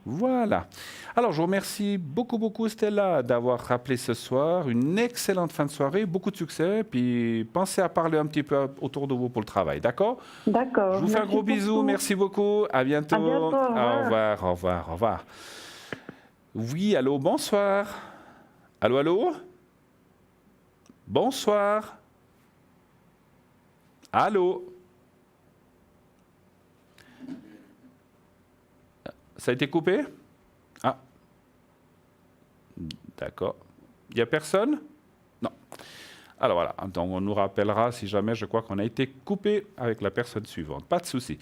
Voilà. Alors, je vous remercie beaucoup, Stella, d'avoir rappelé ce soir. Une excellente fin de soirée, beaucoup de succès. Puis, pensez à parler un petit peu autour de vous pour le travail, d'accord? D'accord. Je vous fais un gros bisou. Merci beaucoup. À bientôt. À bientôt. Au revoir. Oui, allô, bonsoir. Allô? Bonsoir. Allô? Ça a été coupé? Ah. D'accord. Il n'y a personne? Non. Alors voilà, donc on nous rappellera si jamais je crois qu'on a été coupé avec la personne suivante. Pas de souci.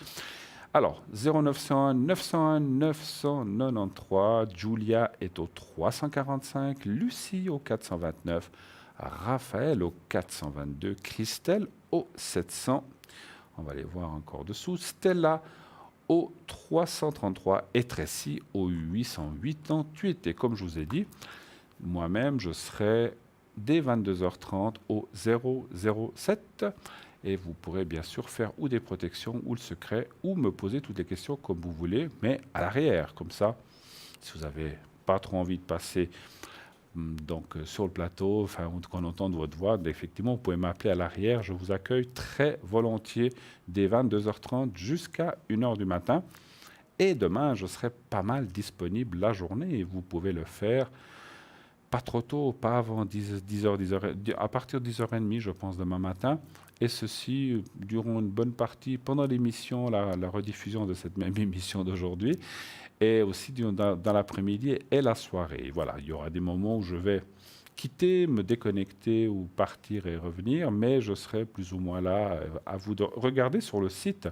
Alors, 0901 901 993, Julia est au 345, Lucie au 429, Raphaël au 422, Christelle au 700. On va aller voir encore dessous. Stella au 333 et Tracy au 888. Et comme je vous ai dit, moi-même, je serai dès 22h30 au 007. Et vous pourrez bien sûr faire ou des protections ou le secret ou me poser toutes les questions comme vous voulez, mais à l'arrière. Comme ça, si vous n'avez pas trop envie de passer sur le plateau, enfin, qu'on entende votre voix, effectivement, vous pouvez m'appeler à l'arrière. Je vous accueille très volontiers dès 22h30 jusqu'à 1h du matin. Et demain, je serai pas mal disponible la journée et vous pouvez le faire pas trop tôt, pas avant 10h, à partir de 10h30, je pense, demain matin. Et ceci durant une bonne partie, pendant l'émission, la rediffusion de cette même émission d'aujourd'hui, et aussi dans l'après-midi et la soirée. Voilà, il y aura des moments où je vais quitter, me déconnecter ou partir et revenir, mais je serai plus ou moins là. À vous de regarder sur le site.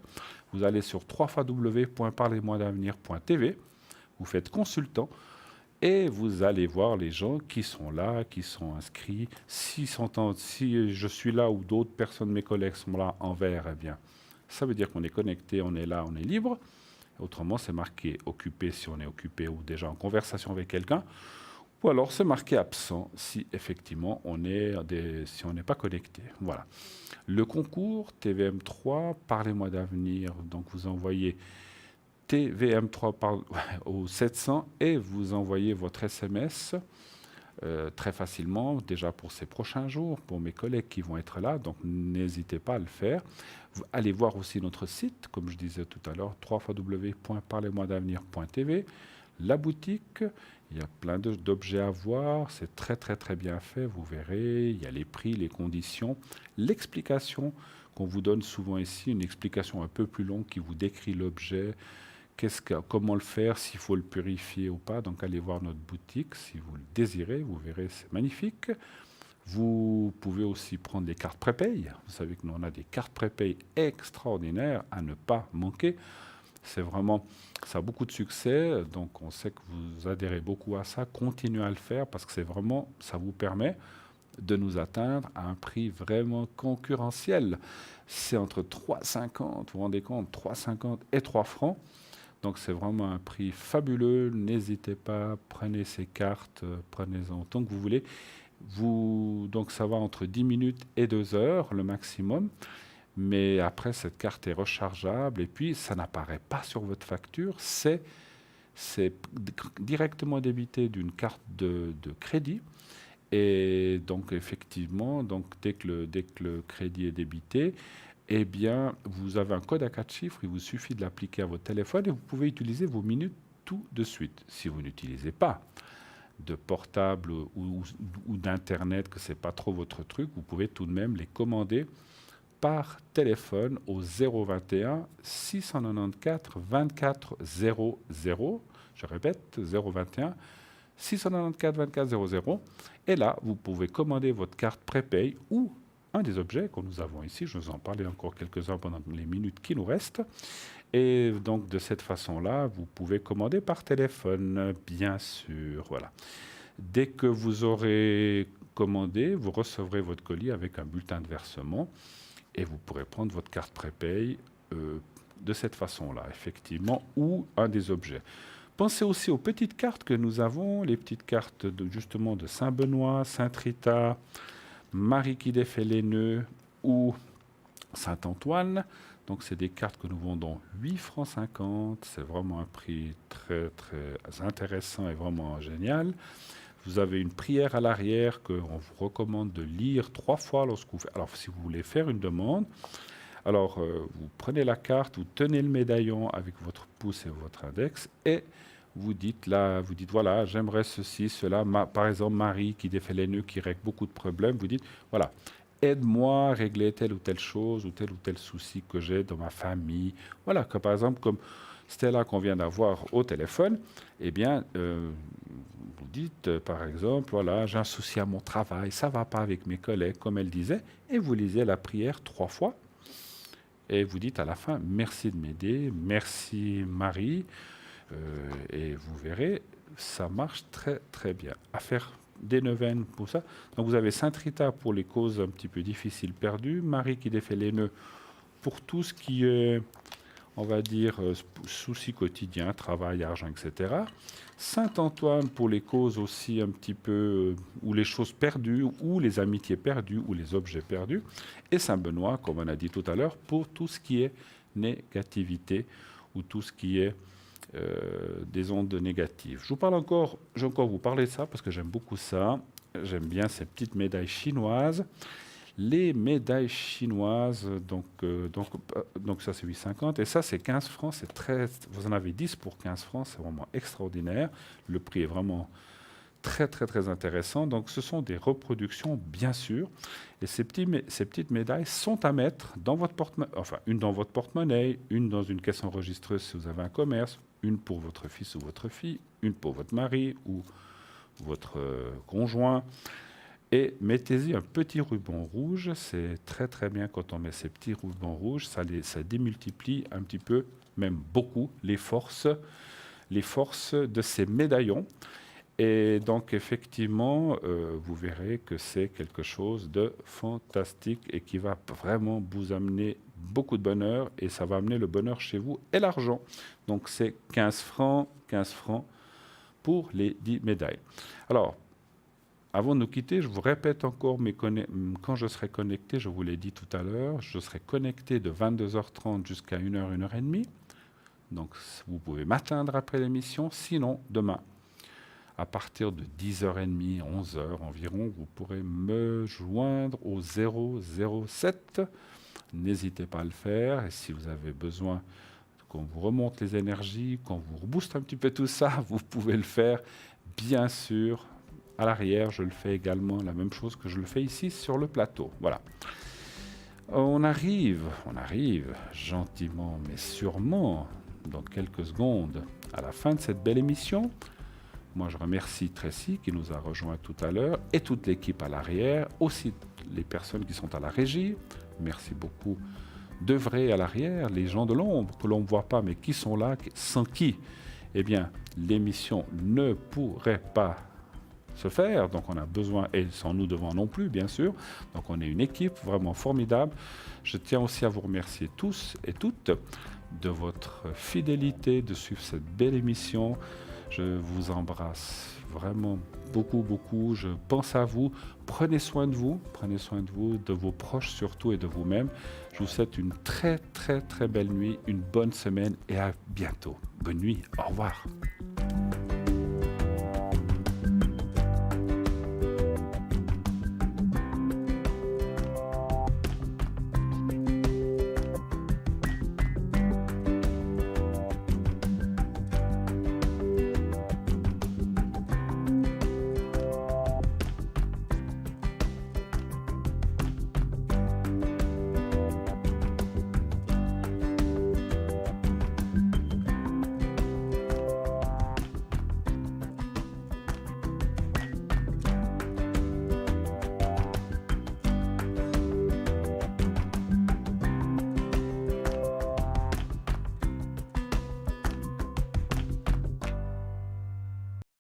Vous allez sur www.parlez-moi-d'avenir.tv, vous faites consultant, et vous allez voir les gens qui sont là, qui sont inscrits. Si je suis là ou d'autres personnes, mes collègues sont là en vert, eh bien, ça veut dire qu'on est connecté, on est là, on est libre. Autrement, c'est marqué occupé si on est occupé ou déjà en conversation avec quelqu'un. Ou alors, c'est marqué absent si effectivement si on n'est pas connecté. Voilà. Le concours TVM3, Parlez-moi d'avenir. Donc, vous envoyez TVM3 au 700 et vous envoyez votre SMS très facilement, déjà pour ces prochains jours, pour mes collègues qui vont être là, donc n'hésitez pas à le faire. Allez voir aussi notre site, comme je disais tout à l'heure, www.parlez-moi-d'avenir.tv, la boutique, il y a plein d'objets à voir, c'est très très très bien fait, vous verrez, il y a les prix, les conditions, l'explication qu'on vous donne souvent ici, une explication un peu plus longue qui vous décrit l'objet, comment le faire, s'il faut le purifier ou pas. Donc allez voir notre boutique si vous le désirez, vous verrez, c'est magnifique. Vous pouvez aussi prendre des cartes prépay. Vous savez que nous on a des cartes prépay extraordinaires à ne pas manquer. C'est vraiment, ça a beaucoup de succès, donc on sait que vous adhérez beaucoup à ça. Continuez à le faire parce que c'est vraiment, ça vous permet de nous atteindre à un prix vraiment concurrentiel. C'est entre 3,50, vous vous rendez compte, 3,50 et 3 francs. Donc c'est vraiment un prix fabuleux. N'hésitez pas, prenez ces cartes, prenez-en autant que vous voulez. Donc ça va entre 10 minutes et 2 heures le maximum. Mais après, cette carte est rechargeable et puis ça n'apparaît pas sur votre facture. C'est directement débité d'une carte de crédit. Et donc effectivement, dès que le crédit est débité, eh bien, vous avez un code à 4 chiffres, il vous suffit de l'appliquer à votre téléphone et vous pouvez utiliser vos minutes tout de suite. Si vous n'utilisez pas de portable ou d'Internet, que ce n'est pas trop votre truc, vous pouvez tout de même les commander par téléphone au 021 694 24 00. Je répète, 021 694 24 00. Et là, vous pouvez commander votre carte prépay ou un des objets que nous avons ici. Je vous en parlais encore quelques-uns pendant les minutes qui nous restent. Et donc, de cette façon-là, vous pouvez commander par téléphone, bien sûr. Voilà. Dès que vous aurez commandé, vous recevrez votre colis avec un bulletin de versement et vous pourrez prendre votre carte prépay de cette façon-là, effectivement, ou un des objets. Pensez aussi aux petites cartes que nous avons, les petites cartes justement de Saint-Benoît, Sainte-Rita, Marie qui défait les nœuds ou Saint-Antoine. Donc c'est des cartes que nous vendons 8,50 francs. C'est vraiment un prix très très intéressant et vraiment génial. Vous avez une prière à l'arrière qu'on vous recommande de lire 3 fois lorsque vous faites. Alors si vous voulez faire une demande, alors vous prenez la carte, vous tenez le médaillon avec votre pouce et votre index et vous dites voilà, j'aimerais ceci, cela. Par exemple, Marie qui défait les nœuds, qui règle beaucoup de problèmes, vous dites voilà, aide-moi à régler telle ou telle chose ou tel souci que j'ai dans ma famille. Voilà, par exemple, comme Stella qu'on vient d'avoir au téléphone, eh bien, vous dites, par exemple, voilà, j'ai un souci à mon travail, ça ne va pas avec mes collègues, comme elle disait, et vous lisez la prière 3 fois, et vous dites à la fin, merci de m'aider, merci Marie, et vous verrez, ça marche très très bien. À faire des neuvaines pour ça. Donc vous avez Sainte-Rita pour les causes un petit peu difficiles perdues, Marie qui défait les nœuds pour tout ce qui est on va dire, soucis quotidiens, travail, argent, etc. Saint-Antoine pour les causes aussi un petit peu, ou les choses perdues, ou les amitiés perdues, ou les objets perdus. Et Saint-Benoît, comme on a dit tout à l'heure, pour tout ce qui est négativité, ou tout ce qui est des ondes négatives. Je vais encore vous parler de ça, parce que j'aime beaucoup ça. J'aime bien ces petites médailles chinoises. Les médailles chinoises, donc ça c'est 8,50 et ça c'est 15 francs, c'est très, vous en avez 10 pour 15 francs, c'est vraiment extraordinaire. Le prix est vraiment très très très intéressant. Donc ce sont des reproductions bien sûr, et ces petites médailles sont à mettre dans votre porte-monnaie, enfin une dans votre porte-monnaie, une dans une caisse enregistreuse si vous avez un commerce, une pour votre fils ou votre fille, une pour votre mari ou votre conjoint. Et mettez-y un petit ruban rouge, c'est très très bien quand on met ces petits rubans rouges, ça démultiplie un petit peu, même beaucoup, les forces de ces médaillons. Et donc effectivement, vous verrez que c'est quelque chose de fantastique et qui va vraiment vous amener beaucoup de bonheur et ça va amener le bonheur chez vous et l'argent. Donc c'est 15 francs pour les 10 médailles. Alors, avant de nous quitter, je vous répète encore, quand je serai connecté, je vous l'ai dit tout à l'heure, je serai connecté de 22h30 jusqu'à 1h, 1h30. Donc, vous pouvez m'atteindre après l'émission. Sinon, demain, à partir de 10h30, 11h environ, vous pourrez me joindre au 007. N'hésitez pas à le faire. Et si vous avez besoin qu'on vous remonte les énergies, qu'on vous rebooste un petit peu tout ça, vous pouvez le faire, bien sûr. À l'arrière, je le fais également, la même chose que je le fais ici sur le plateau. Voilà. On arrive gentiment, mais sûrement, dans quelques secondes, à la fin de cette belle émission. Moi, je remercie Tracy qui nous a rejoints tout à l'heure et toute l'équipe à l'arrière, aussi les personnes qui sont à la régie. Merci beaucoup d'œuvrer à l'arrière, les gens de l'ombre que l'on ne voit pas, mais qui sont là, sans qui, eh bien, l'émission ne pourrait pas se faire, donc on a besoin, et sans nous devant non plus bien sûr, donc on est une équipe vraiment formidable. Je tiens aussi à vous remercier tous et toutes de votre fidélité, de suivre cette belle émission. Je vous embrasse vraiment beaucoup, beaucoup, je pense à vous, prenez soin de vous, de vos proches surtout et de vous-même. Je vous souhaite une très très très belle nuit, une bonne semaine et à bientôt. Bonne nuit, au revoir.